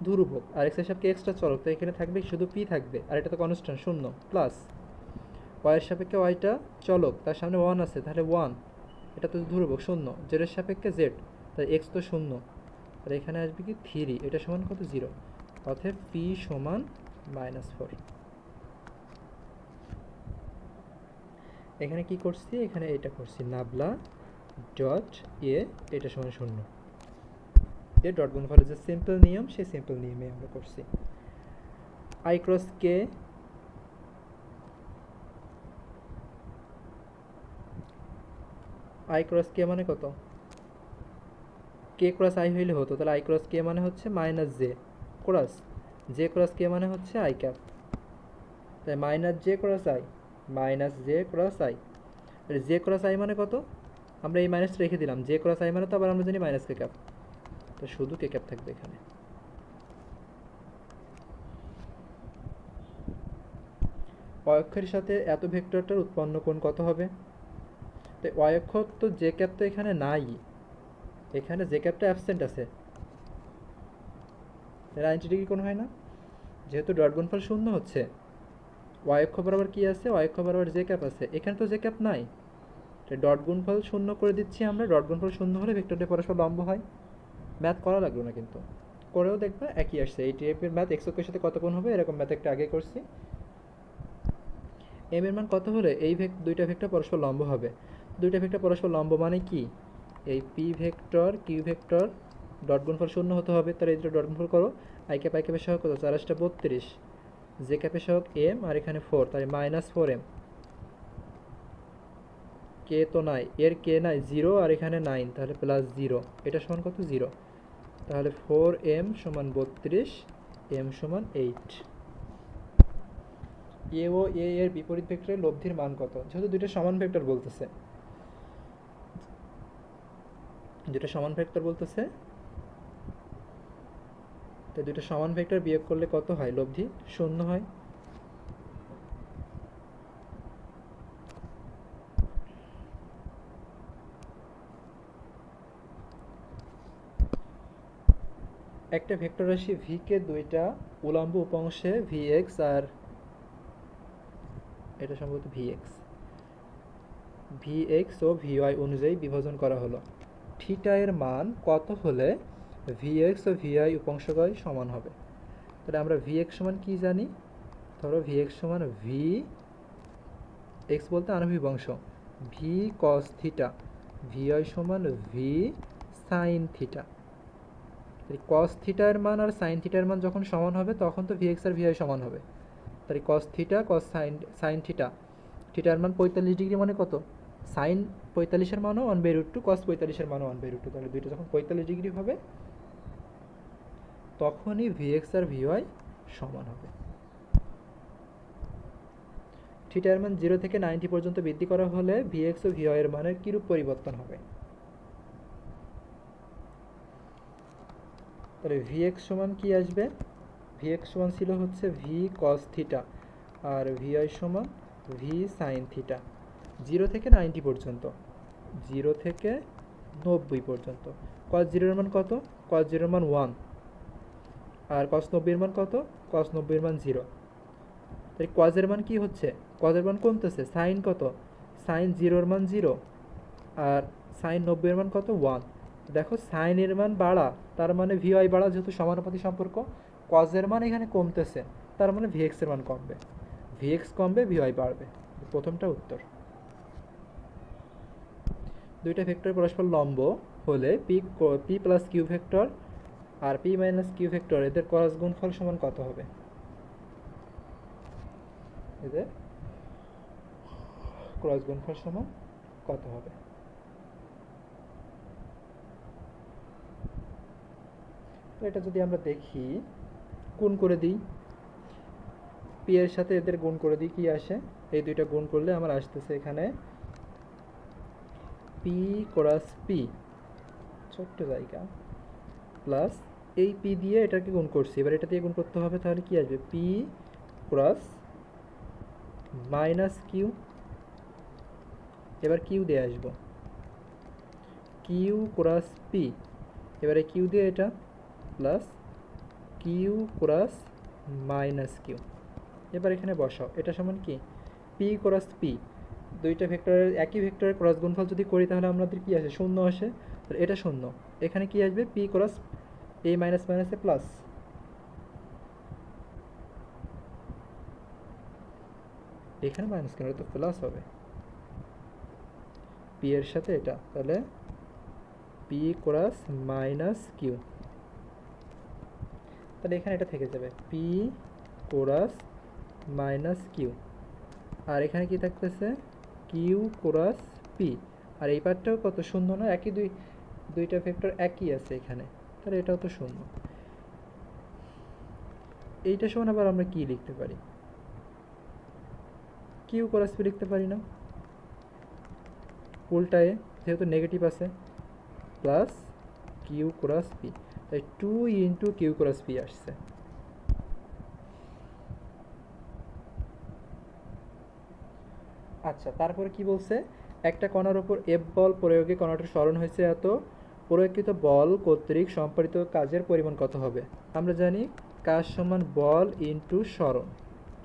ধ্রুবক আর এক্সের সাপেক্ষে এক্সটা চলক, তো এখানে থাকবে শুধু পি থাকবে আর এটা তো কনস্ট্যান্ট শূন্য, প্লাস ওয়াইয়ের সাপেক্ষে ওয়াইটা চলক, তার সামনে 1 আছে তাহলে 1, এটা তো ধ্রুবক শূন্য, জেডের সাপেক্ষে জেড, তাই এক্স তো শূন্য, আর এখানে আসবে কি 3, এটা সমান কত? 0, অতএব পি সমান -4। এখানে কি করছি? এখানে এটা করছি নাবলা ডট এ, এটা সমান 0, এ ডট গুণফলের যে সিম্পল নিয়ম সেই সিম্পল নিয়মে আমরা করছি। I cross K, I cross k মানে কত? কে ক্রস আই হইলে হতো, তাহলে আই ক্রস কে মানে হচ্ছে minus J cross, J cross k মানে হচ্ছে আই ক্যাপ, তাই minus J cross I, minus J cross I, J cross I মানে কত? আমরা এই মাইনাস রেখে দিলাম, জে ক্রস আই মানে তো আবার আমরা জানি মাইনাস কে ক্যাপ, তো শুধু কে ক্যাপ থাকবে এখানে। অক্ষের সাথে এত ভেক্টরটার উৎপন্ন কোণ কত হবে? তো অক্ষর তো জে ক্যাপ তো এখানে নাই, এখানে জে ক্যাপটা অ্যাবসেন্ট আছে, 90 ডিগ্রি কোণ হয় না, যেহেতু ডট গুণফল শূন্য হচ্ছে, অক্ষ বরাবর কি আছে, অক্ষ বরাবর জে ক্যাপ আছে, এখানে তো জে ক্যাপ নাই, ডট গুণফল শূন্য করে দিচ্ছি আমরা, ডট গুণফল শূন্য হলে ভেক্টরটা পরস্পর লম্ব হয়। ম্যাথ করা লাগলো না কিন্তু, করেও দেখবে একই আসছে। এই টাইপের ম্যাথ এক্স অক্ষের সাথে কত কোণ হবে এরকম ম্যাথ একটা আগে করছি। এম এর মান কত হলে এই দুইটা ভেক্টর পরস্পর লম্ব হবে? দুইটা ভেক্টর পরস্পর লম্ব মানে কি, এই P vector Q vector dot গুণফল শূন্য হতে হবে, তাহলে এই দুটো ডট গুণফল করো, আই ক্যাপ সহগ কত, 4×32, জে ক্যাপের সহগ এম আর এখানে 4, তাহলে -4m, কে তো নাই, এর কে নাই 0 আর এখানে 9, তাহলে +0, এটা সমান কত 0, তাহলে 4m সমান 32, m সমান 8। এ ও এ এর বিপরীত ভেক্টরের লব্ধির মান কত? যেহেতু দুইটা সমান ভেক্টর বলতেছে, তো দুইটা সমান ভেক্টর বিয়োগ করলে কত হয়, লব্ধি 0 হয়। একটা ভেক্টর রাশি ভি কে দুইটা উলম্ব উপাংশে vx আর এটা সম্ভবত vx ও vy অনুযায়ী বিভাজন করা হলো, থিটা এর মান কত হলে vx ও vy উপাংশদ্বয় সমান হবে? তাহলে আমরা vx সমান কি জানি, ধরো vx সমান x বলতে আণবিক অংশ, v cos থিটা, vy সমান v sin থিটা। cos থিটার মান আর sin থিটার মান যখন সমান হবে তখন তো vx আর vy সমান হবে, তাহলে cos theta cos sin theta, থিটার মান 45 ডিগ্রি মানে কত, sin 45-এর মানও 1/√2, cos 45-এর মানও 1/√2, তাহলে দুইটা যখন 45 ডিগ্রি হবে তখনই vx আর vy সমান হবে। থিটার মান 0 থেকে 90 পর্যন্ত বৃদ্ধি করা হলে vx ও vy এর মানের কিরূপ পরিবর্তন হবে? তাহলে vx সমান কি আসবে, vx সমান ছিল হচ্ছে v cos থিটা আর vy সমান v sin থিটা, 0 থেকে 90 পর্যন্ত, 0 থেকে 90 পর্যন্ত। cos 0 এর মান কত, cos 0 এর মান 1, আর cos 90 এর মান কত, cos 90 এর মান 0। তাহলে cos এর মান কি হচ্ছে, cos এর মান কমতেছে, sin কত, sin 0 এর মান 0 আর sin 90 এর মান কত 1। দেখো sin এর মান বাড়া তার মানে vy বাড়া, যেহেতু সমানুপাতিক সম্পর্ক, cos এর মান এখানে কমতেছে তার মানে vx এর মান কমবে, vx কমবে vy বাড়বে, প্রথমটা উত্তর। দুইটা ভেক্টর পরস্পর লম্ব হলে p প্লাস কিউ ভেক্টর আর p মাইনাস কিউ ভেক্টর এদের ক্রস গুণফল সমান কত হবে? এদের ক্রস গুণফল সমান কত হবে? তো এটা যদি আমরা দেখি, গুণ করে দিই, পি এর সাথে এদের গুণ করে দিই, কি আসে, এই দুইটা গুণ করলে আমার আসতেছে এখানে পি ক্রস পি, ছোট্ট জায়গা, প্লাস এই পি দিয়ে এটাকে গুণ করছি, এবার এটা দিয়ে গুণ করতে হবে, তাহলে কি আসবে, পি ক্রস মাইনাস কিউ, এবার কিউ দিয়ে আসবো, কিউ ক্রস পি, এবারে কিউ দিয়ে এটা plus Q cross minus Q, এবার এখানে বসাও, এটা সমান কি, পি ক্রস পি, দুইটা ভেক্টরের একই ভেক্টরের ক্রস গুণফল যদি করি তাহলে আমাদের কি আসে, শূন্য আসে, তাহলে এটা শূন্য, এখানে কি আসবে, পি ক্রস এ মাইনাস মাইনাসে প্লাস, এখানে মাইনাস কেন, তো প্লাস হবে, পি এর সাথে এটা, তাহলে পি ক্রস মাইনাস কিউ, তাহলে এখানে এটা থেকে যাবে পি ক্রস মাইনাস কিউ, আর এখানে কি থাকতেছে, কিউ ক্রস পি, আর এই পার্টটাও কত শূন্য না, একই দুইটা ভেক্টর একই আছে এখানে, তাহলে এটাও তো শূন্য। এইটা সমান আবার আমরা কি লিখতে পারি, কিউ ক্রস পি লিখতে পারি না, উল্টায় যেহেতু নেগেটিভ আছে প্লাস কিউ ক্রস পি, তাই 2 ইন্টু কিউ ক্রস পি আসছে। আচ্ছা, তারপরে কি বলছে, একটা কণার উপর এফ বল প্রয়োগে কণাটির সরণ হয়েছে এত, প্রয়োগকৃত বল কর্তৃক সম্পাদিত কাজের পরিমাণ কত হবে? আমরা জানি কাজ সমান বল ইন্টু সরণ,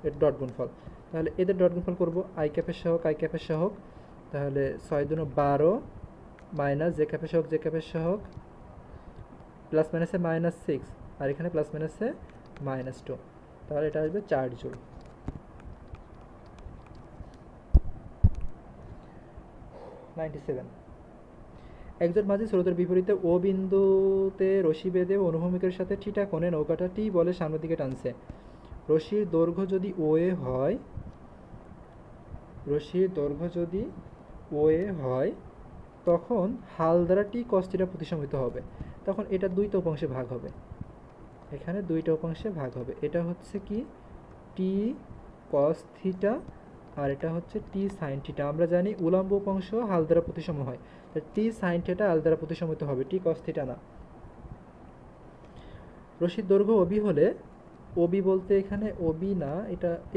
এর ডট গুণফল। তাহলে এদের ডট গুণফল করবো, আই ক্যাপের সহক আই ক্যাপের সহক, তাহলে 6 দুনো 12 মাইনাস জে ক্যাপের সহক জে ক্যাপের সহক, প্লাস মাইনাসে -6, আর এখানে প্লাস মাইনাসে -2, তাহলে এটা আসবে 4 জুল। 97, একজন মাঝি স্রোতের বিপরীতে ও বিন্দুতে রশি বেঁধে অনুভূমিকের সাথে থিটা কোণে নৌকাটা টি বলে সামনের দিকে টানছে। রশির দৈর্ঘ্য যদি ও এ হয়, রশির দৈর্ঘ্য যদি ও এ হয়, তখন হাল দ্বারা টি কস থিটা প্রতিসমিত হবে। তখন এটা দুইটা উপাংশে ভাগ হবে, এখানে দুইটা উপাংশে ভাগ হবে। এটা হচ্ছে কি টি কস থিটা, আর এটা হচ্ছে টি সাইন থিটা। আমরা জানি উলম্ব উপাংশ হাল দ্বারা প্রতিসম হয়, টি সাইন থিটা হাল দ্বারা প্রতিসমিত হবে, টি কস থিটা না। রশির দৈর্ঘ্য ওবি হলে, ওবি বলতে এখানে ওবি না,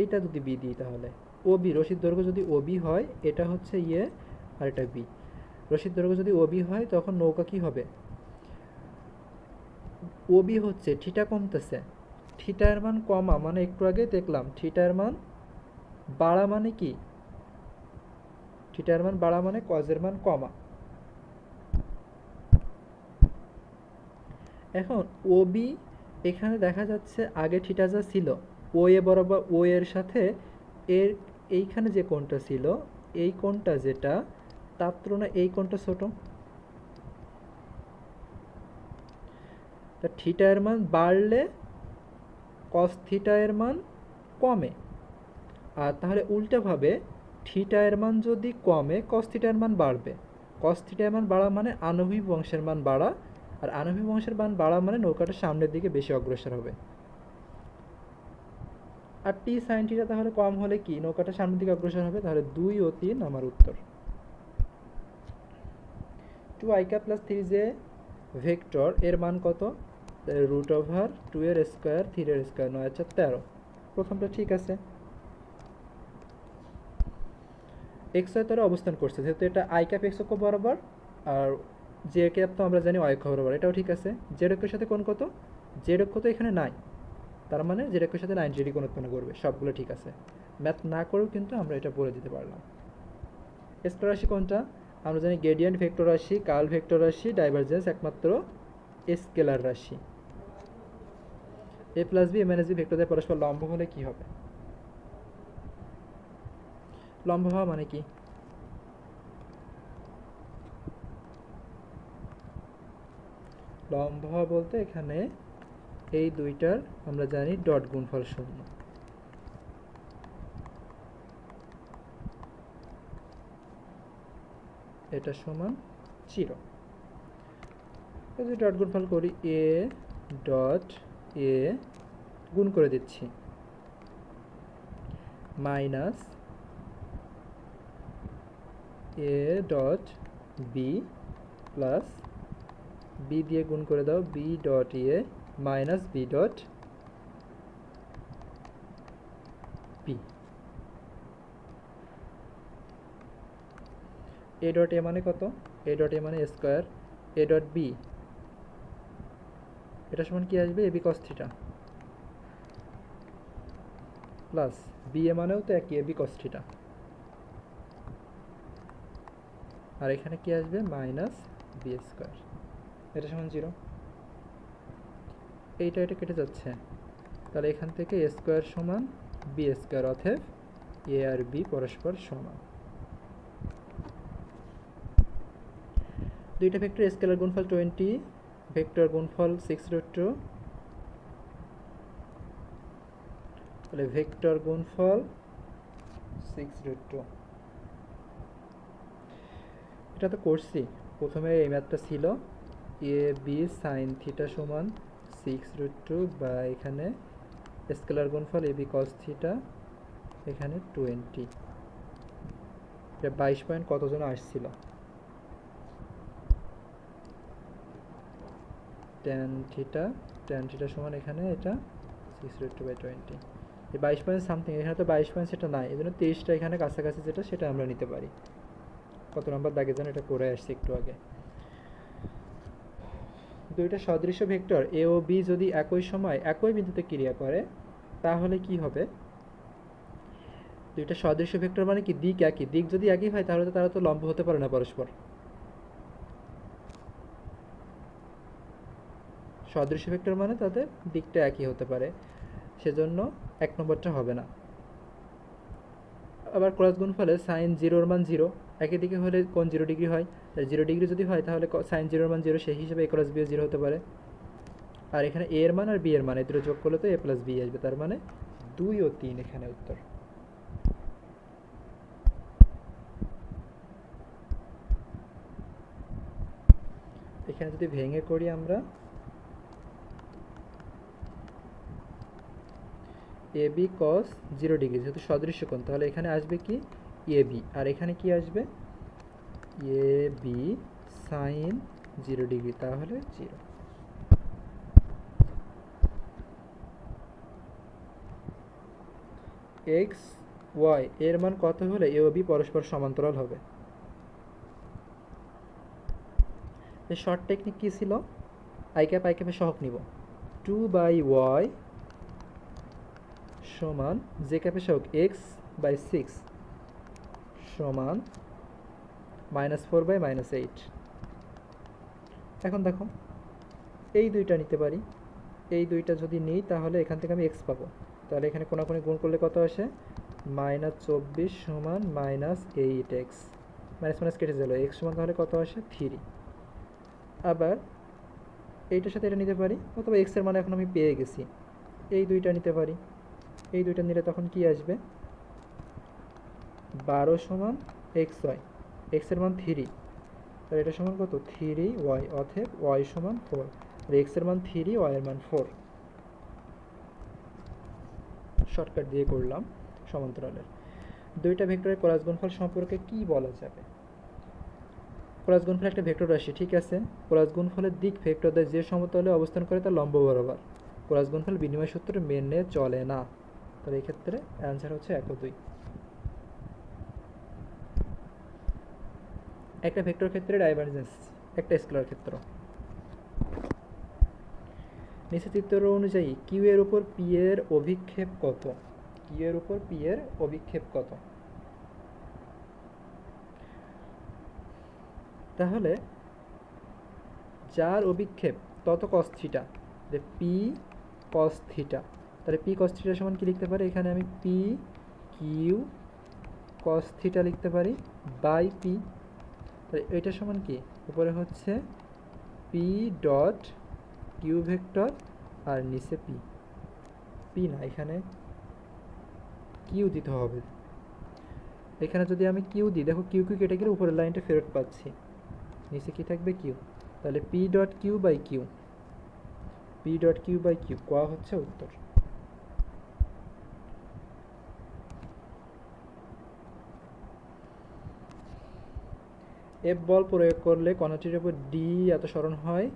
এটা যদি বি দিই তাহলে ওবি, রশির দৈর্ঘ্য যদি ওবি হয়, এটা হচ্ছে ইয়ে আর এটা বি। রশির দৈর্ঘ্য যদি ওবি হয় তখন নৌকা কি হবে, ওবি হচ্ছে থিটা কমতেছে, থিটার মান কমা মানে একটু আগে দেখলাম থিটার মান বাড়া মানে কি, থিটার মান বাড়া মানে কজের মান কমা। এখন ওবি এখানে দেখা যাচ্ছে আগে থিটা যা ছিল ও এ বরাবর, ও এর সাথে এর এইখানে যে কোণটা ছিল, এই কোণটা যেটা, তার তুলনায় এই কোণটা ছোট, তা থিটা এর মান বাড়লে কস থিটা এর মান কমে। আর তাহলে উল্টাভাবে থিটা এর মান যদি কমে কস থিটা এর মান বাড়বে। কস থিটা এর মান বাড়া মানে আণবিক অংশের মান বাড়া, আর আণবিক অংশের মান বাড়া মানে নৌকাটা সামনের দিকে বেশি অগ্রসর হবে। আর টি সাইন থিটা তাহলে কম হলে কি নৌকাটা সামনের দিকে অগ্রসর হবে, তাহলে 2 ও 3 আমার উত্তর। 2i cap plus 3j vector এর মান কত, √2 এর স্কোয়ার 3 এর স্কোয়ার, 9 4 13। প্রথমটা ঠিক আছে, এক্স ওয়াই তলে অবস্থান করছে, যেহেতু এটা আই ক্যাপ এক্স অক্ষ বরাবর, আর জে ক্যাপ তো আমরা জানি ওয়াই অক্ষ বরাবর, এটাও ঠিক আছে। জেড অক্ষের সাথে কোণ কত, জেড অক্ষ তো এখানে নাই, তার মানে জেড অক্ষের সাথে 90 ডিগ্রি কোণ উৎপন্ন করবে, সবগুলো ঠিক আছে। ম্যাথ না করেও কিন্তু আমরা এটা বলে দিতে পারলাম। স্কেলার রাশি কোনটা, আমরা জানি গ্রেডিয়েন্ট ভেক্টর রাশি, কার্ল ভেক্টর রাশি, ডাইভারজেন্স একমাত্র স্কেলার রাশি। এ প্লাস বি মাইনাস বি ভেক্টরদের পরস্পর লম্ব হলে কি হবে, লম্ব হওয়া মানে কি, লম্ব হওয়া বলতে এখানে এই দুইটার আমরা জানি ডট গুণফল 0, এটা সমান 0। যদি ডট গুণফল করি, এ ডট এ গুণ করে দিচ্ছি minus A dot B plus B দিয়ে গুণ করে দাও B dot A minus B dot B. A dot A মানে কত, এ ডট এ মানে স্কোয়ার, এ ডট বি এটা সমান কি আসবে, a B cos theta plus B a মানেও তো একই, এ বি কস থিটা, আর এখানে কি আসবে মাইনাস বি স্কোয়ার, এটা সমান 0। এইটা এটা কেটে যাচ্ছে, তাহলে এখান থেকে এ স্কোয়ার সমান বি স্কোয়ার, অতএব এ আর বি পরস্পর সমান। দুইটা ভেক্টর স্কেলার গুণফল 20, ভেক্টর গুণফল 6√2, তাহলে ভেক্টর গুণফল 6√2, এটা তো করছি, প্রথমে এই ম্যাথটা ছিল এ বি সাইন থিটা সমান 6√2 বা এখানে স্কেলার গুণফল এ বি কস থিটা, এখানে 20, এটা 22 পয়েন্ট কত জন আসছিল। ট্যান থিটা সমান এখানে এটা 6√2/20, এই 22 পয়েন্ট সামথিং, এখানে তো 22 পয়েন্ট সেটা নাই, এই জন্য 23টা এখানে কাছাকাছি যেটা সেটা আমরা নিতে পারি। কত নম্বর দাগে যেন এটা করে আসছি একটু আগে। দুইটা সদৃশ্য ভেক্টর এ ও বি যদি একই সময় একই বিন্দুতে ক্রিয়া করে তাহলে কি হবে? দুইটা সদৃশ্য ভেক্টর মানে কি দিক একই, দিক যদি একই হয় তাহলে তো তারা তো লম্ব হতে পারে না পরস্পর। সদৃশ্য ভেক্টর মানে তাদের দিকটা একই হতে পারে, সেজন্য 1 নম্বরটা হবে না। আবার ক্রস গুণফলে সাইন 0 এর মান 0, একই দিকে হলে কোণ 0 ডিগ্রি হয়, 0 ডিগ্রি যদি হয় তাহলে সাইন 0 এর মান 0, সেই হিসেবে a ক্রস b 0 হতে পারে। আর এখানে a এর মান আর b এর মান এই দুটো যোগ করলে তো a প্লাস b আসবে, তার মানে 2 ও 3 এখানে উত্তর। এখানে যদি ভেঙে করি আমরা, এ বি কস 0 ডিগ্রি যেহেতু সদৃশ্য কোণ, তাহলে এখানে আসবে কি এ বি, আর এখানে কি আসবে এ বি সাইন 0 ডিগ্রি, তাহলে 0। এক্স ওয়াই এর মান কত হলে এ ও বি পরস্পর সমান্তরাল হবে? এই শর্ট টেকনিক কি ছিল? আই ক্যাপের সহগ নিব, 2/y সমান জে ক্যাপের সহগ x/6 সমান -4/-8। এখন দেখো এই দুইটা নিতে পারি, এই দুইটা যদি নিই তাহলে এখান থেকে আমি x পাবো, তাহলে এখানে কোনাকুনি গুণ করলে কত আসে? -24 সমান -8x, মাইনাস মাইনাস কেটে গেল, x সমান তাহলে কত আসে? 3। আবার এইটার সাথে এটা নিতে পারি, অথবা x এর মান এখন আমি পেয়ে গেছি, এই দুইটা নিতে পারি, এই দুইটা নিলে তখন কি আসবে? 12 সমান xy, x এর মান 3, তাহলে এটা সমান কত? 3y, অতএব y সমান 4, আর x এর মান 3, y এর মান 4। শর্টকাট দিয়ে করলাম সমান্তরালের। দুইটা ভেক্টরের ক্রস গুণফল সম্পর্কে কি বলা যাবে? ক্রস গুণফল একটা ভেক্টর রাশি, ঠিক আছে, ক্রস গুণফলের দিক ভেক্টরদের যে সমতলে অবস্থান করে তার লম্ব বরাবর। ক্রস গুণফল বিনিময় সূত্র মেনে চলে না, তাহলে এই ক্ষেত্রে অ্যান্সার হচ্ছে 1 ও 2। একটা ভেক্টর ক্ষেত্রে ডাইভারজেন্স একটা স্কেলার ক্ষেত্র। নিচে চিত্র অনুযায়ী কিউ এর উপর পি এর অভিক্ষেপ কত? কিউ এর উপর পি এর অভিক্ষেপ কত? তাহলে যার অভিক্ষেপ তত কস থিটা, যে পি কস থিটা, তাহলে পি কস থিটা সমান কি লিখতে পারি? এখানে আমি পি কিউ কস থিটা লিখতে পারি বাই পি, তাহলে এটা সমান কি? উপরে হচ্ছে পি ডট কিউ ভেক্টর আর নিচে পি, পি না এখানে কিউ দিতে হবে। এখানে যদি আমি কিউ দিই, দেখো কিউ কিউ কেটে গেলে উপরের লাইনটা ফেরত পাচ্ছি, নিচে কি থাকবে? কিউ, তাহলে P dot Q by Q, P dot Q by Q কোয়া হচ্ছে উত্তর। এফ বল প্রয়োগ করলে কণাটির উপর ডি এত সরণ হয়,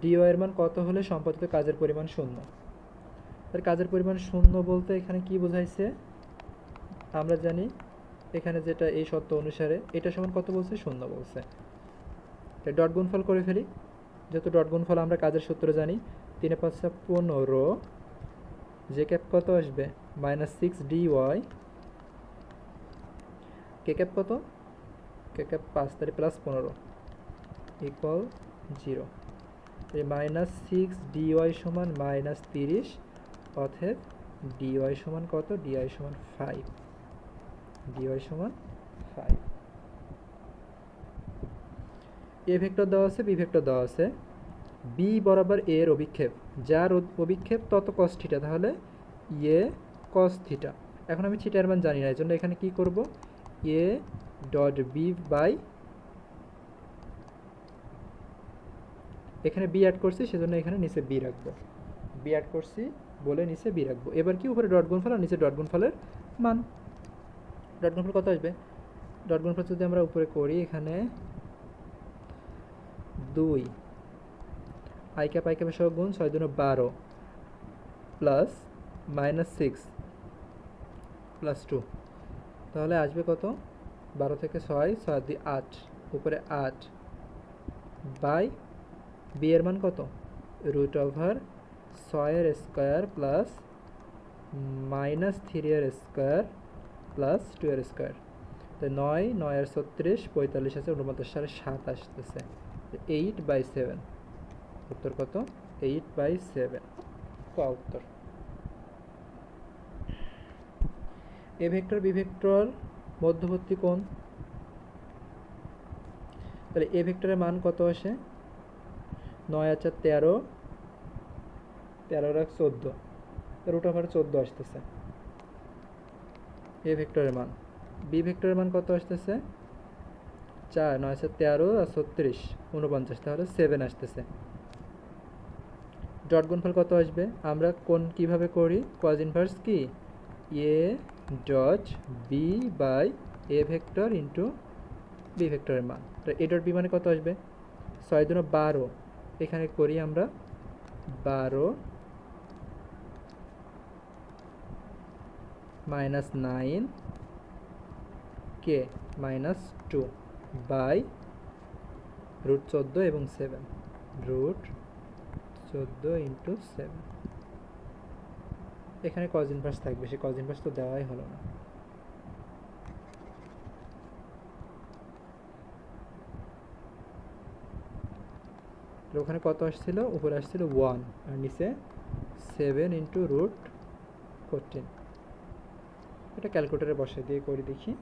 ডি এর মান কত হলে সম্পাদিত কাজের পরিমাণ 0? তার কাজের পরিমাণ 0 বলতে এখানে কি বোঝাইছে? আমরা জানি এখানে যেটা এই শর্ত অনুসারে এটা সমান কত বলছে? 0 বলছে। তাই ডট গুণফল করে ফেলি, যেহেতু ডট গুণফল আমরা কাজের সূত্র জানি, 3 5 15, জে ক্যাপ কত আসবে? -6 dy, কে ক্যাপ কত? কে ক্যাপ 5, তাহলে +15 ইকুয়াল 0। এই -6 dy সমান -30, অতএব dy সমান কত? dy সমান 5, dy সমান 5। এ ভেক্টর দেওয়া আছে, বি ভেক্টর দেওয়া আছে, বি বরাবর এ এর অভিক্ষেপ, যার অভিক্ষেপ তত কস থিটা, তাহলে এ কস থিটা। এখন আমি থিটার মান জানি না, এই জন্য এখানে কি করব? এ ডট বি বাই, এখানে বি অ্যাড করছি সেজন্য এখানে নিচে বি রাখবো, বি অ্যাড করছি বলে নিচে বি রাখবো। এবার কি? উপরে ডট গুণফল আর নিচে ডট গুণফলের মান। ডট গুণফল কত আসবে? ডট গুণফল যদি আমরা উপরে করি, এখানে 2 আই ক্যাপের সহ গুণ, 6 দুগুণে 12 প্লাস -6 প্লাস 2, তাহলে আসবে কত? 12 থেকে 6, 6 দিয়ে 8, উপরে 8 বাই বি এর মান কত? রুট ওভার 6 এর স্কোয়ার প্লাস -3 এর স্কোয়ার প্লাস 2 এর স্কোয়ার, তো 9, 9 আর 36, 45 আছে, 49/7 আসতেছে, 8/7। উত্তর কত? 8/7 উত্তর। এ ভেক্টর বি ভেক্টর মধ্যবর্তী কোণ, তাহলে এ ভেক্টরের মান কত আসে? 9 আর 4 13, 13 আর 14, রুট ওভার 14 আসতেছে এ ভেক্টরের মান। বি ভেক্টরের মান কত আসতেছে? 4, 9 আর 4 13 আর 36, 49, তাহলে 7 আসতেছে। ডট গুণফল কত আসবে? আমরা কোন কিভাবে করি? কজ ইনভার্স কি? A dot B by A vector into B ভেক্টরের মান। তো এ ডট বি মানে কত আসবে? 6 দুগুণে 12, এখানে করি আমরা 12 -9 কে -2 বাই রুট 14 এবং 7, রুট 14 ইন্টু 7। এখানে কজ ইনভার্স থাকবে, সে কজ ইনভার্স তো দেওয়াই হলো না। ওখানে কত আসছিল? উপরে আসছিল 1 আর নিচে 7 ইন্টু রুট 14। এটা ক্যালকুলেটরে বসে দিয়ে করি দেখি।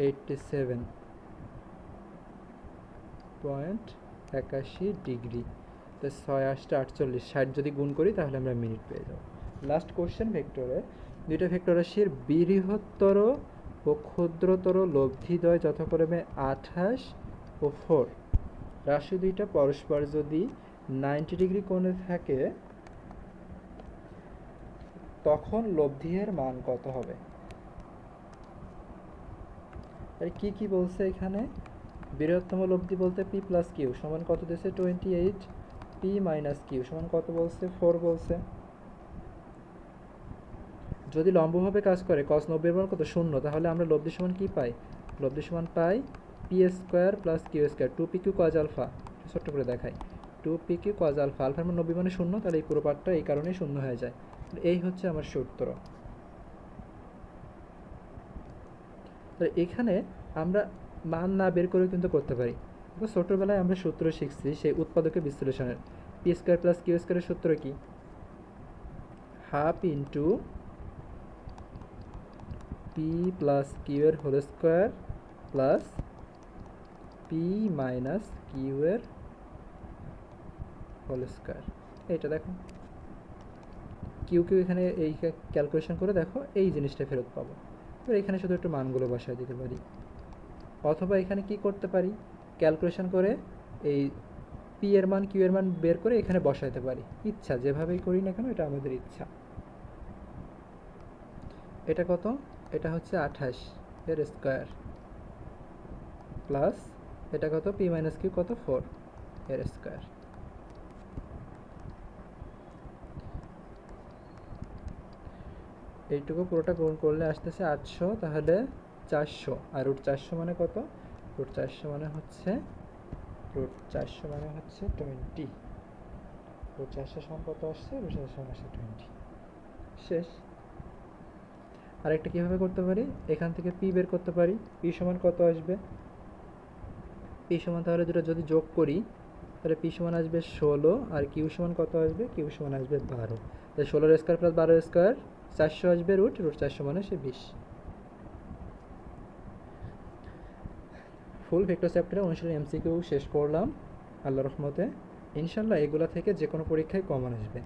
87.81 ডিগ্রি, তো 6 8 48, 60 যদি গুণ করি তাহলে আমরা মিনিট পেয়ে যাব। লাস্ট কোশ্চেন ভেক্টরে দুইটা ভেক্টর রাশির বৃহত্তর ও ক্ষুদ্রতর লব্ধিদ্বয় যথাক্রমে 28 ও 4। রাশি দুইটা পরস্পর যদি 90 ডিগ্রি কোণে থাকে তখন লব্ধির মান কত হবে? আর কি কি বলছে এখানে? বৃহত্তম লব্ধি বলতে পি প্লাস কিউ সমান কত দিয়েছে? 28, পি মাইনাস কিউ সমান কত বলছে? 4 বলছে। যদি লম্বভাবে কাজ করে cos 90 এর মান কত? 0, তাহলে আমরা লব্ধি সমান কি পাই? লব্ধি সমান পাই p square plus Q square, 2pq cos alpha. ছোট্ট করে দেখাই, 2pq cos আলফা, আলফার মান 90 মানে 0, তাহলে এই পুরো পার্টটা এই কারণেই শূন্য হয়ে যায়। এই হচ্ছে আমার সূত্র। তো এখানে আমরা মান না বের করেও কিন্তু করতে পারি। ছোটোবেলায় আমরা সূত্র শিখছি সেই উৎপাদকের বিশ্লেষণের। পি স্কোয়ার প্লাস কিউ স্কোয়ারের সূত্র কি? Half into p plus q এর whole square plus p minus q এর হোল স্কোয়ার। এইটা দেখো, কিউ কিউ এখানে এই ক্যালকুলেশন করে দেখো এই জিনিসটা ফেরত পাবো। এবার এখানে শুধু একটু মানগুলো বসায় দিতে পারি, অথবা এখানে কি করতে পারি? ক্যালকুলেশন করে এই পি এর মান কিউ এর মান বের করে এখানে বসাইতে পারি। ইচ্ছা যেভাবেই করি না কেন, এটা আমাদের ইচ্ছা। এটা কত? এটা হচ্ছে 28 এর স্কোয়ার প্লাস এটা কত? পি মাইনাস কিউ কত? 4 এর স্কোয়ার। এইটুকু পুরোটা গুণ করলে আসতেছে 800, তাহলে 400, আর রুট 400 মানে কত? রুট 400 মানে হচ্ছে 20। রুট 400 সমান কত আসছে? রুট 400 সমান আসছে 20। শেষ। আরেকটা কীভাবে করতে পারি? এখান থেকে পি বের করতে পারি। পি সমান কত আসবে? পি সমান তাহলে দুটো যদি যোগ করি তাহলে পি সমান আসবে 16, আর কিউ সমান কত আসবে? কিউ সমান আসবে 12। তাহলে 16 স্কোয়ার প্লাস 12 স্কোয়ার, 400 আসবে রুট 400 মানে সে 20। ফুল ভেক্টর চ্যাপ্টারে অনুশীলন এমসিকিউ শেষ করলাম আল্লাহর রহমতে। ইনশাল্লাহ এগুলা থেকে যে কোনো পরীক্ষায় কমন আসবে।